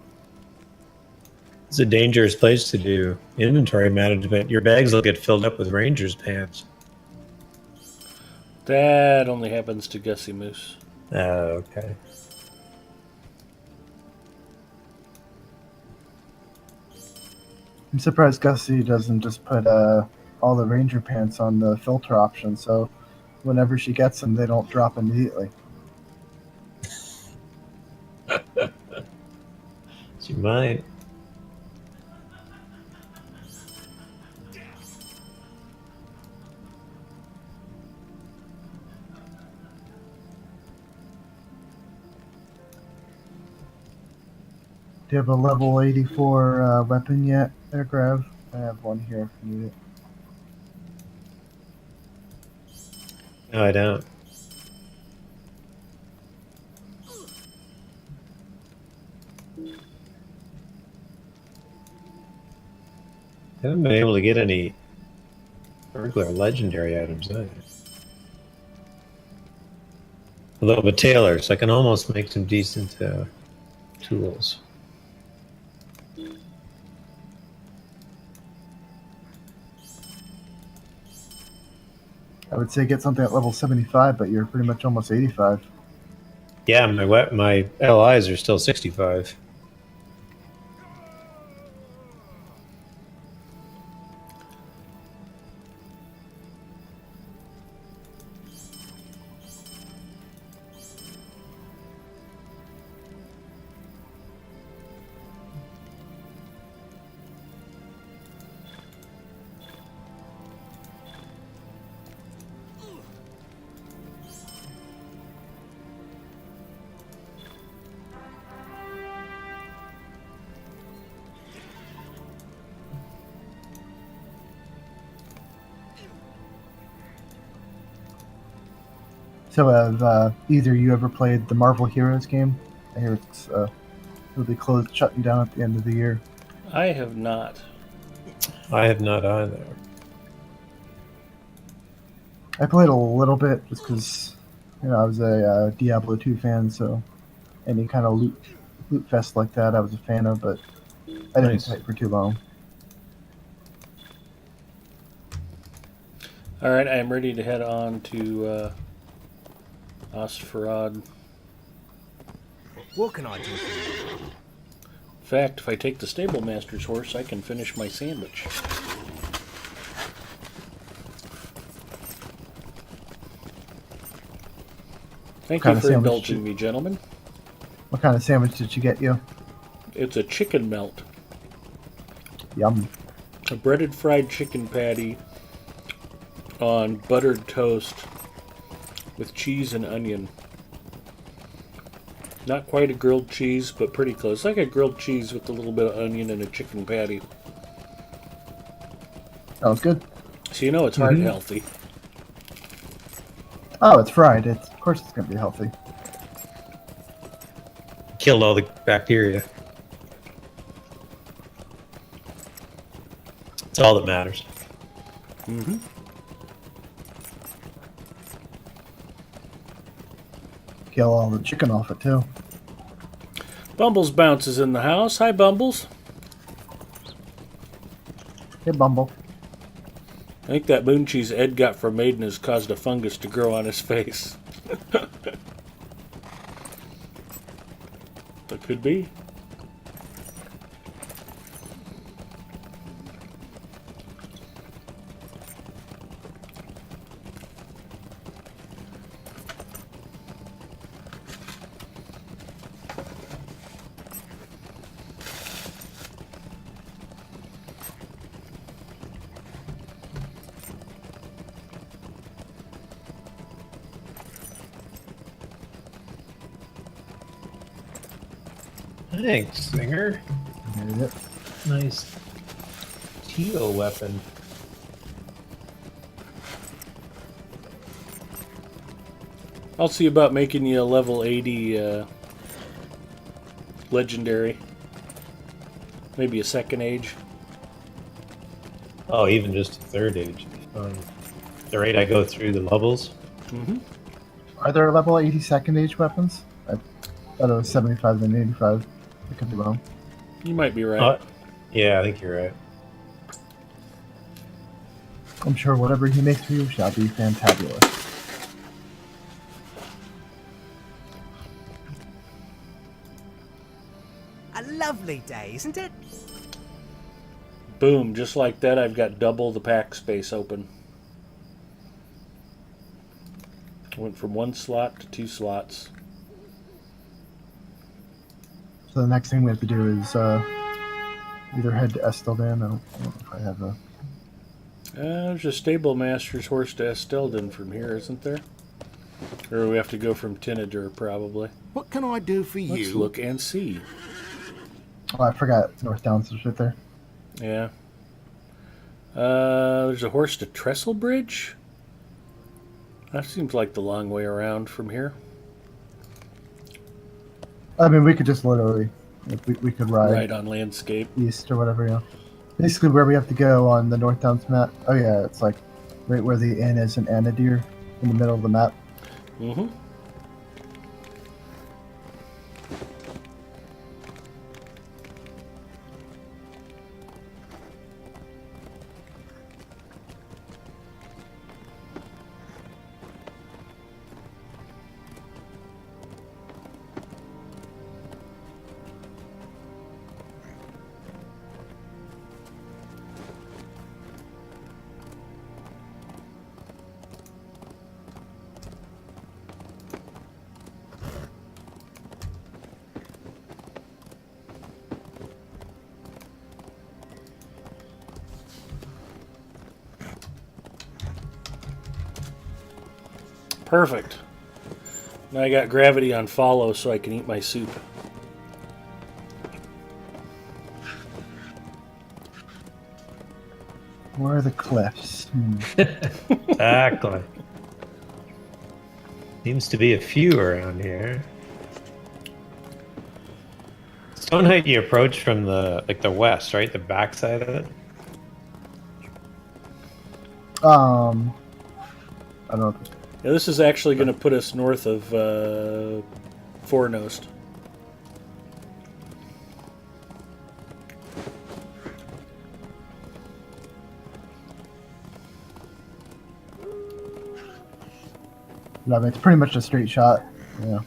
[SPEAKER 2] It's a dangerous place to do inventory management. Your bags will get filled up with ranger's pants.
[SPEAKER 1] That only happens to Gussie Moose.
[SPEAKER 2] Oh, okay.
[SPEAKER 5] I'm surprised Gussie doesn't just put all the ranger pants on the filter option, so whenever she gets them, they don't drop immediately.
[SPEAKER 2] She might.
[SPEAKER 5] Do you have a level 84 weapon yet, there, Grav? I have one here if you need it.
[SPEAKER 2] No, I don't. I haven't been able to get any regular legendary items either. Although I'm a tailor, so I can almost make some decent tools.
[SPEAKER 5] I would say get something at level 75, but you're pretty much almost 85.
[SPEAKER 2] Yeah, my LIs are still 65.
[SPEAKER 5] So have either you ever played the Marvel Heroes game? I hear it'll be closed, shutting down at the end of the year.
[SPEAKER 1] I have not.
[SPEAKER 2] I have not either.
[SPEAKER 5] I played a little bit just because, I was a Diablo 2 fan, so any kind of loot fest like that I was a fan of, but I didn't
[SPEAKER 2] Nice.
[SPEAKER 5] wait for too long.
[SPEAKER 1] All right, I am ready to head on to Ostfarad.
[SPEAKER 7] What can I do for you?
[SPEAKER 1] In fact, if I take the stablemaster's horse, I can finish my sandwich. Thank
[SPEAKER 5] kind
[SPEAKER 1] you
[SPEAKER 5] of
[SPEAKER 1] for
[SPEAKER 5] sandwich
[SPEAKER 1] indulging me, gentlemen.
[SPEAKER 5] What kind of sandwich did you get you?
[SPEAKER 1] It's a chicken melt.
[SPEAKER 5] Yum.
[SPEAKER 1] A breaded fried chicken patty on buttered toast with cheese and onion. Not quite a grilled cheese, but pretty close. Like a grilled cheese with a little bit of onion and a chicken patty.
[SPEAKER 5] Sounds good.
[SPEAKER 1] So you know it's heart healthy.
[SPEAKER 5] Oh, it's fried. Of course it's going to be healthy.
[SPEAKER 2] Killed all the bacteria. That's all that matters.
[SPEAKER 1] Mm-hmm.
[SPEAKER 5] Kill all the chicken off it, too.
[SPEAKER 1] Bumbles bounces in the house. Hi, Bumbles.
[SPEAKER 5] Hey, Bumble.
[SPEAKER 1] I think that moon cheese Ed got from Maiden has caused a fungus to grow on his face. That could be.
[SPEAKER 2] Thanks, Singer.
[SPEAKER 5] There's it.
[SPEAKER 2] Nice Tio weapon.
[SPEAKER 1] I'll see about making you a level 80 legendary. Maybe a second age.
[SPEAKER 2] Oh, even just a third age. The rate I go through the levels.
[SPEAKER 1] Mm-hmm.
[SPEAKER 5] Are there level 80 second age weapons? I thought it was 75 and 85. I could be wrong.
[SPEAKER 1] You might be right.
[SPEAKER 2] Yeah, I think you're right.
[SPEAKER 5] I'm sure whatever he makes for you shall be fantabulous.
[SPEAKER 7] A lovely day, isn't it?
[SPEAKER 1] Boom, just like that, I've got double the pack space open. Went from 1 slot to 2 slots.
[SPEAKER 5] So the next thing we have to do is either head to Esteldan. I don't know if I have a...
[SPEAKER 1] There's a stablemaster's horse to Estelden from here, isn't there? Or we have to go from Tinadur, probably.
[SPEAKER 6] What can I do for you?
[SPEAKER 1] Let's look and see.
[SPEAKER 5] Oh, I forgot. North Downs is right there.
[SPEAKER 1] Yeah. There's a horse to Trestlebridge? That seems like the long way around from here.
[SPEAKER 5] I mean, we could just literally... We could ride
[SPEAKER 1] Right on landscape.
[SPEAKER 5] east or whatever, yeah. Basically, where we have to go on the North Downs map. Oh, yeah, it's like right where the inn is in Anadir, in the middle of the map.
[SPEAKER 1] Mm-hmm. Perfect. Now I got gravity on follow so I can eat my soup.
[SPEAKER 5] Where are the cliffs?
[SPEAKER 2] Exactly. Seems to be a few around here. Stone Height you approach from the west, right? The backside of it.
[SPEAKER 5] I don't know.
[SPEAKER 1] Yeah, this is actually going to put us north of Fornost.
[SPEAKER 5] I mean, it's pretty much a straight shot. Yeah,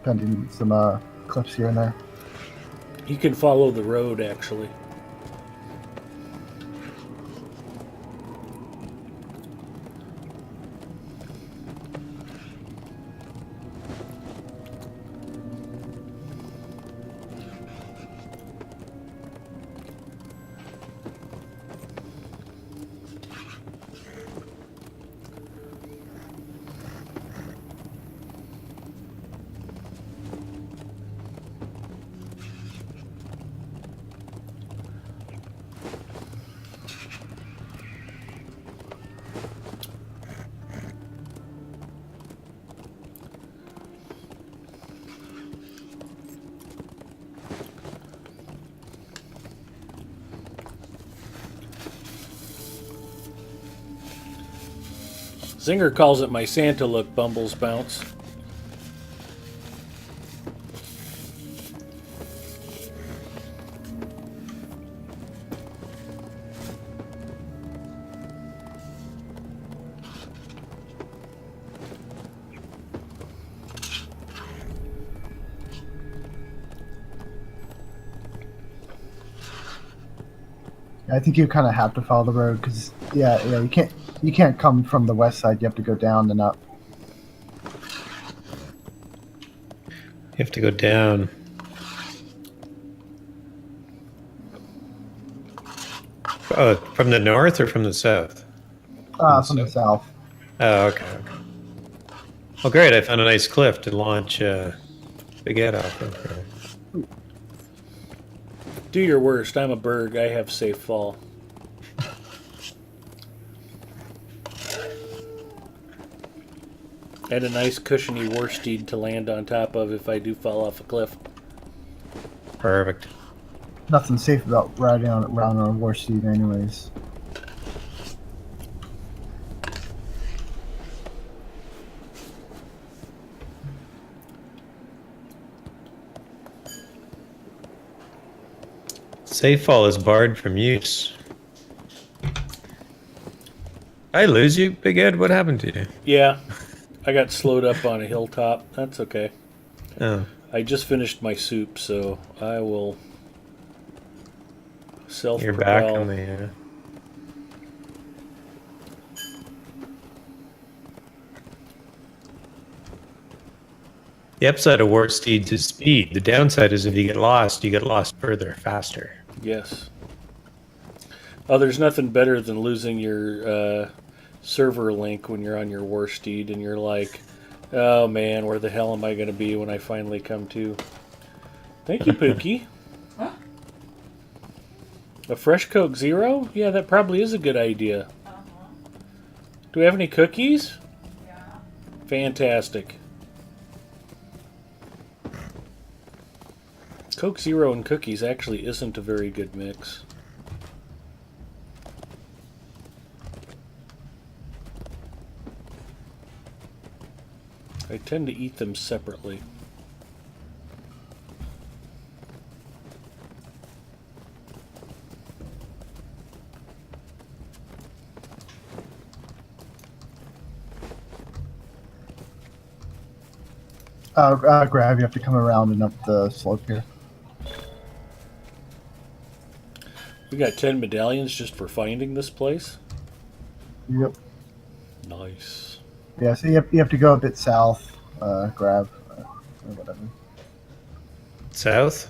[SPEAKER 5] pending some clips here and there.
[SPEAKER 1] You can follow the road, actually. Zinger calls it my Santa look, Bumbles Bounce.
[SPEAKER 5] I think you kind of have to follow the road because you can't come from the west side. You have to go down and up.
[SPEAKER 2] You have to go down. Oh, from the north or from the south?
[SPEAKER 5] From the south.
[SPEAKER 2] Oh, okay. Well, great. I found a nice cliff to launch Big Ed off of.
[SPEAKER 1] Do your worst. I'm a Berg. I have safe fall. And a nice cushiony Warsteed to land on top of if I do fall off a cliff.
[SPEAKER 2] Perfect.
[SPEAKER 5] Nothing safe about riding around on a war steed anyways.
[SPEAKER 2] Safe fall is barred from use. I lose you, Big Ed? What happened to you?
[SPEAKER 1] Yeah, I got slowed up on a hilltop. That's okay.
[SPEAKER 2] Oh.
[SPEAKER 1] I just finished my soup, so I will self-propel.
[SPEAKER 2] You're back on the... The upside of War Steeds is speed. The downside is if you get lost further, faster.
[SPEAKER 1] Yes. Oh, there's nothing better than losing your server link when you're on your Warsteed and you're like, oh man, where the hell am I going to be when I finally come to? Thank you, Pookie.
[SPEAKER 4] Huh?
[SPEAKER 1] A fresh Coke Zero? Yeah, that probably is a good idea. Do we have any cookies?
[SPEAKER 4] Yeah.
[SPEAKER 1] Fantastic. Coke Zero and cookies actually isn't a very good mix. I tend to eat them separately.
[SPEAKER 5] Grab, you have to come around and up the slope here.
[SPEAKER 1] We got 10 medallions just for finding this place?
[SPEAKER 5] Yep.
[SPEAKER 1] Nice.
[SPEAKER 5] Yeah, so you have to go a bit south, grab, or whatever.
[SPEAKER 2] South?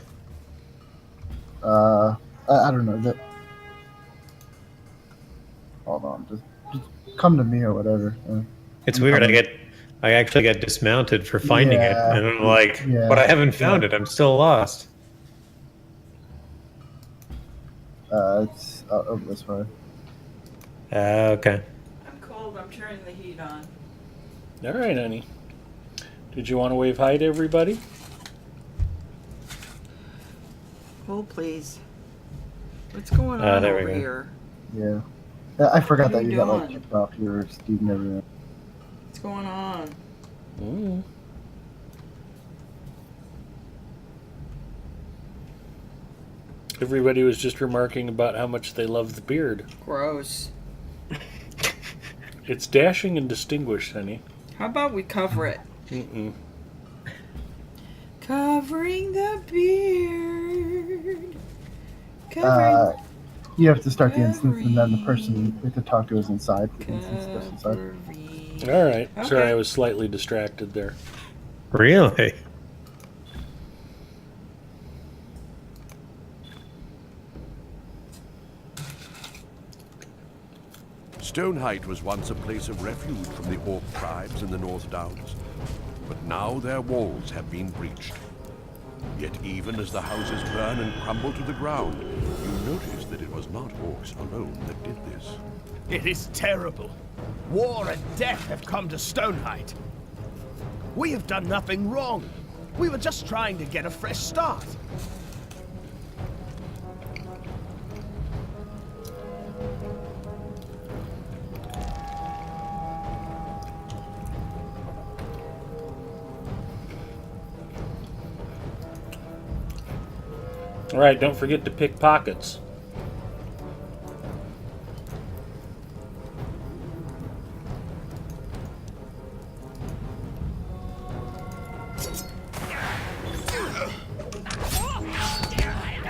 [SPEAKER 5] I don't know. Hold on, just come to me or whatever.
[SPEAKER 2] It's weird. I actually got dismounted for finding it, and I'm like, but I haven't found it. I'm still lost.
[SPEAKER 5] It's over this way.
[SPEAKER 2] Okay.
[SPEAKER 4] I'm cold. I'm turning the heat on.
[SPEAKER 1] All right, honey. Did you want to wave hi to everybody?
[SPEAKER 4] Hold, please. What's going on
[SPEAKER 2] there we
[SPEAKER 4] over
[SPEAKER 2] go.
[SPEAKER 4] here?
[SPEAKER 5] Yeah. I forgot
[SPEAKER 4] What are
[SPEAKER 5] that
[SPEAKER 4] you
[SPEAKER 5] you got like
[SPEAKER 4] doing?
[SPEAKER 5] kicked off your steed and everything.
[SPEAKER 4] What's going on?
[SPEAKER 1] Mm. Everybody was just remarking about how much they love the beard.
[SPEAKER 4] Gross.
[SPEAKER 1] It's dashing and distinguished, honey.
[SPEAKER 4] How about we cover it?
[SPEAKER 1] Mm-mm.
[SPEAKER 4] Covering the beard. Covering.
[SPEAKER 5] You have to start the instance, and then the person you have to talk to is inside. The instance goes inside.
[SPEAKER 4] Covering.
[SPEAKER 1] All right.
[SPEAKER 4] Okay.
[SPEAKER 1] Sorry, I was slightly distracted there.
[SPEAKER 2] Really?
[SPEAKER 6] Stone Height was once a place of refuge from the Orc tribes in the North Downs, but now their walls have been breached. Yet even as the houses burn and crumble to the ground, you notice that it was not Orcs alone that did this.
[SPEAKER 7] It is terrible. War and death have come to Stoneheight. We have done nothing wrong. We were just trying to get a fresh start.
[SPEAKER 1] All right, don't forget to pick pockets.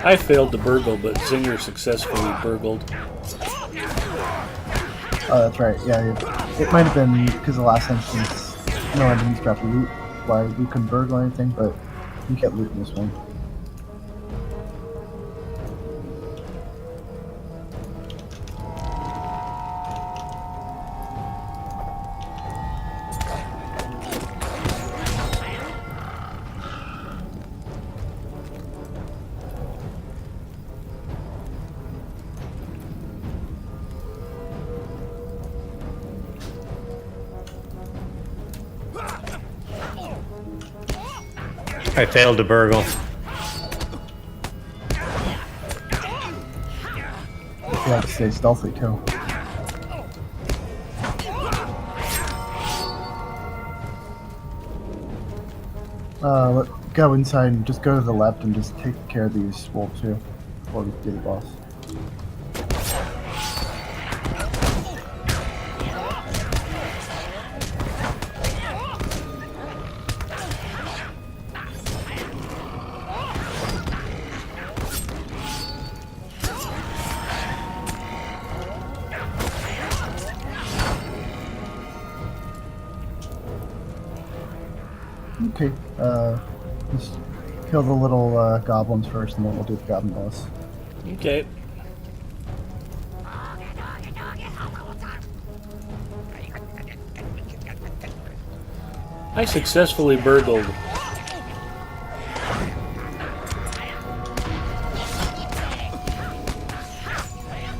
[SPEAKER 1] I failed to burgle, but Zinger successfully burgled.
[SPEAKER 5] Oh, that's right. Yeah, it might have been because the last instance no enemies dropped loot, why we couldn't burgle anything, but you get loot in this one.
[SPEAKER 2] I failed to burgle.
[SPEAKER 5] You have to stay stealthy too. Go inside and just go to the left and just take care of these wolves here before we do the boss. Okay, just kill the little goblins first, and then we'll do the goblin boss.
[SPEAKER 1] Okay. I successfully burgled.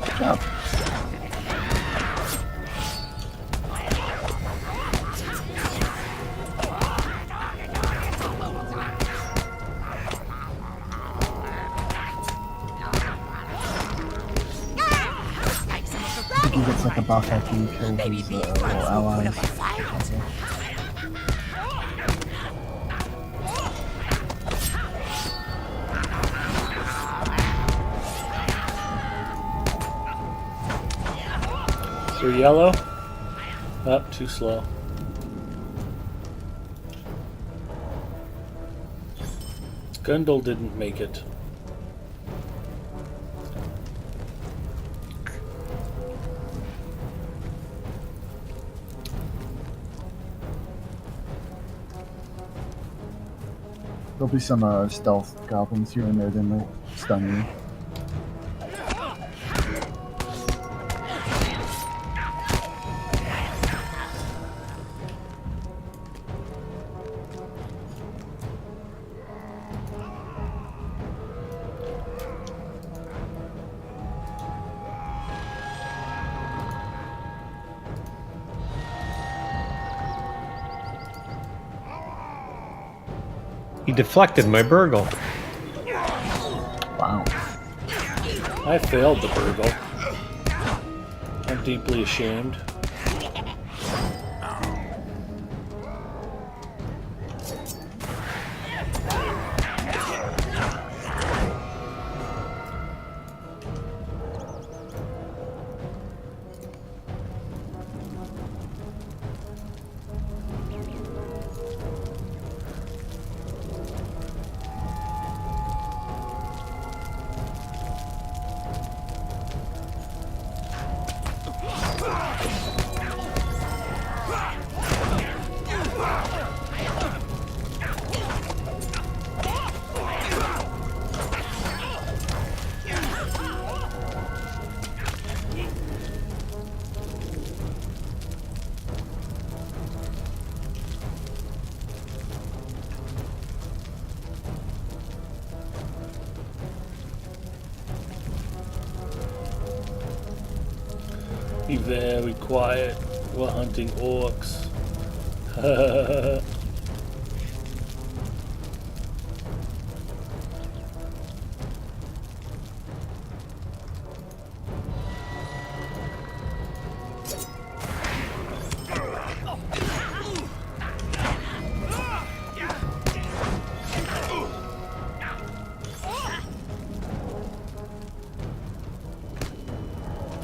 [SPEAKER 5] Good job. I think he gets like a buff after you kill his little allies. Okay.
[SPEAKER 1] So yellow. Up, too slow. Gundel didn't make it.
[SPEAKER 5] There'll be some stealth goblins here and there, then they'll stun you.
[SPEAKER 2] He deflected my burgle.
[SPEAKER 5] Wow.
[SPEAKER 1] I failed the burgle. I'm deeply ashamed. Be very quiet. We're hunting orcs.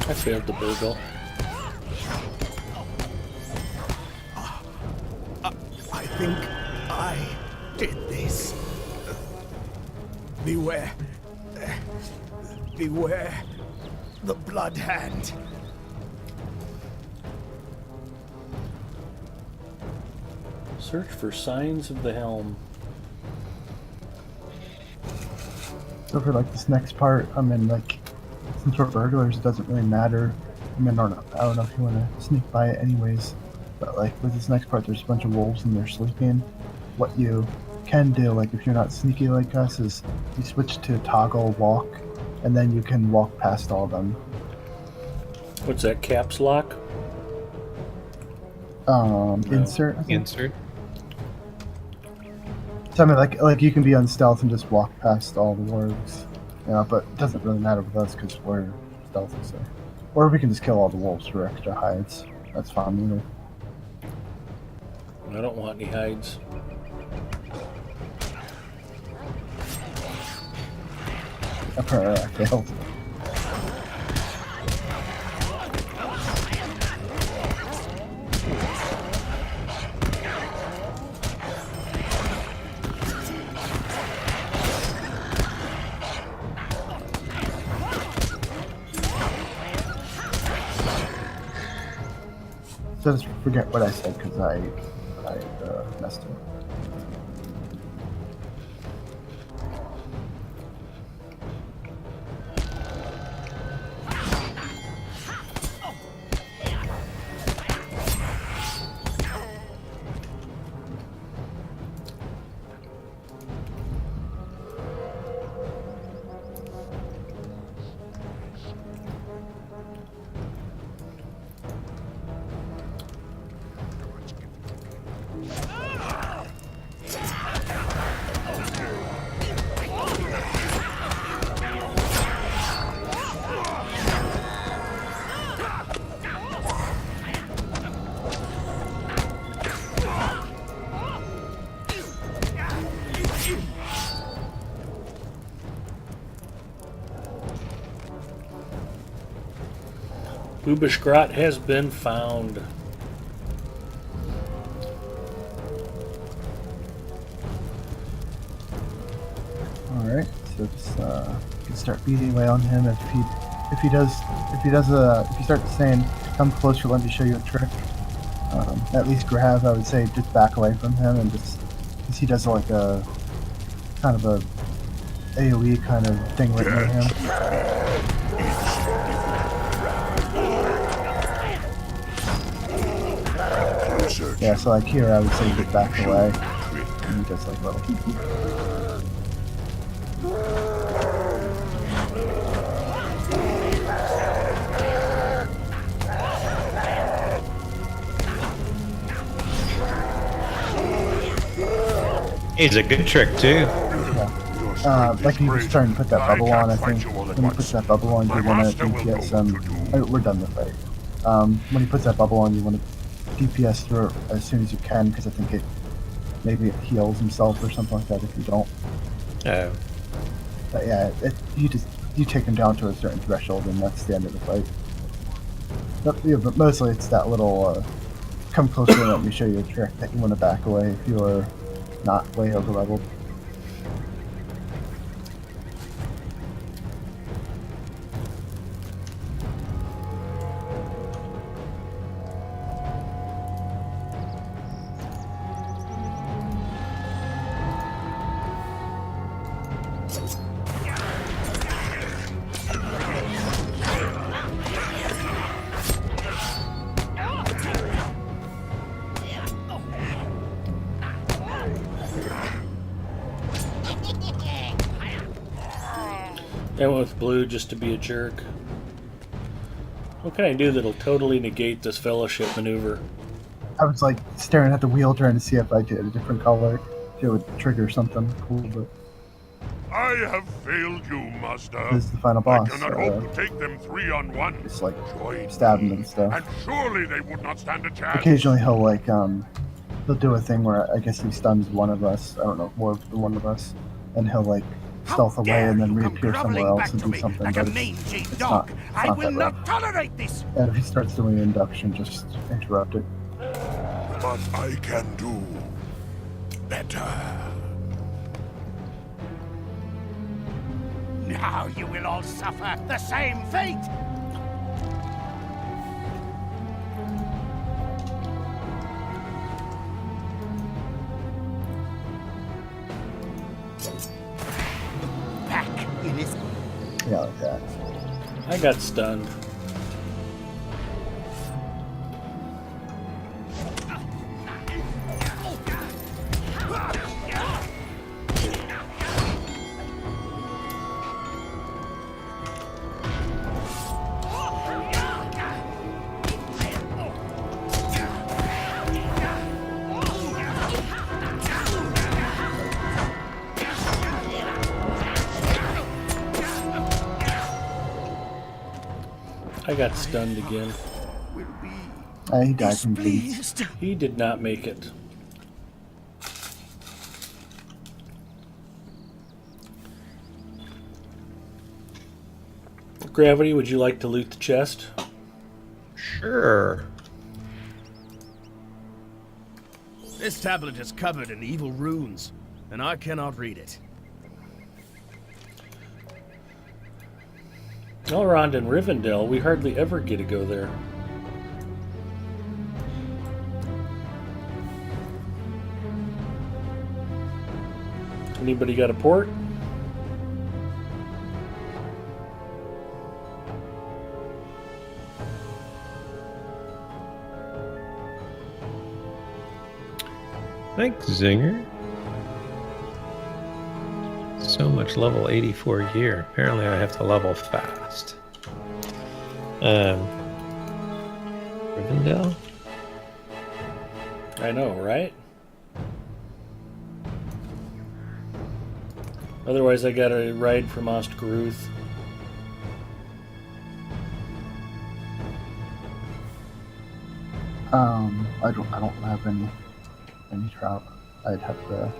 [SPEAKER 1] I failed the burgle.
[SPEAKER 7] I think I did this. Beware. Beware the blood hand.
[SPEAKER 1] Search for signs of the helm.
[SPEAKER 5] So for like this next part, I mean, like, since we're burglars, it doesn't really matter. I mean, I don't know if you want to sneak by it anyways, but like with this next part, there's a bunch of wolves and they're sleeping. What you can do, like if you're not sneaky like us, is you switch to toggle walk, and then you can walk past all of them.
[SPEAKER 1] What's that, caps lock?
[SPEAKER 5] Insert. I think.
[SPEAKER 2] Insert.
[SPEAKER 5] So I mean, like you can be on stealth and just walk past all the wargs, you know, but it doesn't really matter with us because we're stealthy, so. Or we can just kill all the wolves for extra hides. That's fine either.
[SPEAKER 1] I don't want any hides.
[SPEAKER 5] Apparently I failed. So just forget what I said because I messed up.
[SPEAKER 1] Ubishgrat has been found.
[SPEAKER 5] Alright, so just you can start beating away on him. If you start saying come closer, let me show you a trick. At least grab, I would say just back away from him and just because he does like a kind of a AoE kind of thing right near him. Yeah, so like here I would say get back away. And he does like little.
[SPEAKER 2] He's a good trick too.
[SPEAKER 5] Yeah. Like he was trying to put that bubble on, I think. When he puts that bubble on, you want to DPS we're done with it. When he puts that bubble on, you want to DPS through it as soon as you can, because I think maybe it heals himself or something like that if you don't.
[SPEAKER 2] Oh.
[SPEAKER 5] But yeah, you take him down to a certain threshold and that's the end of the fight. But mostly it's that little come closer and let me show you a trick that you want to back away if you are not way over leveled.
[SPEAKER 1] I went with blue just to be a jerk. What can I do that'll totally negate this fellowship maneuver?
[SPEAKER 5] I was like staring at the wheel trying to see if I did a different color, if it would trigger something cool, but
[SPEAKER 6] I have failed you, Master.
[SPEAKER 5] this is the final
[SPEAKER 6] I
[SPEAKER 5] boss.
[SPEAKER 6] cannot hope to take them 3-on-1.
[SPEAKER 5] Just like
[SPEAKER 6] Join
[SPEAKER 5] stab him
[SPEAKER 6] me,
[SPEAKER 5] and stuff.
[SPEAKER 6] and surely they would not stand a chance.
[SPEAKER 5] Occasionally he'll like he'll do a thing where I guess he stuns one of us. I don't know, more than one of us, and he'll like stealth away and then reappear somewhere else and do something.
[SPEAKER 7] Like
[SPEAKER 5] but
[SPEAKER 7] a mangy
[SPEAKER 5] it's
[SPEAKER 7] dog.
[SPEAKER 5] not, it's
[SPEAKER 7] I
[SPEAKER 5] not
[SPEAKER 7] will
[SPEAKER 5] that
[SPEAKER 7] not
[SPEAKER 5] rough.
[SPEAKER 7] tolerate this.
[SPEAKER 5] And if he starts doing induction, just interrupt it.
[SPEAKER 6] But I can do better.
[SPEAKER 7] Now you will all suffer the same fate. Back in his.
[SPEAKER 5] Yeah, like that.
[SPEAKER 1] I got stunned. I got stunned again.
[SPEAKER 5] He died from bleeds.
[SPEAKER 1] He did not make it. Gravity, would you like to loot the chest?
[SPEAKER 2] Sure.
[SPEAKER 7] This tablet is covered in evil runes, and I cannot read it.
[SPEAKER 1] Elrond and Rivendell, we hardly ever get to go there. Anybody got a port?
[SPEAKER 2] Thanks, Zinger. So much level 84 gear. Apparently I have to level fast. Rivendell?
[SPEAKER 1] I know, right? Otherwise I gotta ride from Ostgaruth.
[SPEAKER 5] I don't have any trout. I'd have to.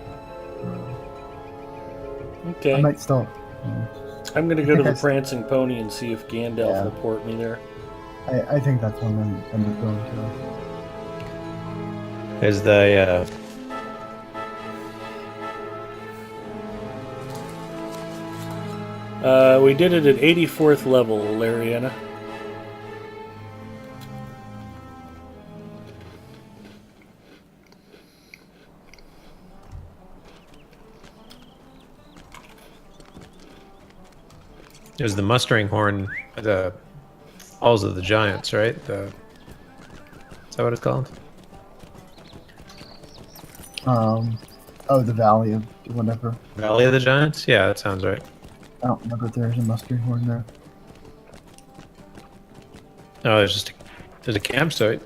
[SPEAKER 1] Okay.
[SPEAKER 5] I might still.
[SPEAKER 1] I'm gonna go to
[SPEAKER 5] think
[SPEAKER 1] the
[SPEAKER 5] I s-
[SPEAKER 1] Prancing Pony and see if Gandalf
[SPEAKER 5] Yeah.
[SPEAKER 1] will port me there.
[SPEAKER 5] I think that's one I'm going to.
[SPEAKER 2] Is the
[SPEAKER 1] We did it at 84th level, Lariana.
[SPEAKER 2] there's the mustering horn, the Halls of the Giants, right? Is that what it's called?
[SPEAKER 5] The Valley of whatever.
[SPEAKER 2] Valley of the Giants? Yeah, that sounds right.
[SPEAKER 5] I don't remember if there's a mustering horn there.
[SPEAKER 2] Oh, there's a campsite.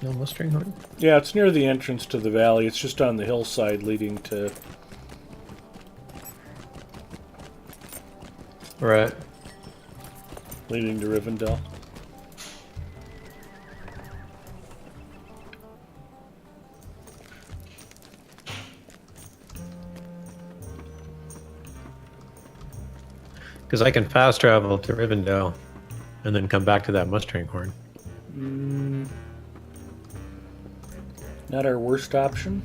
[SPEAKER 2] No mustering horn?
[SPEAKER 1] Yeah, it's near the entrance to the valley. It's just on the hillside leading to...
[SPEAKER 2] Right.
[SPEAKER 1] leading to Rivendell.
[SPEAKER 2] Because I can fast travel to Rivendell and then come back to that mustering horn.
[SPEAKER 1] Not our worst option.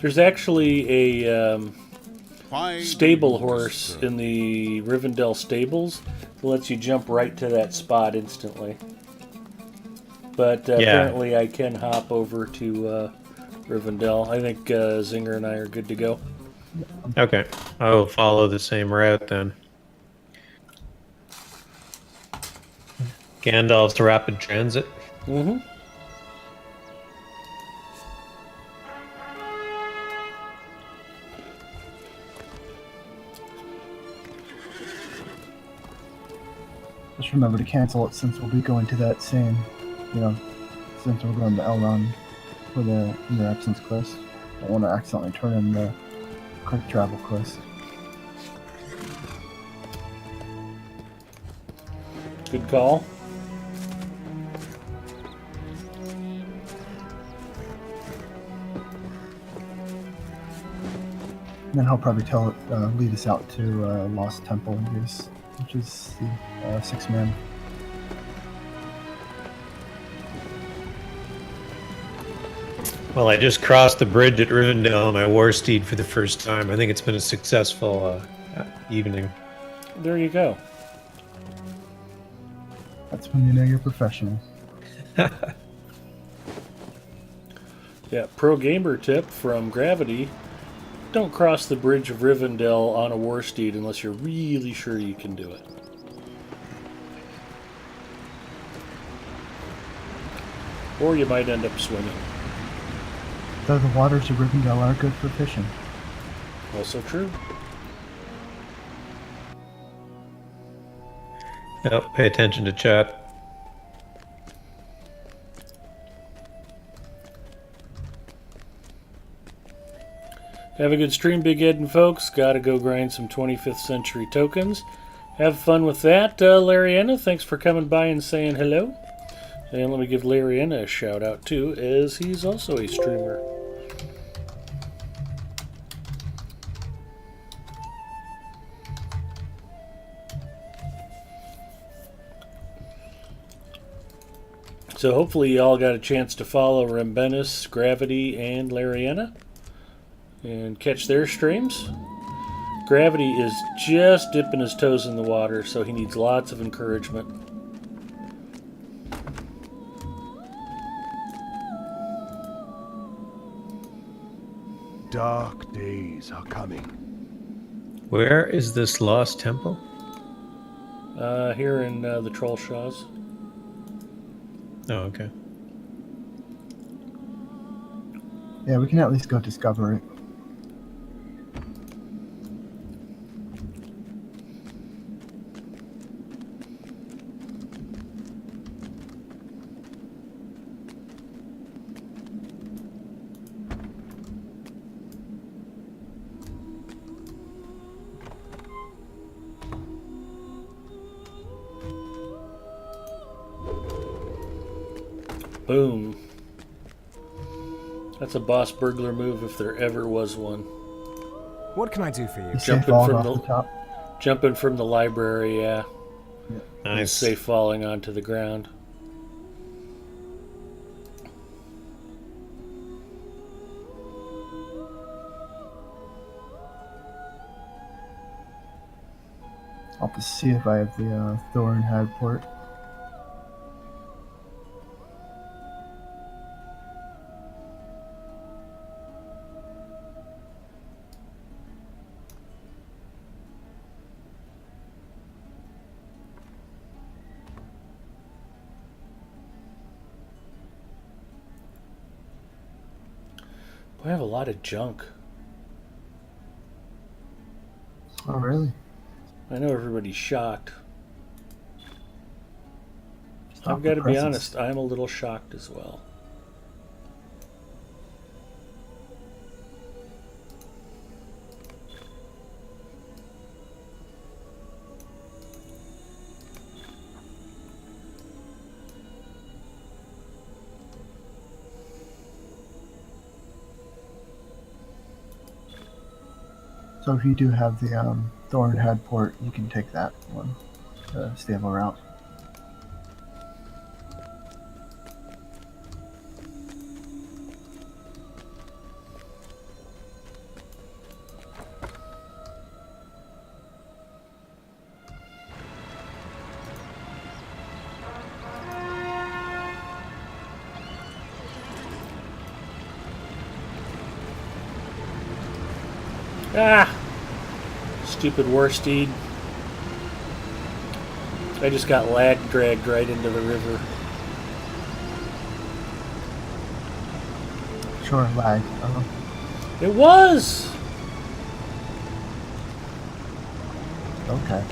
[SPEAKER 1] There's actually a stable horse in the Rivendell stables that lets you jump right to that spot instantly. But apparently I can hop over to Rivendell. I think Zinger and I are good to go.
[SPEAKER 2] Okay. I'll follow the same route then. Gandalf's rapid transit.
[SPEAKER 1] Mm-hmm.
[SPEAKER 5] Just remember to cancel it since we'll be going to that same, since we're going to Elrond for the In Your Absence quest. I don't want to accidentally turn in the quick travel quest.
[SPEAKER 1] Good call.
[SPEAKER 5] And then he'll probably lead us out to Lost Temple, which is the 6-man.
[SPEAKER 2] Well, I just crossed the bridge at Rivendell on my war steed for the first time. I think it's been a successful evening.
[SPEAKER 1] There you go.
[SPEAKER 5] That's when you know you're professional.
[SPEAKER 1] Yeah, pro gamer tip from Gravity. Don't cross the bridge of Rivendell on a war steed unless you're really sure you can do it. Or you might end up swimming.
[SPEAKER 5] Though the waters of Rivendell are good for fishing.
[SPEAKER 1] Also true.
[SPEAKER 2] Oh, pay attention to chat.
[SPEAKER 1] Have a good stream, Big Ed and folks. Gotta go grind some 25th century tokens. Have fun with that. Lariana, thanks for coming by and saying hello. And let me give Lariana a shout out too, as he's also a streamer. So hopefully you all got a chance to follow Rembenis, Gravity, and Lariana and catch their streams. Gravity is just dipping his toes in the water, so he needs lots of encouragement.
[SPEAKER 7] Dark days are coming.
[SPEAKER 2] Where is this lost temple?
[SPEAKER 1] Here in the Troll Shaws.
[SPEAKER 2] Oh, okay.
[SPEAKER 5] Yeah, we can at least go discover it.
[SPEAKER 1] Boom. That's a boss burglar move if there ever was one.
[SPEAKER 10] What can I do for you?
[SPEAKER 5] The safe vault off the top.
[SPEAKER 1] Jumping from the library, yeah.
[SPEAKER 2] Nice.
[SPEAKER 1] Safe falling onto the ground.
[SPEAKER 5] I'll have to see if I have the Thornhad port.
[SPEAKER 1] I have a lot of junk.
[SPEAKER 5] Oh, really?
[SPEAKER 1] I know everybody's shocked.
[SPEAKER 5] Stop
[SPEAKER 1] I've got to
[SPEAKER 5] the
[SPEAKER 1] be
[SPEAKER 5] presses.
[SPEAKER 1] honest, I'm a little shocked as well.
[SPEAKER 5] So if you do have the Thornhead port, you can take that one, the stable route.
[SPEAKER 1] Ah! Stupid war steed. I just got lag dragged right into the river.
[SPEAKER 5] Sure, lag.
[SPEAKER 1] It was!
[SPEAKER 5] Okay.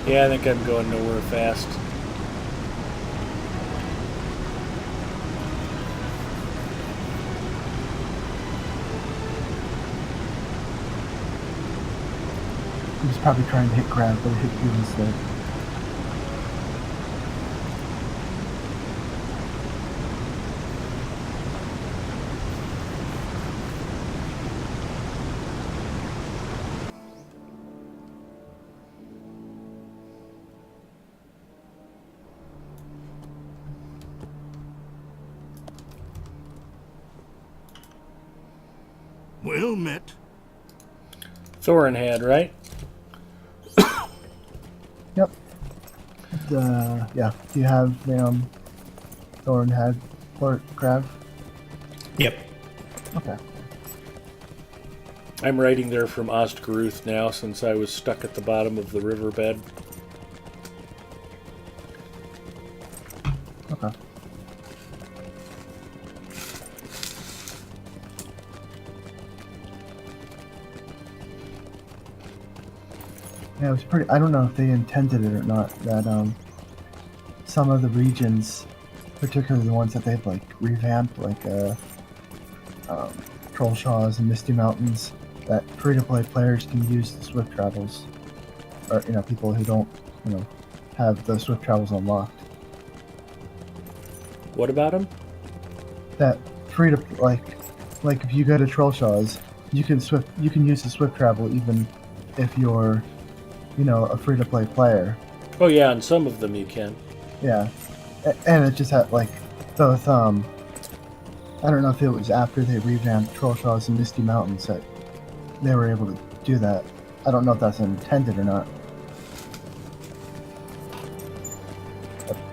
[SPEAKER 1] Yeah, I think I'm going nowhere fast.
[SPEAKER 5] He was probably trying to hit grab, but it hit you instead.
[SPEAKER 7] Well met.
[SPEAKER 1] Thorinhead, right?
[SPEAKER 5] Yep. Yeah. Do you have Thornhead port crab?
[SPEAKER 2] Yep.
[SPEAKER 5] Okay.
[SPEAKER 1] I'm riding there from Ostgaruth now since I was stuck at the bottom of the riverbed.
[SPEAKER 5] Okay. Yeah, it was pretty. I don't know if they intended it or not. That some of the regions, particularly the ones that they've like revamped, like Trollshaws and Misty Mountains, that free-to-play players can use the Swift travels, or people who don't have the Swift travels unlocked.
[SPEAKER 1] What about him?
[SPEAKER 5] That free to like if you go to Trollshaws, you can use the Swift travel even if you're a free to play player.
[SPEAKER 1] Oh yeah, on some of them you can.
[SPEAKER 5] Yeah, and it just had like both. I don't know if it was after they revamped Trollshaws and Misty Mountains that they were able to do that. I don't know if that's intended or not.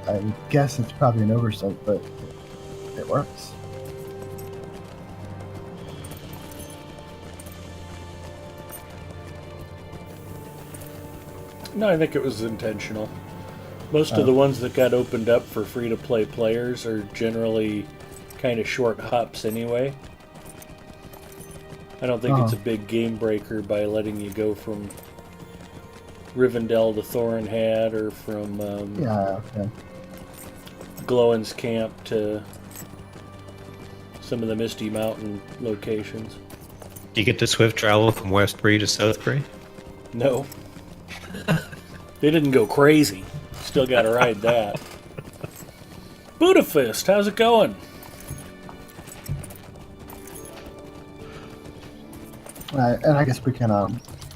[SPEAKER 5] I would guess it's probably an oversight, but it works.
[SPEAKER 1] No, I think it was intentional. Most of the ones that got opened up for free-to-play players are generally kind of short hops anyway. I don't think it's a big game breaker by letting you go from Rivendell to Thorinhead or from Glowin's Camp to some of the Misty Mountain locations.
[SPEAKER 2] Do you get to swift travel from Westbury to Southbury?
[SPEAKER 1] No. They didn't go crazy. Still got to ride that. Budapest, how's it going?
[SPEAKER 5] And I guess we can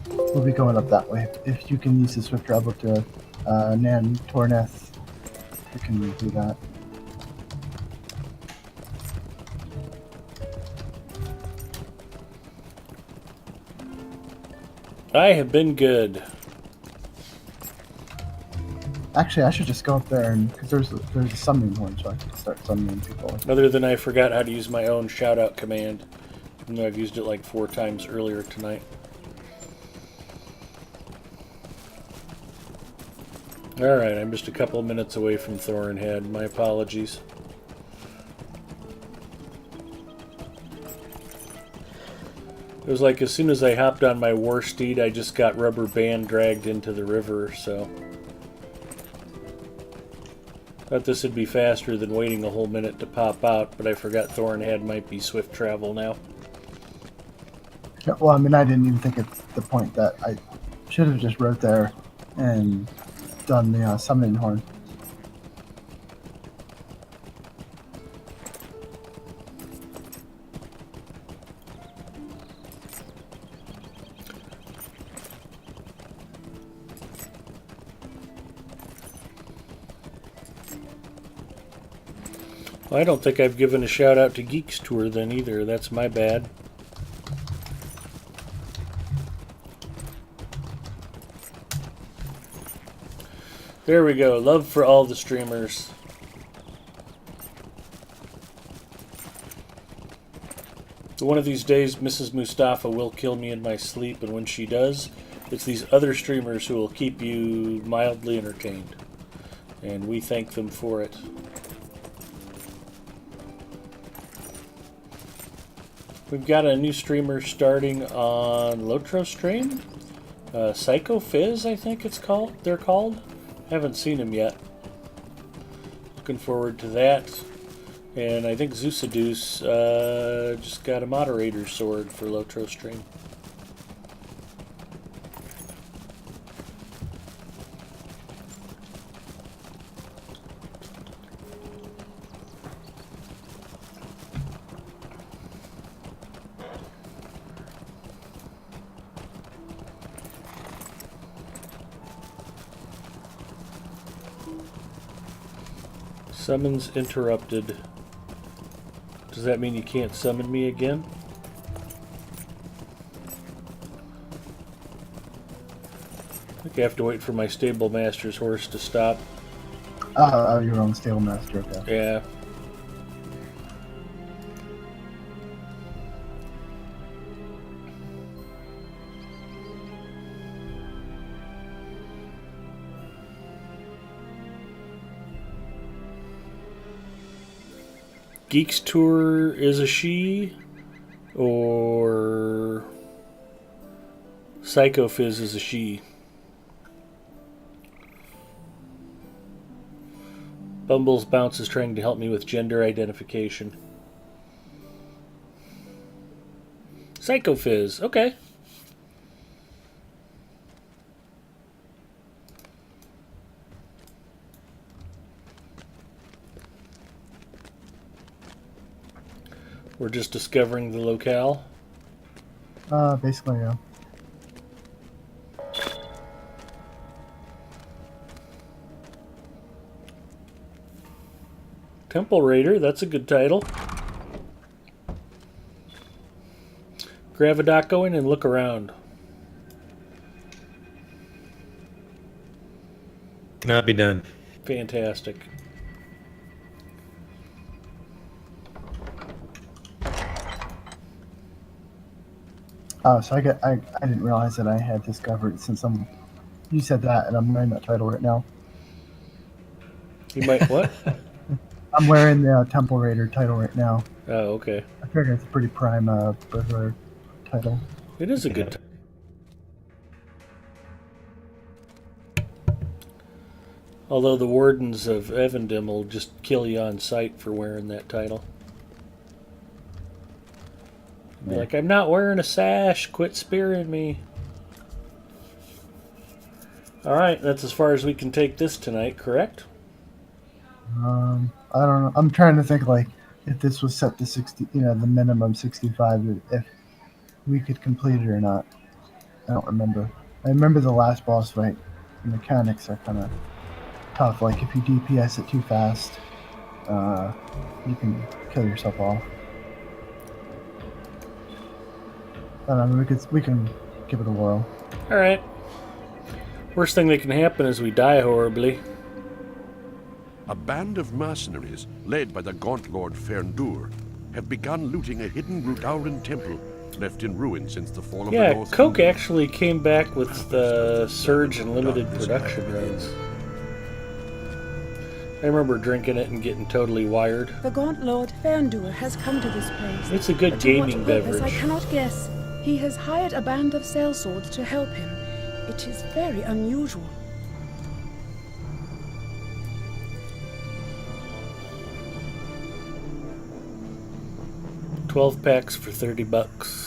[SPEAKER 5] we'll be going up that way. If you can use the Swift travel to Nan Torneth, we can do that.
[SPEAKER 1] I have been good.
[SPEAKER 5] Actually, I should just go up there and because there's a summoning horn, so I can start summoning people.
[SPEAKER 1] Other than I forgot how to use my own shout-out command. Even though I've used it like 4 times earlier tonight. Alright, I'm just a couple minutes away from Thorinhead. My apologies. It was like as soon as I hopped on my war steed, I just got rubber band dragged into the river, so... Thought this would be faster than waiting a whole minute to pop out, but I forgot Thorinhead might be swift travel now.
[SPEAKER 5] Yeah, well, I mean, I didn't even think at the point that I should have just wrote there and done the summoning horn.
[SPEAKER 1] Well, I don't think I've given a shout out to Geeks Tour then either. That's my bad. There we go. Love for all the streamers. One of these days, Mrs. Mustafa will kill me in my sleep, and when she does, it's these other streamers who will keep you mildly entertained. And we thank them for it. We've got a new streamer starting on Lotro stream. Psycho Fizz, I think it's called. They're called. Haven't seen them yet. Looking forward to that. And I think Zeusadeus just got a moderator sword for Lotro stream. Summons interrupted. Does that mean you can't summon me again? I think I have to wait for my stable master's horse to stop.
[SPEAKER 5] Oh, you're on the stable master, okay.
[SPEAKER 1] Yeah. Geeks Tour is a she, or Psycho Fizz is a she. Bumble's Bounce is trying to help me with gender identification. Psycho Fizz, okay. We're just discovering the locale.
[SPEAKER 5] Basically, yeah.
[SPEAKER 1] Temple Raider, that's a good title. Grab a dock going and look around.
[SPEAKER 2] Cannot be done.
[SPEAKER 1] Fantastic.
[SPEAKER 5] Oh, so I didn't realize that I had discovered since you said that, and I'm wearing that title right now.
[SPEAKER 1] You might what?
[SPEAKER 5] I'm wearing the Temple Raider title right now.
[SPEAKER 1] Oh, okay.
[SPEAKER 5] I figure it's a pretty prime burglar title.
[SPEAKER 1] It is a good title. Although the Wardens of Evendom will just kill you on sight for wearing that title. Be like, I'm not wearing a sash. Quit spearing me. Alright, that's as far as we can take this tonight, correct?
[SPEAKER 5] I don't know. I'm trying to think, like, if this was set to 60, the minimum 65, if we could complete it or not. I don't remember. I remember the last boss fight. The mechanics are kind of tough. Like, if you DPS it too fast, you can kill yourself off. But I mean, we can give it a whirl.
[SPEAKER 1] Alright. Worst thing that can happen is we die horribly.
[SPEAKER 6] A band of mercenaries, led by the Gaunt Lord Ferndur, have begun looting a hidden Rudauran temple left in ruin since the fall of the
[SPEAKER 1] Yeah,
[SPEAKER 6] North
[SPEAKER 1] Coke
[SPEAKER 6] Kingdom.
[SPEAKER 1] actually came back with the surge and limited production runs. I remember drinking it and getting totally wired.
[SPEAKER 9] The Gaunt Lord Ferndur has come to this place.
[SPEAKER 1] It's a good
[SPEAKER 9] But to what
[SPEAKER 1] gaming
[SPEAKER 9] purpose,
[SPEAKER 1] beverage.
[SPEAKER 9] I cannot guess. He has hired a band of sellswords to help him. It is very unusual.
[SPEAKER 1] $12 packs for $30.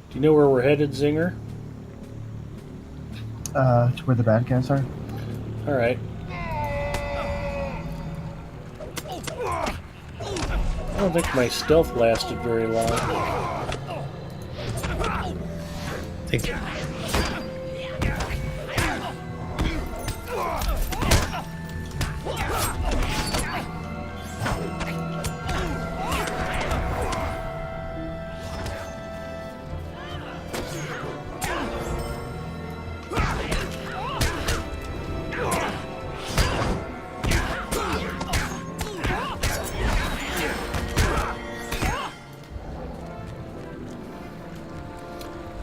[SPEAKER 1] Do you know where we're headed, Zinger?
[SPEAKER 5] To where the bad guys are.
[SPEAKER 1] Alright. I don't think my stealth lasted very long.
[SPEAKER 2] Thank you.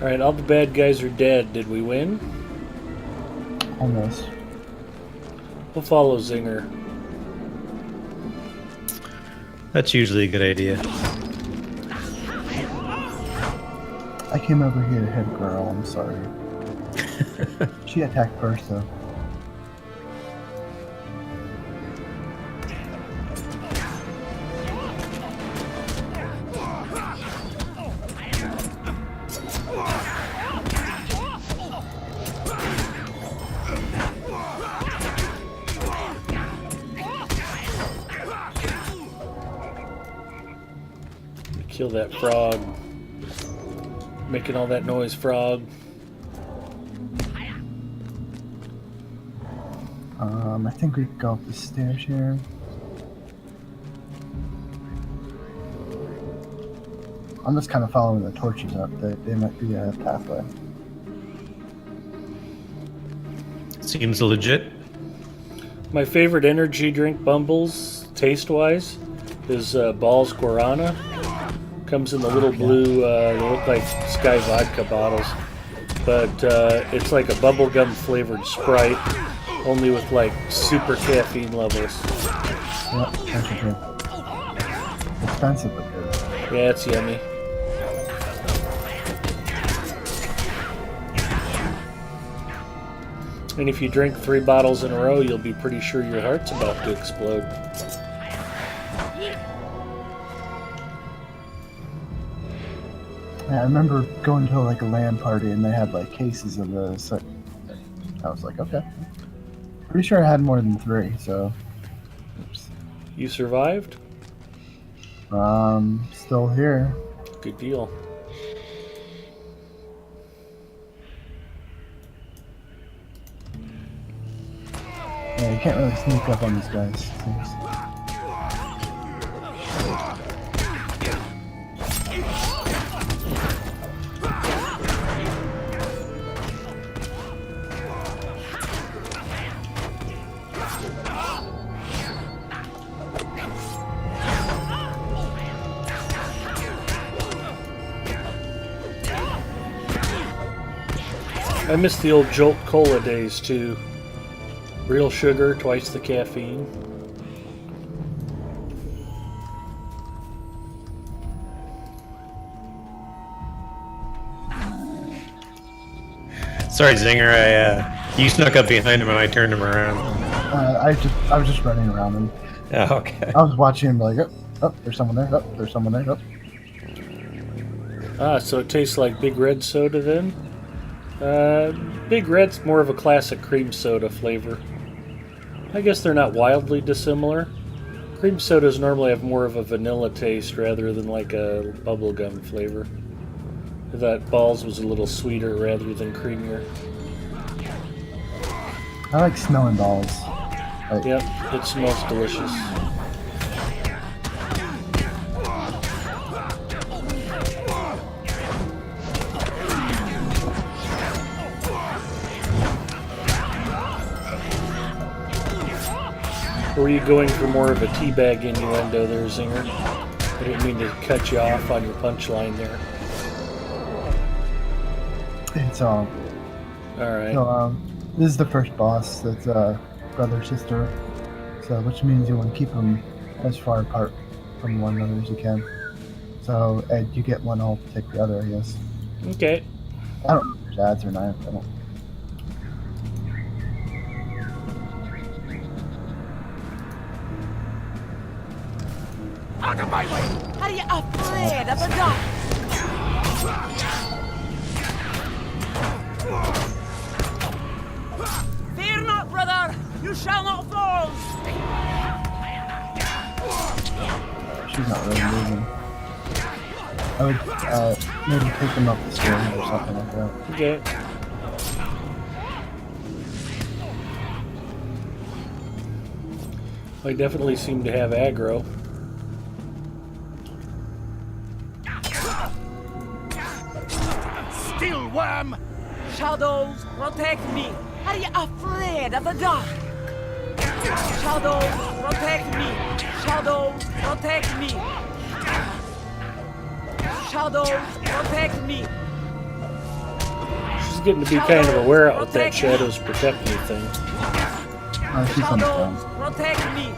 [SPEAKER 1] Alright, all the bad guys are dead. Did we win?
[SPEAKER 5] Almost.
[SPEAKER 1] We'll follow Zinger.
[SPEAKER 2] That's usually a good idea.
[SPEAKER 5] I came over here to hit a girl, I'm sorry. She attacked first, though.
[SPEAKER 1] Kill that frog. Making all that noise, frog.
[SPEAKER 5] I think we could go up the stairs here. I'm just kind of following the torches up. They might be a pathway.
[SPEAKER 2] Seems legit.
[SPEAKER 1] My favorite energy drink bumbles, taste-wise, is Ball's Guarana. Comes in the little blue, they look like Sky vodka bottles. But it's like a bubblegum flavored Sprite, only with like super caffeine levels.
[SPEAKER 5] Yep, that's good. Expensive but good.
[SPEAKER 1] Yeah, it's yummy. And if you drink 3 bottles in a row, you'll be pretty sure your heart's about to explode.
[SPEAKER 5] Yeah, I remember going to like a LAN party and they had like cases of those. So I was like, okay. Pretty sure I had more than 3, so. Oops.
[SPEAKER 1] You survived?
[SPEAKER 5] Still here.
[SPEAKER 1] Good deal.
[SPEAKER 5] Yeah, you can't really sneak up on these guys, it seems.
[SPEAKER 1] I miss the old Jolt Cola days too. Real sugar, twice the caffeine.
[SPEAKER 2] Sorry, Zinger. You snuck up behind him and I turned him around.
[SPEAKER 5] I was just running around him.
[SPEAKER 2] Oh, okay.
[SPEAKER 5] I was watching him like, oh, there's someone there. Oh, there's someone there. Oh.
[SPEAKER 1] Ah, so it tastes like Big Red soda then? Big Red's more of a classic cream soda flavor. I guess they're not wildly dissimilar. Cream sodas normally have more of a vanilla taste rather than like a bubblegum flavor. I thought Balls was a little sweeter rather than creamier.
[SPEAKER 5] I like smelling balls. Like,
[SPEAKER 1] Yep, it smells delicious. Or were you going for more of a teabag innuendo there, Zinger? I didn't mean to cut you off on your punchline there.
[SPEAKER 5] it's
[SPEAKER 1] Alright.
[SPEAKER 5] So this is the first boss that's brother sister. So which means you want to keep them as far apart from one another as you can. So Ed, you get one, I'll take the other, I guess.
[SPEAKER 1] Okay.
[SPEAKER 5] I don't know if there's ads or not. I don't.
[SPEAKER 7] Out of my way! Are you afraid of the dark? Fear not, brother! You shall not fall!
[SPEAKER 5] She's not really moving. I would maybe take them up the stairs or something like that.
[SPEAKER 1] Okay. I definitely seem to have aggro.
[SPEAKER 7] Still worm! Shadows, protect me! Are you afraid of the dark? Shadows, protect me! Shadows, protect me! Shadows, protect me!
[SPEAKER 1] getting to be kind of aware out with that shadows protect me thing.
[SPEAKER 5] She's on the phone.
[SPEAKER 8] Protect me!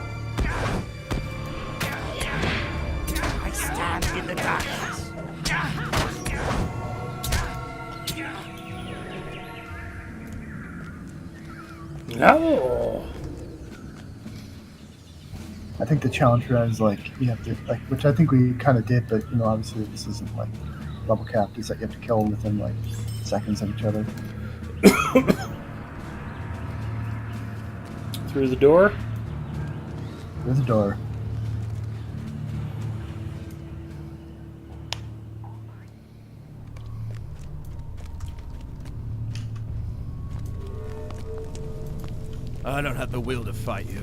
[SPEAKER 8] I stand in the darkness.
[SPEAKER 1] No.
[SPEAKER 5] I think the challenge run is like you have to like, which I think we kind of did, but you know, obviously this isn't like level capped. Is that you have to kill within like seconds of each other.
[SPEAKER 1] Through the door.
[SPEAKER 5] There's a door.
[SPEAKER 7] I don't have the will to fight you.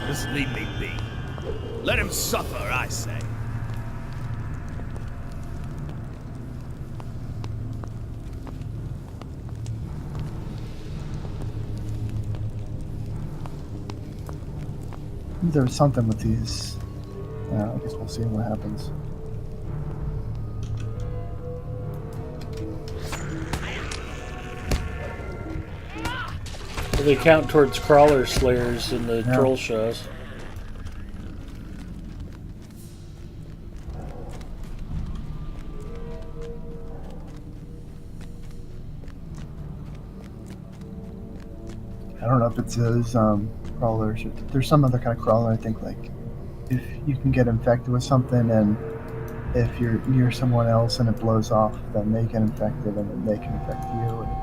[SPEAKER 7] Just leave me be. Let him suffer, I say.
[SPEAKER 5] There was something with these. I guess we'll see what happens.
[SPEAKER 1] They count towards crawler slayers in the
[SPEAKER 5] Yeah.
[SPEAKER 1] troll shows.
[SPEAKER 5] I don't know if it's those crawlers. Or there's some other kind of crawler. I think like if you can get infected with something, and if you're near someone else and it blows off, then they get infected, and then they can infect you. And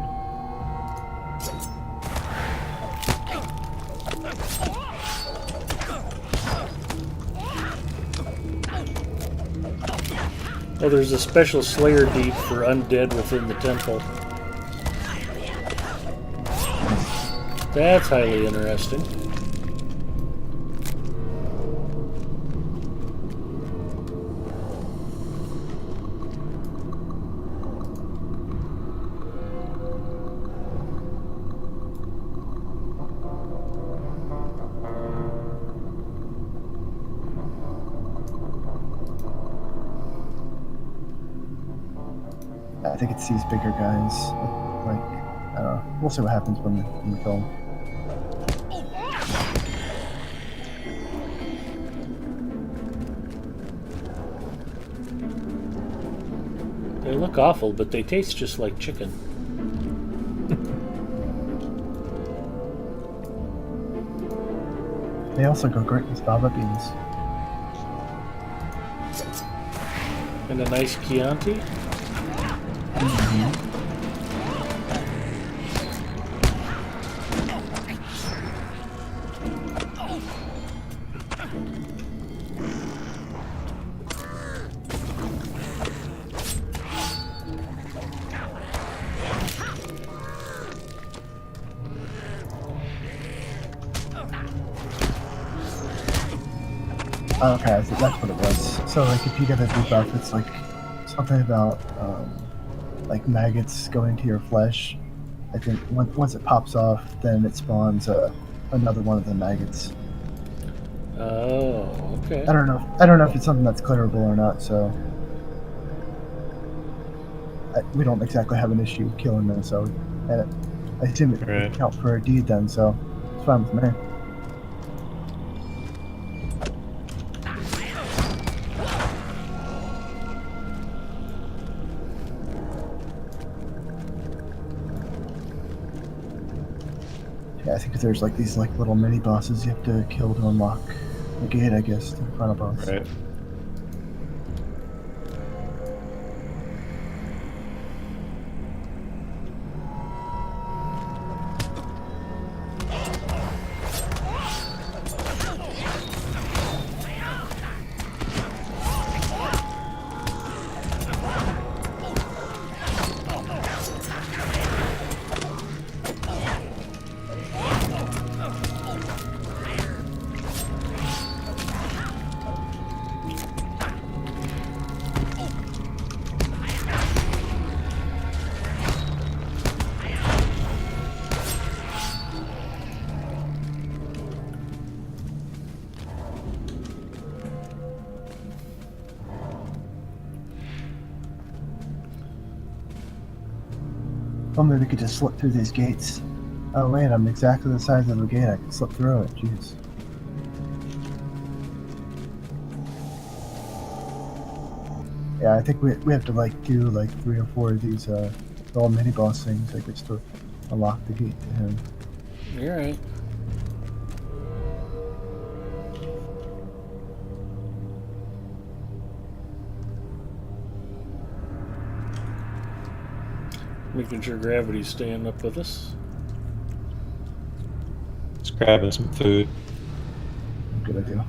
[SPEAKER 1] Oh, there's a special Slayer deed for undead within the temple. That's highly interesting.
[SPEAKER 5] I think it's these bigger guys. Like, I don't know. We'll see what happens when we kill them.
[SPEAKER 1] They look awful, but they taste just like chicken.
[SPEAKER 5] They also go great with fava beans.
[SPEAKER 1] And a nice Chianti.
[SPEAKER 5] Okay, so that's what it was. So like if you get a debuff, it's like something about like maggots going to your flesh. I think once it pops off, then it spawns another one of the maggots.
[SPEAKER 1] Oh, okay.
[SPEAKER 5] I don't know if it's something that's clearable or not. So we don't exactly have an issue killing them. So I assume it would count for a deed then. So it's fine with me. Yeah, I think there's like these like little mini bosses you have to kill to unlock the gate, I guess, the final boss.
[SPEAKER 2] Right.
[SPEAKER 5] Well, maybe we could just slip through these gates. Oh wait, I'm exactly the size of the gate. I can slip through it. Jeez. Yeah, I think we have to like do like 3 or 4 of these little mini boss things, I guess, to unlock the gate to him.
[SPEAKER 1] You're right. Making sure gravity's staying up with us.
[SPEAKER 2] Just grabbing some food.
[SPEAKER 5] Good idea.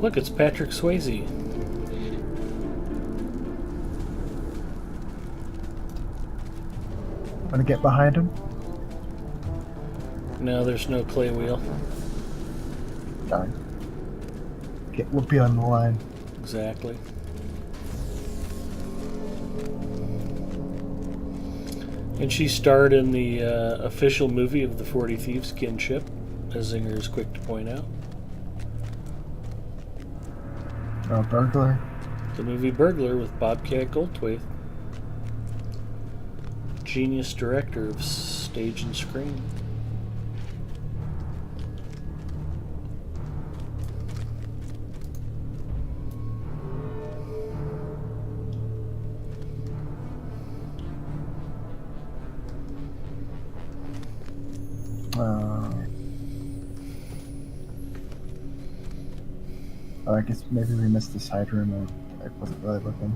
[SPEAKER 1] Look, it's Patrick Swayze.
[SPEAKER 5] Want to get behind him?
[SPEAKER 1] No, there's no clay wheel.
[SPEAKER 5] Darn. We'll be on the line.
[SPEAKER 1] Exactly. And she starred in the official movie of the 40 Thieves Kinship, as Zinger is quick to point out.
[SPEAKER 5] Burglar.
[SPEAKER 1] The movie Burglar with Bobcat Goldthwait. Genius director of stage and screen.
[SPEAKER 5] I guess maybe we missed the side room. I wasn't really looking.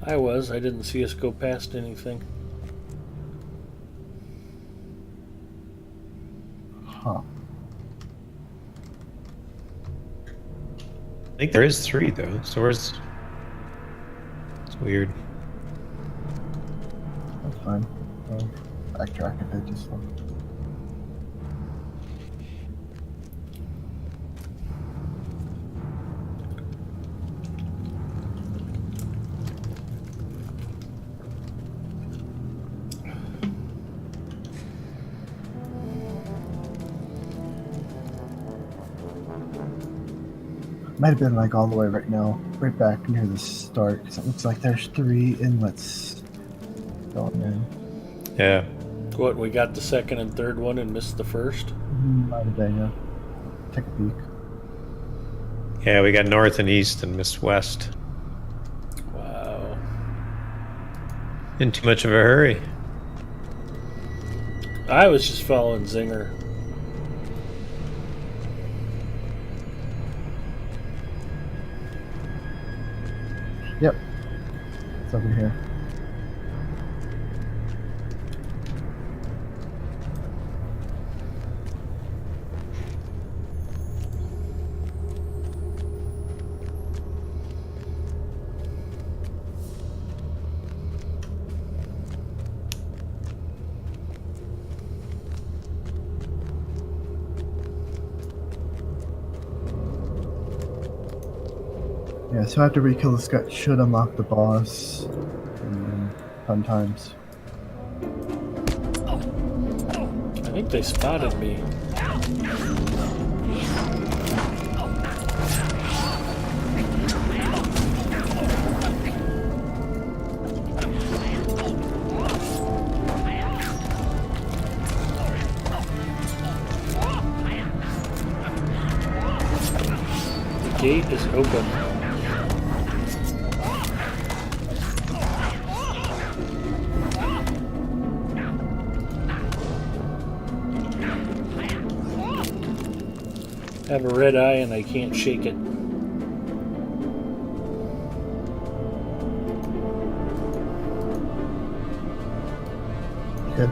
[SPEAKER 1] I was. I didn't see us go past anything.
[SPEAKER 5] Huh.
[SPEAKER 2] I think there is 3 though. So where's? It's weird.
[SPEAKER 5] That's fine. I'll backtrack a bit just so. Might have been like all the way right now, right back near the start, because it looks like there's 3 inlets going in.
[SPEAKER 2] Yeah.
[SPEAKER 1] What, we got the second and third one and missed the first?
[SPEAKER 5] Might have been, yeah. Take a peek.
[SPEAKER 2] Yeah, we got north and east and missed west.
[SPEAKER 1] Wow.
[SPEAKER 2] In too much of a hurry.
[SPEAKER 1] I was just following Zinger.
[SPEAKER 5] Yep. It's over here. Yeah, so after we kill this guy, should unlock the boss. And fun times.
[SPEAKER 1] I think they spotted me. gate is open. I have a red eye and I can't shake it.
[SPEAKER 5] Good.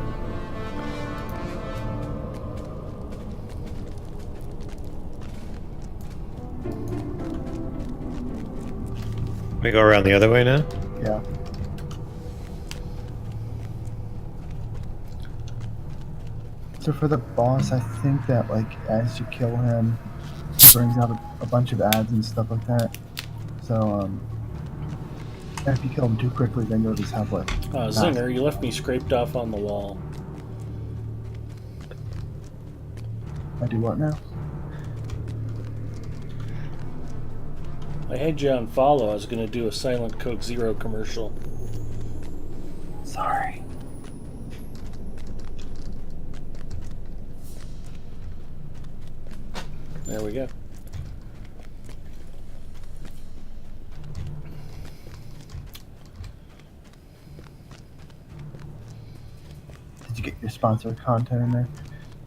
[SPEAKER 2] We go around the other way now?
[SPEAKER 5] Yeah. So for the boss, I think that like as you kill him, it brings out a bunch of ads and stuff like that. So if you kill him too quickly, then you'll just have like
[SPEAKER 1] Zinger, you left me scraped off on the wall.
[SPEAKER 5] I do what now?
[SPEAKER 1] I had you on follow. I was going to do a Silent Coke Zero commercial.
[SPEAKER 5] Sorry.
[SPEAKER 1] There we go.
[SPEAKER 5] Did you get your sponsored content in there?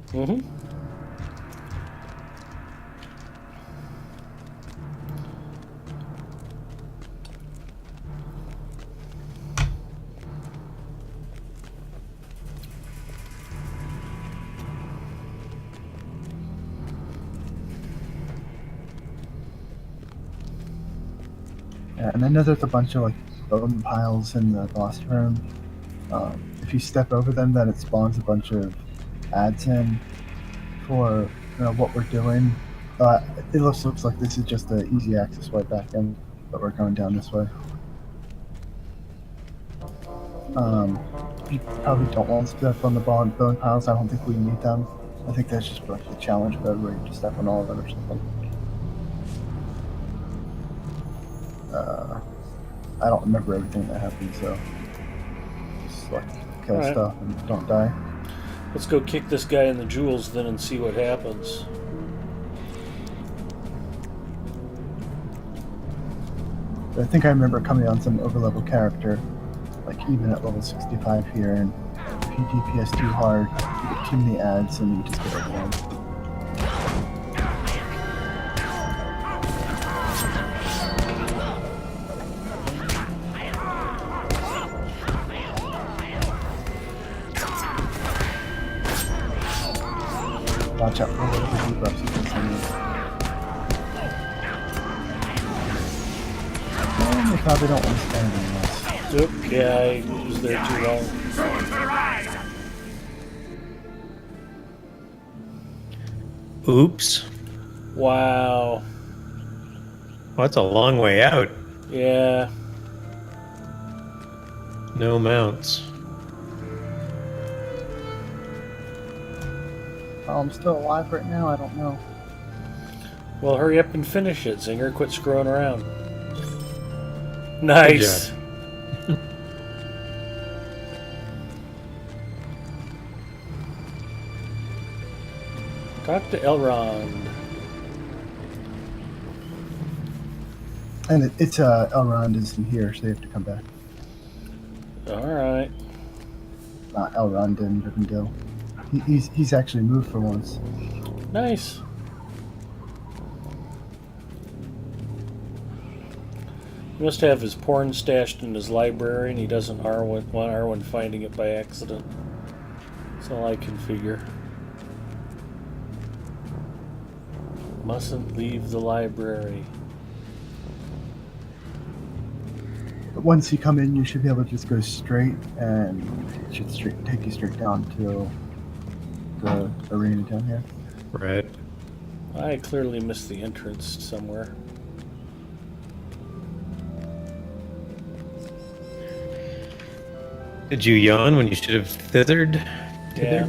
[SPEAKER 1] Mm-hmm.
[SPEAKER 5] Yeah, and I know there's a bunch of like bone piles in the boss room. If you step over them, then it spawns a bunch of ads in for what we're doing. It looks like this is just an easy access way back in, but we're going down this way. You probably don't want to step on the bone piles. I don't think we need them. I think that's just like the challenge mode where you just step on all of them or something. I don't remember everything that happened, so just like kill
[SPEAKER 1] All right.
[SPEAKER 5] stuff and don't die.
[SPEAKER 1] Let's go kick this guy in the jewels then and see what happens.
[SPEAKER 5] I think I remember coming on some overlevel character, like even at level 65 here, and if you DPS too hard, you get too many ads and you just get overwhelmed. Watch out for the debuffs you can send in. And they probably don't want to stand in this.
[SPEAKER 1] Oop, yeah, I was there too long.
[SPEAKER 2] Oops.
[SPEAKER 1] Wow.
[SPEAKER 2] Well, that's a long way out.
[SPEAKER 1] Yeah.
[SPEAKER 2] No mounts.
[SPEAKER 5] Oh, I'm still alive right now? I don't know.
[SPEAKER 1] Well, hurry up and finish it, Zinger. Quit screwing around. Nice. Talk to Elrond.
[SPEAKER 5] And it's Elrond is in here, so they have to come back.
[SPEAKER 1] Alright.
[SPEAKER 5] Not Elrond in Rivendell. He's actually moved for once.
[SPEAKER 1] Nice. He must have his porn stashed in his library and he doesn't want Arwen finding it by accident. That's all I can figure. Mustn't leave the library.
[SPEAKER 5] But once you come in, you should be able to just go straight, and it should take you straight down to the arena down here.
[SPEAKER 2] Right.
[SPEAKER 1] I clearly missed the entrance somewhere.
[SPEAKER 2] Did you yawn when you should have thithered?
[SPEAKER 1] Yeah.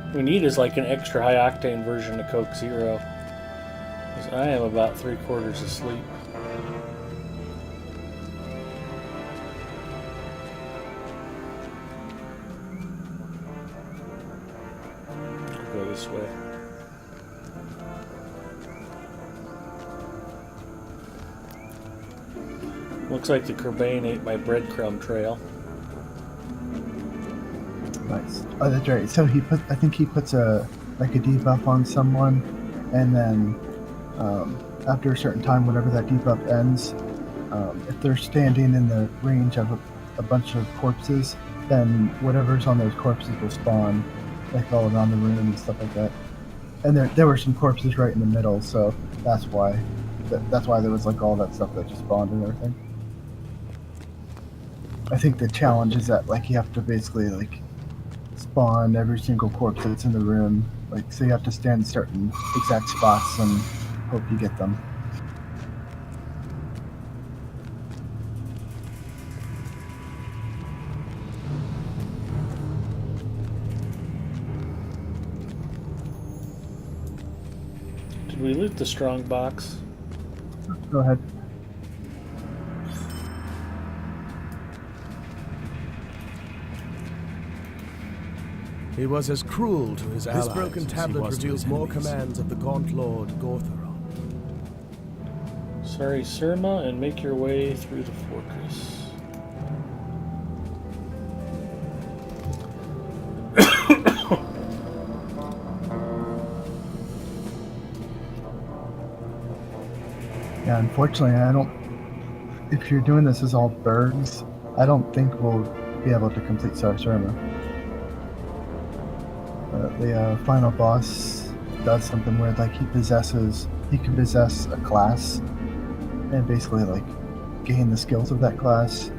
[SPEAKER 1] What we need is like an extra high octane version of Coke Zero. 'Cause I am about 3/4 asleep. I'll go this way. Looks like the Kerbane ate my breadcrumb trail.
[SPEAKER 5] Nice. Oh, that's right. So I think he puts a debuff on someone, and then after a certain time, whenever that debuff ends, if they're standing in the range of a bunch of corpses, then whatever's on those corpses will spawn, like all around the room and stuff like that. And there were some corpses right in the middle, so that's why. That's why there was like all that stuff that just spawned and everything. I think the challenge is that like you have to basically like spawn every single corpse that's in the room. Like, so you have to stand in certain exact spots and hope you get them.
[SPEAKER 1] Did we loot the strong box?
[SPEAKER 5] Go ahead.
[SPEAKER 7] He was as cruel to his allies.
[SPEAKER 10] This broken
[SPEAKER 7] as he
[SPEAKER 10] tablet
[SPEAKER 7] was to
[SPEAKER 10] reveals
[SPEAKER 7] his
[SPEAKER 10] more
[SPEAKER 7] enemies.
[SPEAKER 10] commands of the Gaunt Lord Gortheron.
[SPEAKER 1] Sorry, Surma, and make your way through the fortress.
[SPEAKER 5] Yeah, unfortunately, I don't. If you're doing this as all birds, I don't think we'll be able to complete Sarsurma. The final boss does something where like he can possess a class and basically like gain the skills of that class,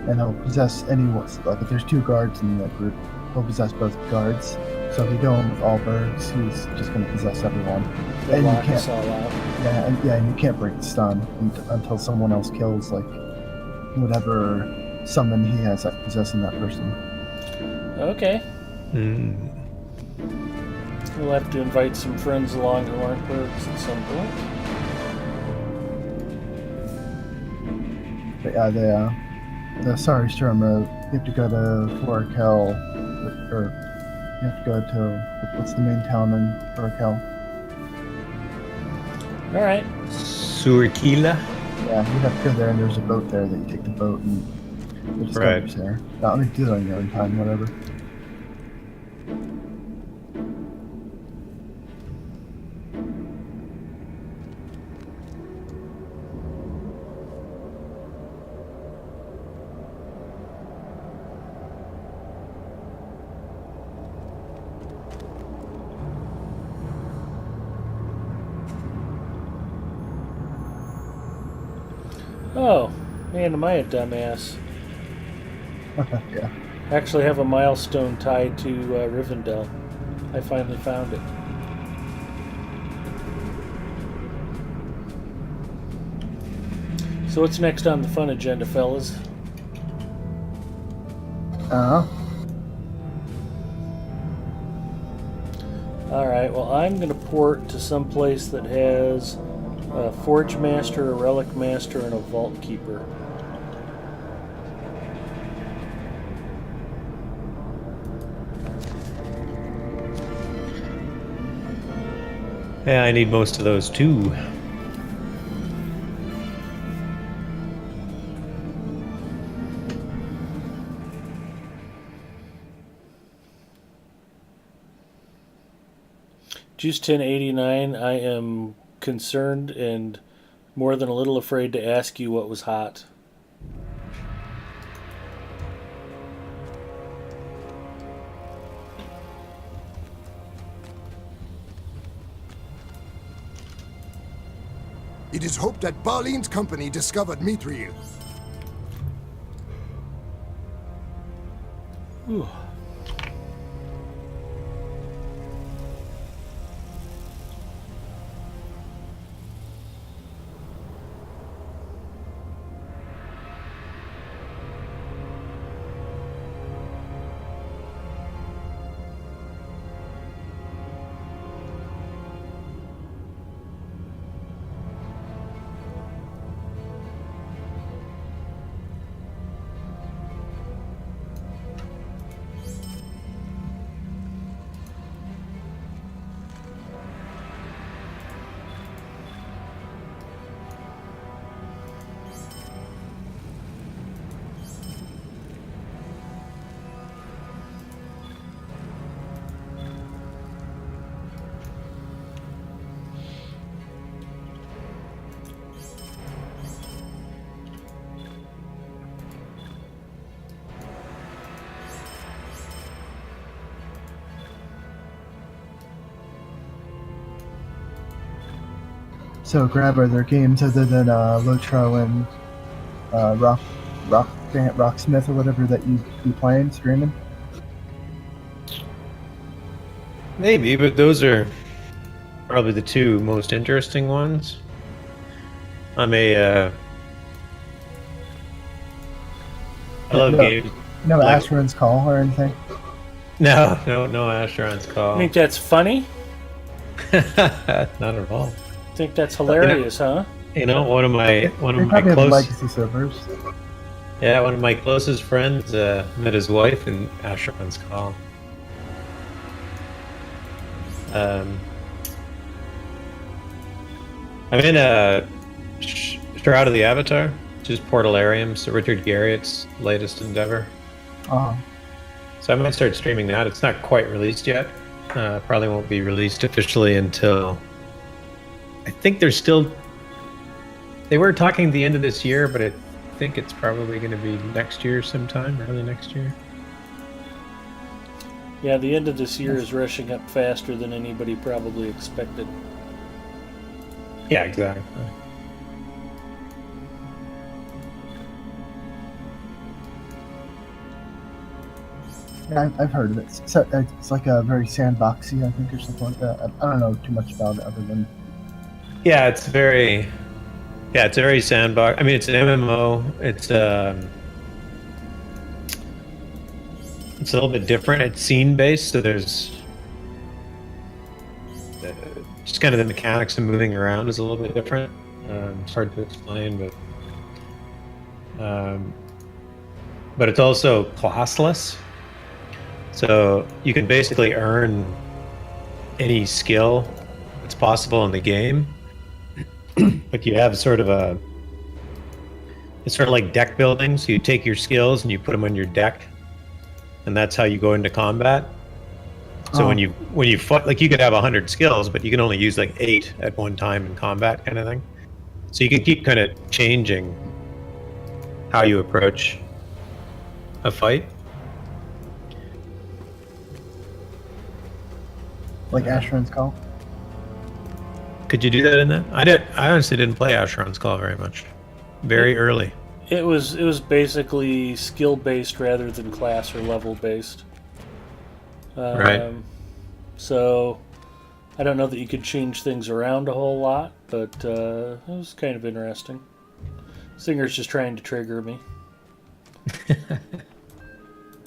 [SPEAKER 5] and he'll possess anyone. Like if there's 2 guards in that group, he'll possess both guards. So if you go in with all birds, he's just going to possess everyone.
[SPEAKER 1] They'll
[SPEAKER 5] And you
[SPEAKER 1] lock us
[SPEAKER 5] can't,
[SPEAKER 1] all out.
[SPEAKER 5] and you can't break the stun until someone else kills like whatever summon he has that's possessing that person.
[SPEAKER 1] Okay.
[SPEAKER 2] Mm.
[SPEAKER 1] We'll have to invite some friends along who aren't birds at some point.
[SPEAKER 5] But yeah, the Sarsurma, you have to go to Florakel, or you have to go to, what's the main town in Florakel?
[SPEAKER 1] Alright.
[SPEAKER 2] Surkila?
[SPEAKER 5] Yeah, you have to go there, and there's a boat there that you take the boat, and there's discoveries there. Not only do it on your own time, whatever.
[SPEAKER 1] Oh, man, am I a dumbass.
[SPEAKER 5] Yeah.
[SPEAKER 1] I actually have a milestone tied to Rivendell. I finally found it. So what's next on the fun agenda, fellas? Alright, well I'm going to port to some place that has a Forge Master, a Relic Master, and a Vault Keeper.
[SPEAKER 2] Yeah, I need most of those too.
[SPEAKER 1] Juice 1089, I am concerned and more than a little afraid to ask you what was hot.
[SPEAKER 11] It is hoped that Barleen's company discovered Mithril.
[SPEAKER 1] Whew.
[SPEAKER 5] So, Grab, are there games other than Lotro and Rocksmith or whatever that you'd be playing, streaming?
[SPEAKER 2] Maybe, but those are probably the two most interesting ones. I'm a I love games.
[SPEAKER 5] No
[SPEAKER 2] like-
[SPEAKER 5] Asheron's Call or anything?
[SPEAKER 2] No Asheron's Call.
[SPEAKER 1] I think that's funny.
[SPEAKER 2] Not at all.
[SPEAKER 1] Think that's hilarious, huh?
[SPEAKER 2] You know, one of my
[SPEAKER 5] They probably have
[SPEAKER 2] close
[SPEAKER 5] legacy servers.
[SPEAKER 2] one of my closest friends met his wife in Asheron's Call. I'm in Shroud of the Avatar, which is Portalarium, so Richard Garriott's latest endeavor.
[SPEAKER 5] Oh,
[SPEAKER 2] So I might start streaming that. It's not quite released yet. Probably won't be released officially until... I think they're still... They were talking the end of this year, but I think it's probably going to be next year sometime, early next year.
[SPEAKER 1] Yeah, the end of this year is rushing up faster than anybody probably expected.
[SPEAKER 2] Yeah, exactly.
[SPEAKER 5] yeah, I've heard of it. It's like a very sandboxy, I think, or something like that. I don't know too much about it other than...
[SPEAKER 2] Yeah, it's a very sandbox. I mean, it's an MMO. It's a little bit different. It's scene based, so there's just kind of the mechanics of moving around is a little bit different. It's hard to explain, but it's also classless. So you can basically earn any skill that's possible in the game. But you have it's sort of like deck building. So you take your skills and you put them on your deck, and that's how you go into combat. So when you fight, like, you could have 100 skills, but you can only use like 8 at one time in combat, kind of thing. So you can keep kind of changing how you approach a fight.
[SPEAKER 5] Like Asheron's Call?
[SPEAKER 2] Could you do that in that? I honestly didn't play Asheron's Call very much. Very early.
[SPEAKER 1] It was basically skill based rather than class or level based.
[SPEAKER 2] Right.
[SPEAKER 1] So I don't know that you could change things around a whole lot, but it was kind of interesting. Singer's just trying to trigger me.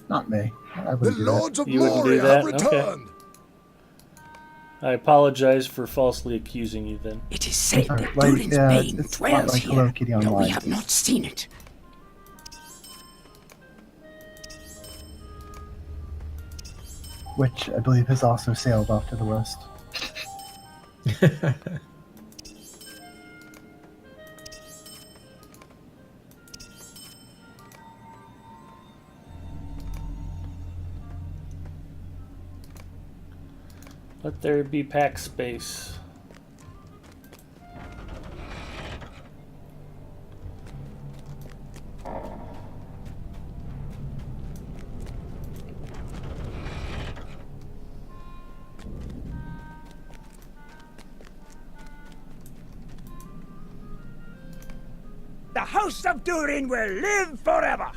[SPEAKER 5] Not me. I
[SPEAKER 11] The
[SPEAKER 5] wouldn't do that.
[SPEAKER 11] Lords of
[SPEAKER 1] You wouldn't do
[SPEAKER 11] Moria
[SPEAKER 1] that?
[SPEAKER 11] have
[SPEAKER 1] Okay.
[SPEAKER 11] returned.
[SPEAKER 1] I apologize for falsely accusing you then.
[SPEAKER 8] It is said
[SPEAKER 5] Sorry,
[SPEAKER 8] that
[SPEAKER 5] like,
[SPEAKER 8] Durin's
[SPEAKER 5] yeah,
[SPEAKER 8] bane
[SPEAKER 5] it's not
[SPEAKER 8] dwells
[SPEAKER 5] like
[SPEAKER 8] here,
[SPEAKER 5] Hello Kitty
[SPEAKER 8] though we
[SPEAKER 5] Online.
[SPEAKER 8] have not seen it.
[SPEAKER 5] Which I believe has also sailed off to the west.
[SPEAKER 1] Let there be pack space.
[SPEAKER 8] The House of Durin will live forever!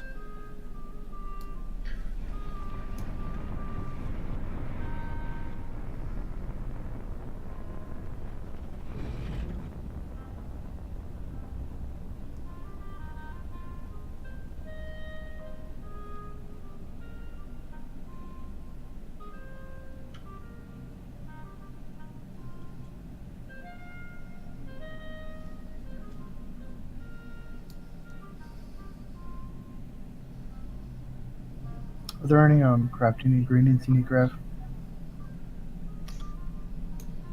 [SPEAKER 5] Are there any crafting ingredients you need, Graf?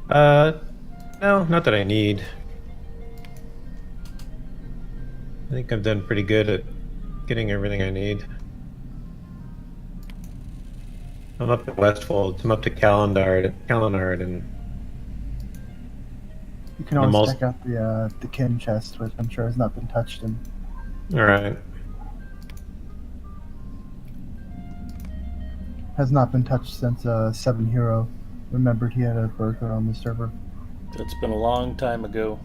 [SPEAKER 2] No, not that I need. I think I've done pretty good at getting everything I need. I'm up to Westfold. I'm up to Calenard, and
[SPEAKER 5] You can always check out the kin chest, which I'm sure has not been touched in.
[SPEAKER 2] all right.
[SPEAKER 5] Has not been touched since 7 Hero remembered he had a burglar on the server.
[SPEAKER 1] That's been a long time ago.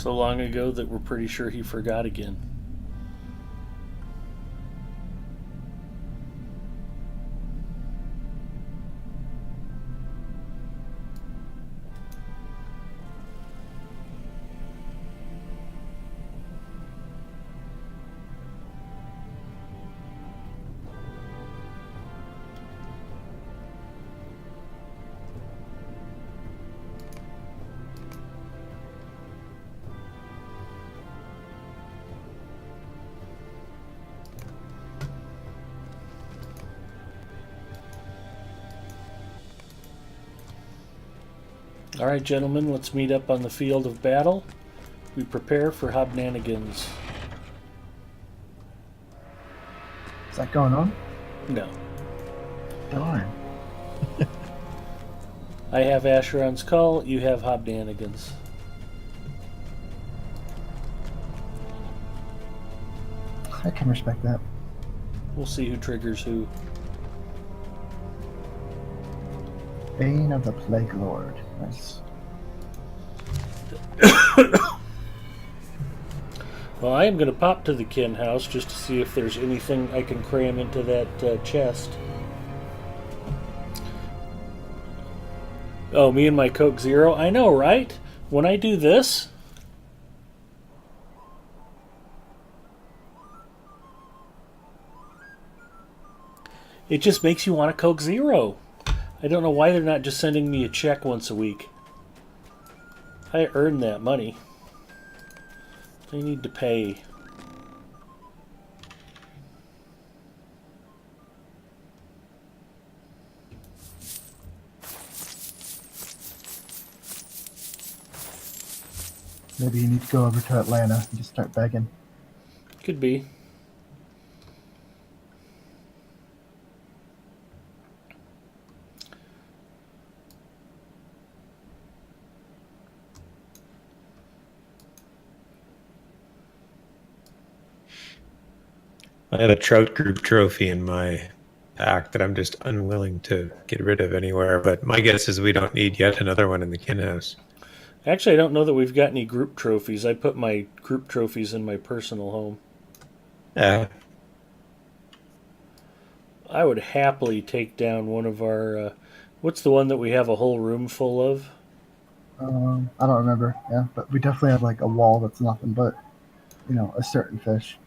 [SPEAKER 1] So long ago that we're pretty sure he forgot again. Alright, gentlemen, let's meet up on the field of battle. We prepare for hobnanigans.
[SPEAKER 5] Is that going on?
[SPEAKER 1] No.
[SPEAKER 5] Darn.
[SPEAKER 1] I have Asheron's Call, you have hobnanigans.
[SPEAKER 5] I can respect that.
[SPEAKER 1] We'll see who triggers who.
[SPEAKER 5] Bane of the Plague Lord. Nice.
[SPEAKER 1] Well, I am going to pop to the kin house just to see if there's anything I can cram into that chest. Oh, me and my Coke Zero? I know, right? When I do this... it just makes you want a Coke Zero. I don't know why they're not just sending me a check once a week. I earned that money. They need to pay.
[SPEAKER 5] Maybe you need to go over to Atlanta and just start begging.
[SPEAKER 1] Could be.
[SPEAKER 2] I have a trout group trophy in my pack that I'm just unwilling to get rid of anywhere, but my guess is we don't need yet another one in the kin house.
[SPEAKER 1] Actually, I don't know that we've got any group trophies. I put my group trophies in my personal home.
[SPEAKER 2] Yeah.
[SPEAKER 1] I would happily take down one of our... what's the one that we have a whole room full of?
[SPEAKER 5] I don't remember, yeah, but we definitely have like a wall that's nothing but, you know, a certain fish.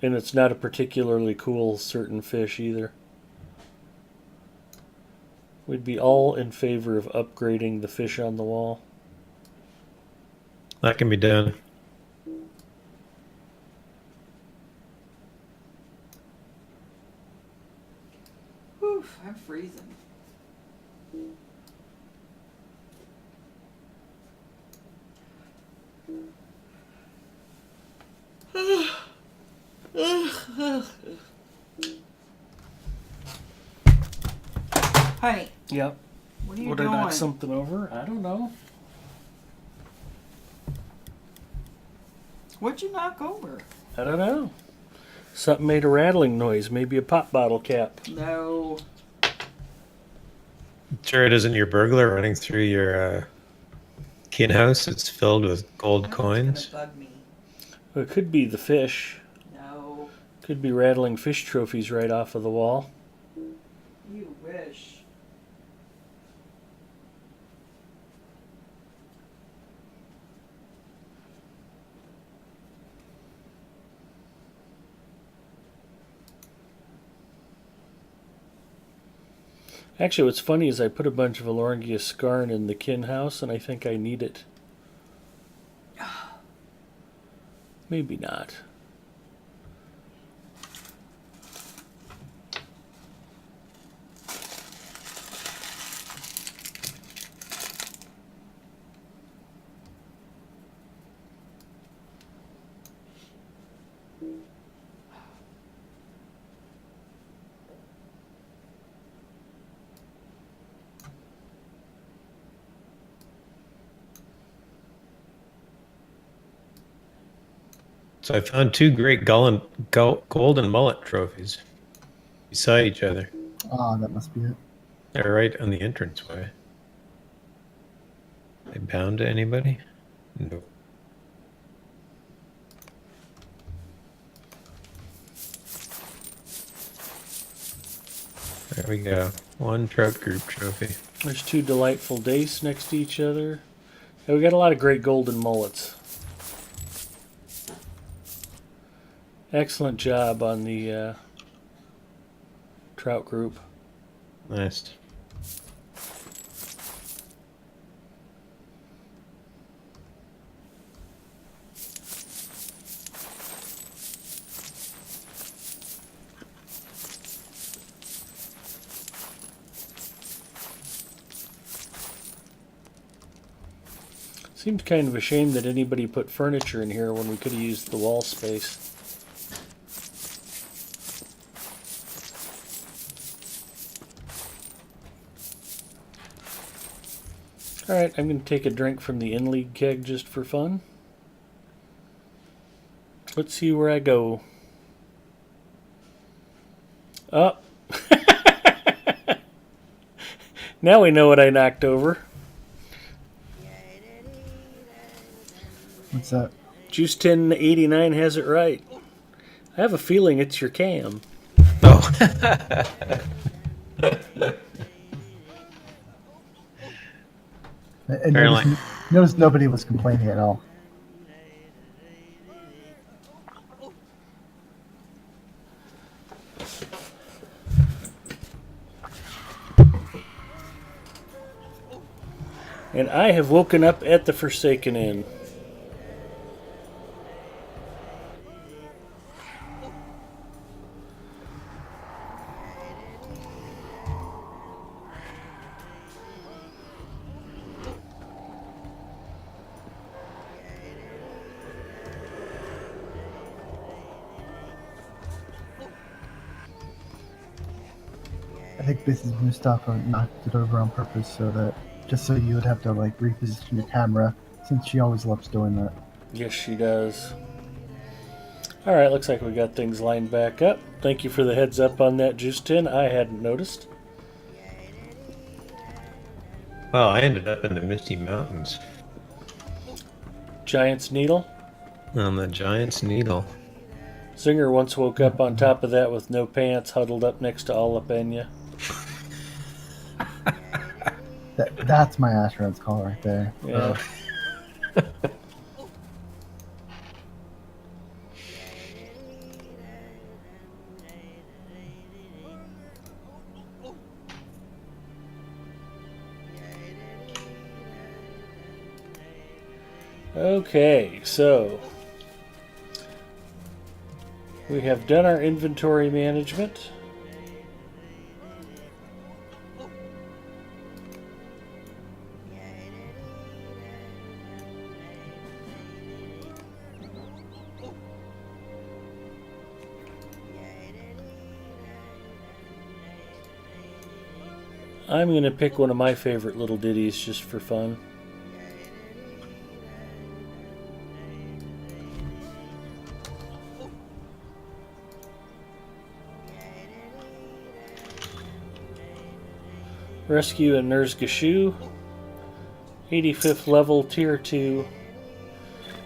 [SPEAKER 1] And it's not a particularly cool certain fish either. We'd be all in favor of upgrading the fish on the wall.
[SPEAKER 2] That can be done.
[SPEAKER 4] Oof, I'm freezing. Honey.
[SPEAKER 1] Yep.
[SPEAKER 4] What are you
[SPEAKER 1] Would
[SPEAKER 4] doing?
[SPEAKER 1] I knock something over? I don't know.
[SPEAKER 4] What'd you knock over?
[SPEAKER 1] I don't know. Something made a rattling noise. Maybe a pop bottle cap.
[SPEAKER 4] No.
[SPEAKER 2] Sure it isn't your burglar running through your kin house? It's filled with gold coins.
[SPEAKER 4] It's gonna bug me.
[SPEAKER 1] Well, it could be the fish.
[SPEAKER 4] No.
[SPEAKER 1] Could be rattling fish trophies right off of the wall.
[SPEAKER 4] You wish.
[SPEAKER 1] Actually, what's funny is I put a bunch of Alorngia scarn in the kin house, and I think I need it. Maybe not.
[SPEAKER 2] So I found two great golden mullet trophies beside each other.
[SPEAKER 5] Ah, that must be it.
[SPEAKER 2] They're right on the entranceway. They bound to anybody? No. There we go. One trout group trophy.
[SPEAKER 1] There's two delightful dace next to each other. And we got a lot of great golden mullets. Excellent job on the trout group.
[SPEAKER 2] Nice.
[SPEAKER 1] Seems kind of a shame that anybody put furniture in here when we could have used the wall space. Alright, I'm going to take a drink from the in-league keg just for fun. Let's see where I go. Oh. Now we know what I knocked over.
[SPEAKER 5] What's that?
[SPEAKER 1] Juice 1089 has it right. I have a feeling it's your cam.
[SPEAKER 2] Oh.
[SPEAKER 5] And notice nobody was complaining at all.
[SPEAKER 1] And I have woken up at the Forsaken Inn.
[SPEAKER 5] I think this is Mustafa knocked it over on purpose so that just so you would have to like reposition your camera, since she always loves doing that.
[SPEAKER 1] Yes, she does. Alright, looks like we got things lined back up. Thank you for the heads up on that, Juice 10. I hadn't noticed.
[SPEAKER 2] Well, I ended up in the Misty Mountains.
[SPEAKER 1] Giant's Needle.
[SPEAKER 2] On the Giant's Needle.
[SPEAKER 1] Zinger once woke up on top of that with no pants, huddled up next to Alapena.
[SPEAKER 5] That's my Ashran's call right there.
[SPEAKER 1] Yeah. Okay, so we have done our inventory management. I'm going to pick one of my favorite little ditties just for fun. Rescue and Nurse Gashu. 85th level, tier 2.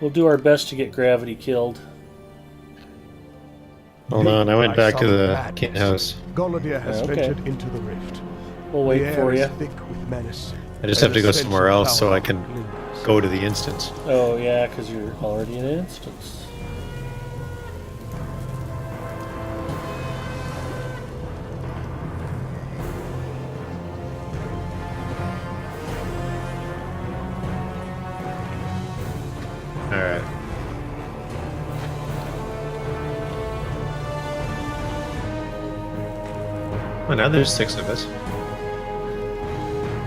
[SPEAKER 1] We'll do our best to get Gravity killed.
[SPEAKER 2] Hold on, I went back to the king house.
[SPEAKER 10] Golodir has
[SPEAKER 1] Okay.
[SPEAKER 10] ventured into the rift.
[SPEAKER 1] We'll wait
[SPEAKER 10] The air
[SPEAKER 1] for
[SPEAKER 10] is
[SPEAKER 1] you.
[SPEAKER 10] thick with menace.
[SPEAKER 2] I just
[SPEAKER 10] and
[SPEAKER 2] have to
[SPEAKER 10] the
[SPEAKER 2] go
[SPEAKER 10] stench
[SPEAKER 2] somewhere
[SPEAKER 10] of
[SPEAKER 2] else so
[SPEAKER 10] power
[SPEAKER 2] I can
[SPEAKER 10] lingers.
[SPEAKER 2] go to the instance.
[SPEAKER 1] Oh yeah, because you're already in an instance.
[SPEAKER 2] Alright. Oh, now there's 6 of us.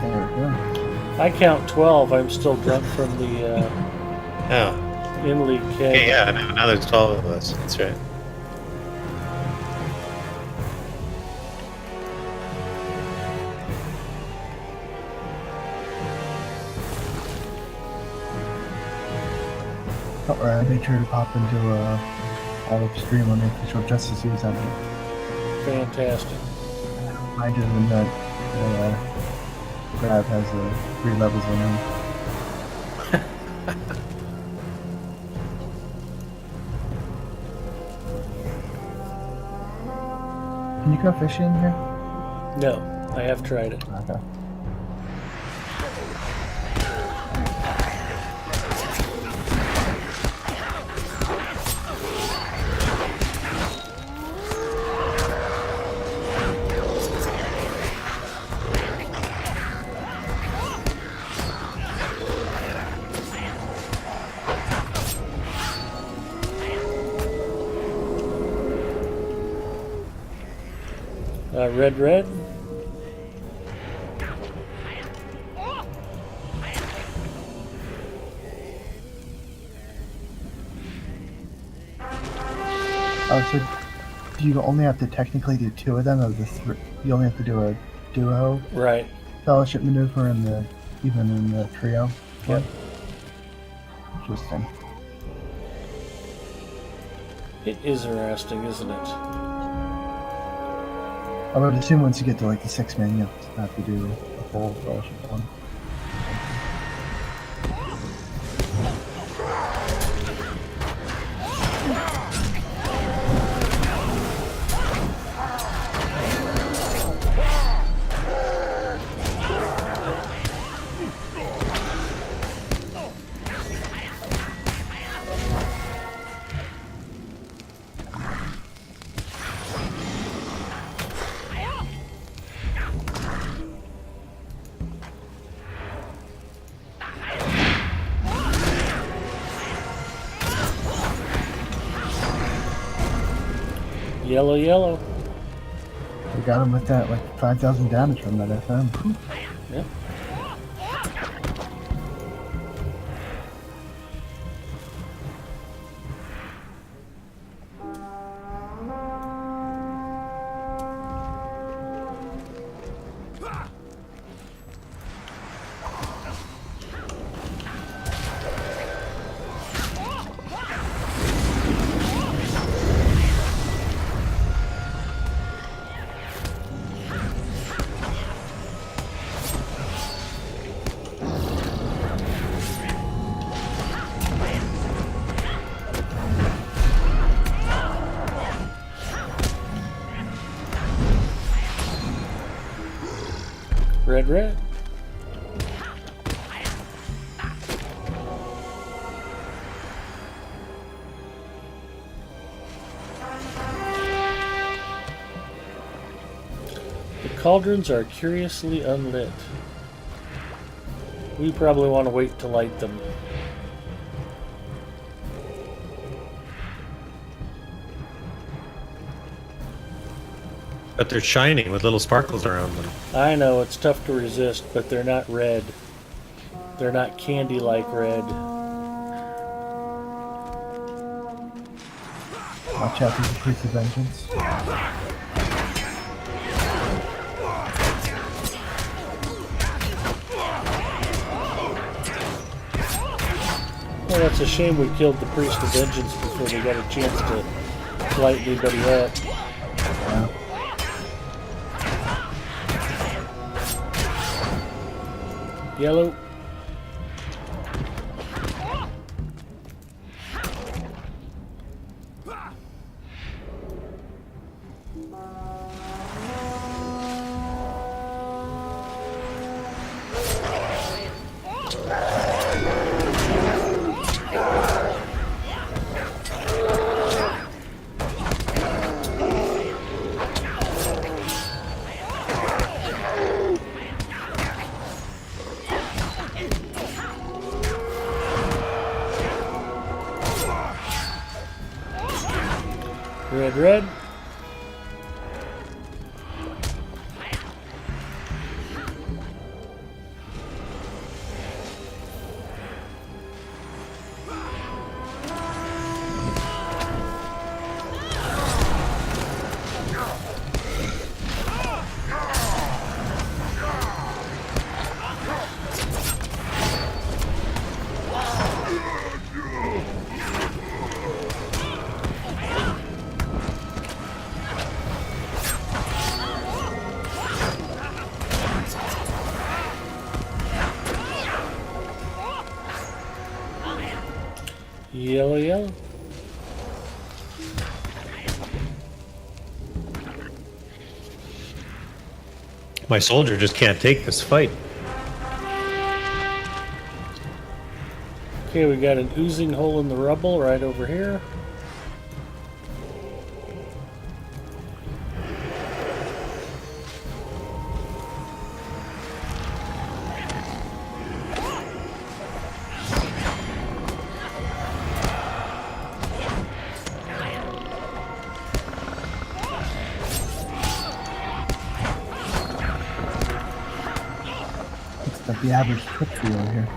[SPEAKER 5] There we go.
[SPEAKER 1] I count 12. I'm still drunk from the
[SPEAKER 2] Oh.
[SPEAKER 1] in-league keg.
[SPEAKER 2] Okay, yeah, now there's 12 of us. That's right.
[SPEAKER 5] I made sure to pop into Olive stream on the official Justice League Center.
[SPEAKER 1] Fantastic.
[SPEAKER 5] I just in that Grav has 3 levels in him. Can you go fishing here?
[SPEAKER 1] No, I have tried it.
[SPEAKER 5] Okay.
[SPEAKER 1] Red, red.
[SPEAKER 5] Oh, so do you only have to technically do 2 of them, or the 3? You only have to do a duo
[SPEAKER 1] Right.
[SPEAKER 5] fellowship maneuver and even in the trio?
[SPEAKER 1] Yep.
[SPEAKER 5] Interesting.
[SPEAKER 1] It is interesting, isn't it?
[SPEAKER 5] I would assume once you get to like the 6-man, you have to do a full fellowship one.
[SPEAKER 1] Yellow, yellow.
[SPEAKER 5] We got him with that like 5,000 damage from that FM.
[SPEAKER 1] Yep. Red, red. The cauldrons are curiously unlit. We probably want to wait to light them.
[SPEAKER 2] But they're shining with little sparkles around them.
[SPEAKER 1] I know, it's tough to resist, but they're not red. They're not candy-like red.
[SPEAKER 5] Watch out for the Priest of Vengeance.
[SPEAKER 1] Well, that's a shame we killed the Priest of Vengeance before they got a chance to light anybody up.
[SPEAKER 5] Yeah.
[SPEAKER 1] Yellow. Red, red. Yellow, yellow.
[SPEAKER 2] My soldier just can't take this fight.
[SPEAKER 1] Okay, we got an oozing hole in the rubble right over here.
[SPEAKER 5] It's like the average trick tree over here.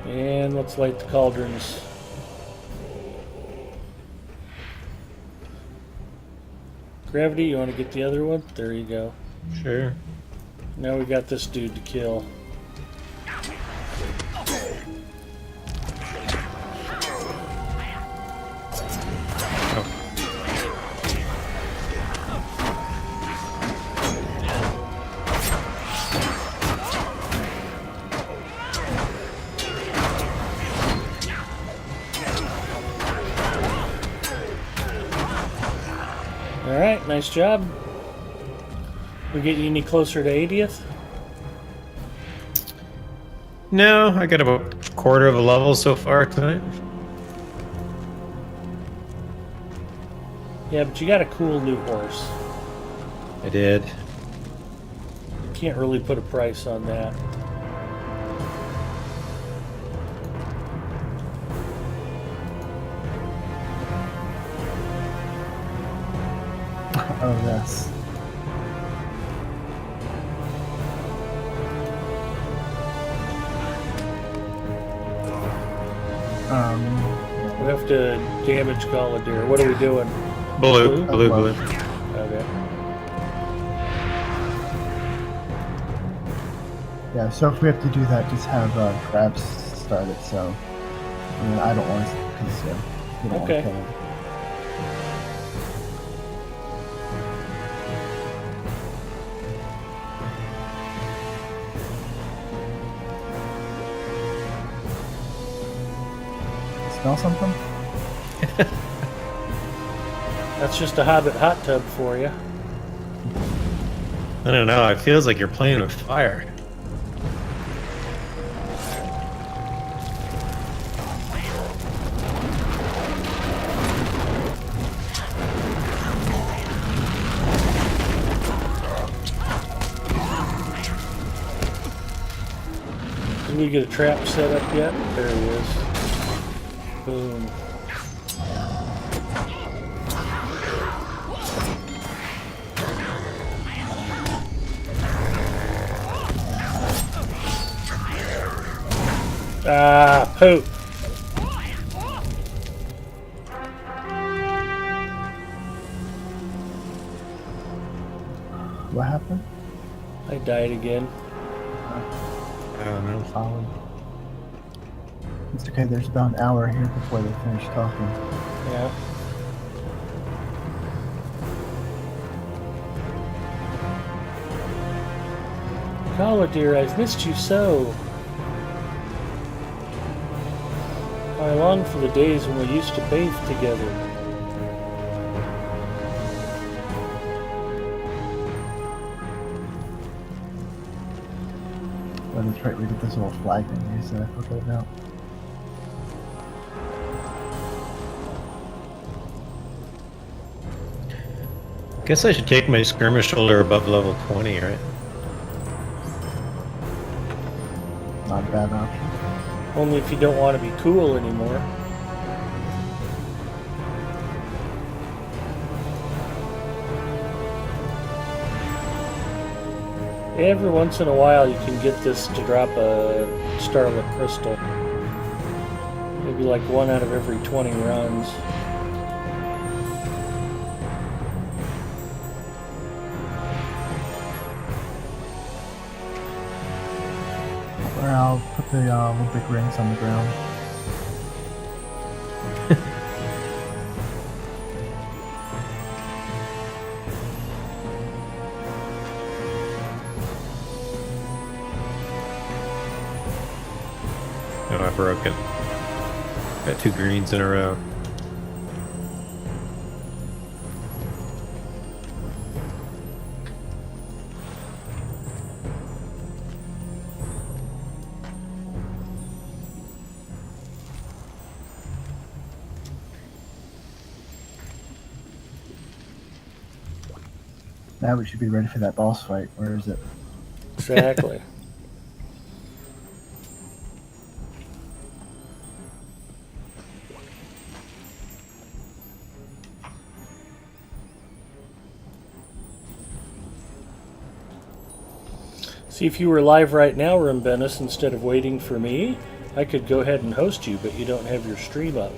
[SPEAKER 1] And let's light the cauldrons. Gravity, you want to get the other one? There you go.
[SPEAKER 2] Sure.
[SPEAKER 1] Now we got this dude to kill. Alright, nice job. We getting any closer to 80th?
[SPEAKER 2] No, I got about a quarter of a level so far tonight.
[SPEAKER 1] Yeah, but you got a cool new horse.
[SPEAKER 2] I did.
[SPEAKER 1] You can't really put a price on that.
[SPEAKER 5] Oh, yes.
[SPEAKER 1] We have to damage Galadir. What are we doing?
[SPEAKER 2] Blue.
[SPEAKER 1] Okay.
[SPEAKER 5] Yeah, so if we have to do that, just have crabs start it, so... I mean, I don't want to, because we don't
[SPEAKER 1] Okay.
[SPEAKER 5] want to kill him. Smell something?
[SPEAKER 1] That's just a Hobbit hot tub for you.
[SPEAKER 2] I don't know. It feels like you're playing with fire.
[SPEAKER 1] Did we get a trap set up yet? There he is. Boom. Ah, poop.
[SPEAKER 5] What happened?
[SPEAKER 1] I died again.
[SPEAKER 2] I don't know.
[SPEAKER 5] Solid. It's okay, there's about an hour here before they finish talking.
[SPEAKER 1] Yeah. Galadir, I've missed you so. I long for the days when we used to bathe together.
[SPEAKER 5] Oh, that's right, we get this little flag thing you said I forgot about.
[SPEAKER 2] Guess I should take my skirmish shoulder above level 20, right?
[SPEAKER 5] Not a bad option.
[SPEAKER 1] Only if you don't want to be cool anymore. Every once in a while you can get this to drop a Starlit Crystal. Maybe like 1 out of every 20 runs.
[SPEAKER 5] Or I'll put the Olympic rings on the ground.
[SPEAKER 2] No, I broke it. Got 2 greens in a row.
[SPEAKER 5] Now we should be ready for that boss fight. Where is it?
[SPEAKER 1] Exactly. See, if you were live right now, Rimbenus, instead of waiting for me, I could go ahead and host you, but you don't have your stream up.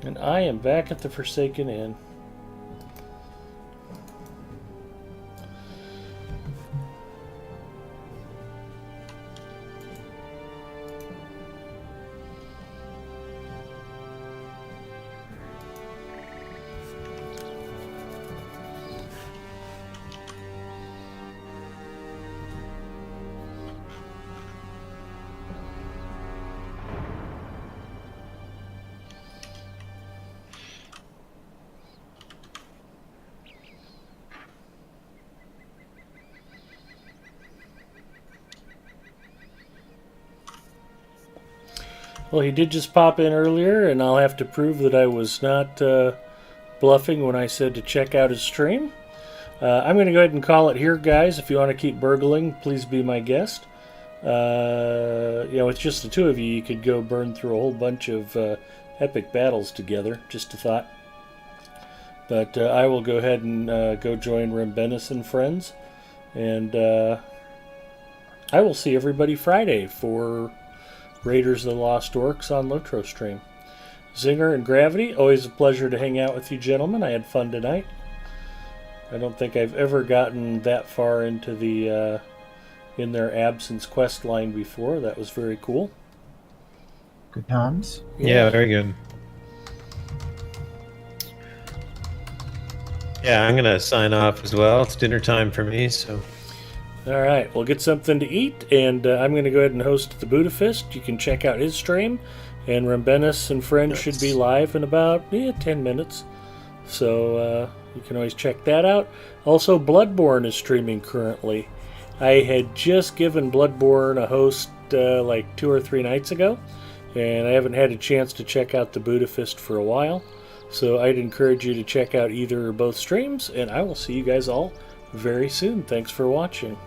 [SPEAKER 1] And I am back at the Forsaken Inn. Well, he did just pop in earlier, and I'll have to prove that I was not bluffing when I said to check out his stream. I'm going to go ahead and call it here, guys. If you want to keep burgling, please be my guest. With just the two of you, you could go burn through a whole bunch of epic battles together. Just a thought. But I will go ahead and go join Rimbenus and friends. And I will see everybody Friday for Raiders of the Lost Orcs on Lotro Stream. Zinger and Gravity, always a pleasure to hang out with you gentlemen. I had fun tonight. I don't think I've ever gotten that far into the In Their Absence quest line before. That was very cool.
[SPEAKER 5] Good times.
[SPEAKER 2] Yeah, very good. Yeah, I'm going to sign off as well. It's dinner time for me, so...
[SPEAKER 1] All right, we'll get something to eat, and I'm going to go ahead and host the Budapest. You can check out his stream, and Rimbenus and friends should be live in about 10 minutes. So you can always check that out. Also, Bloodborne is streaming currently. I had just given Bloodborne a host like 2 or 3 nights ago, and I haven't had a chance to check out the Budapest for a while. So I'd encourage you to check out either or both streams, and I will see you guys all very soon. Thanks for watching.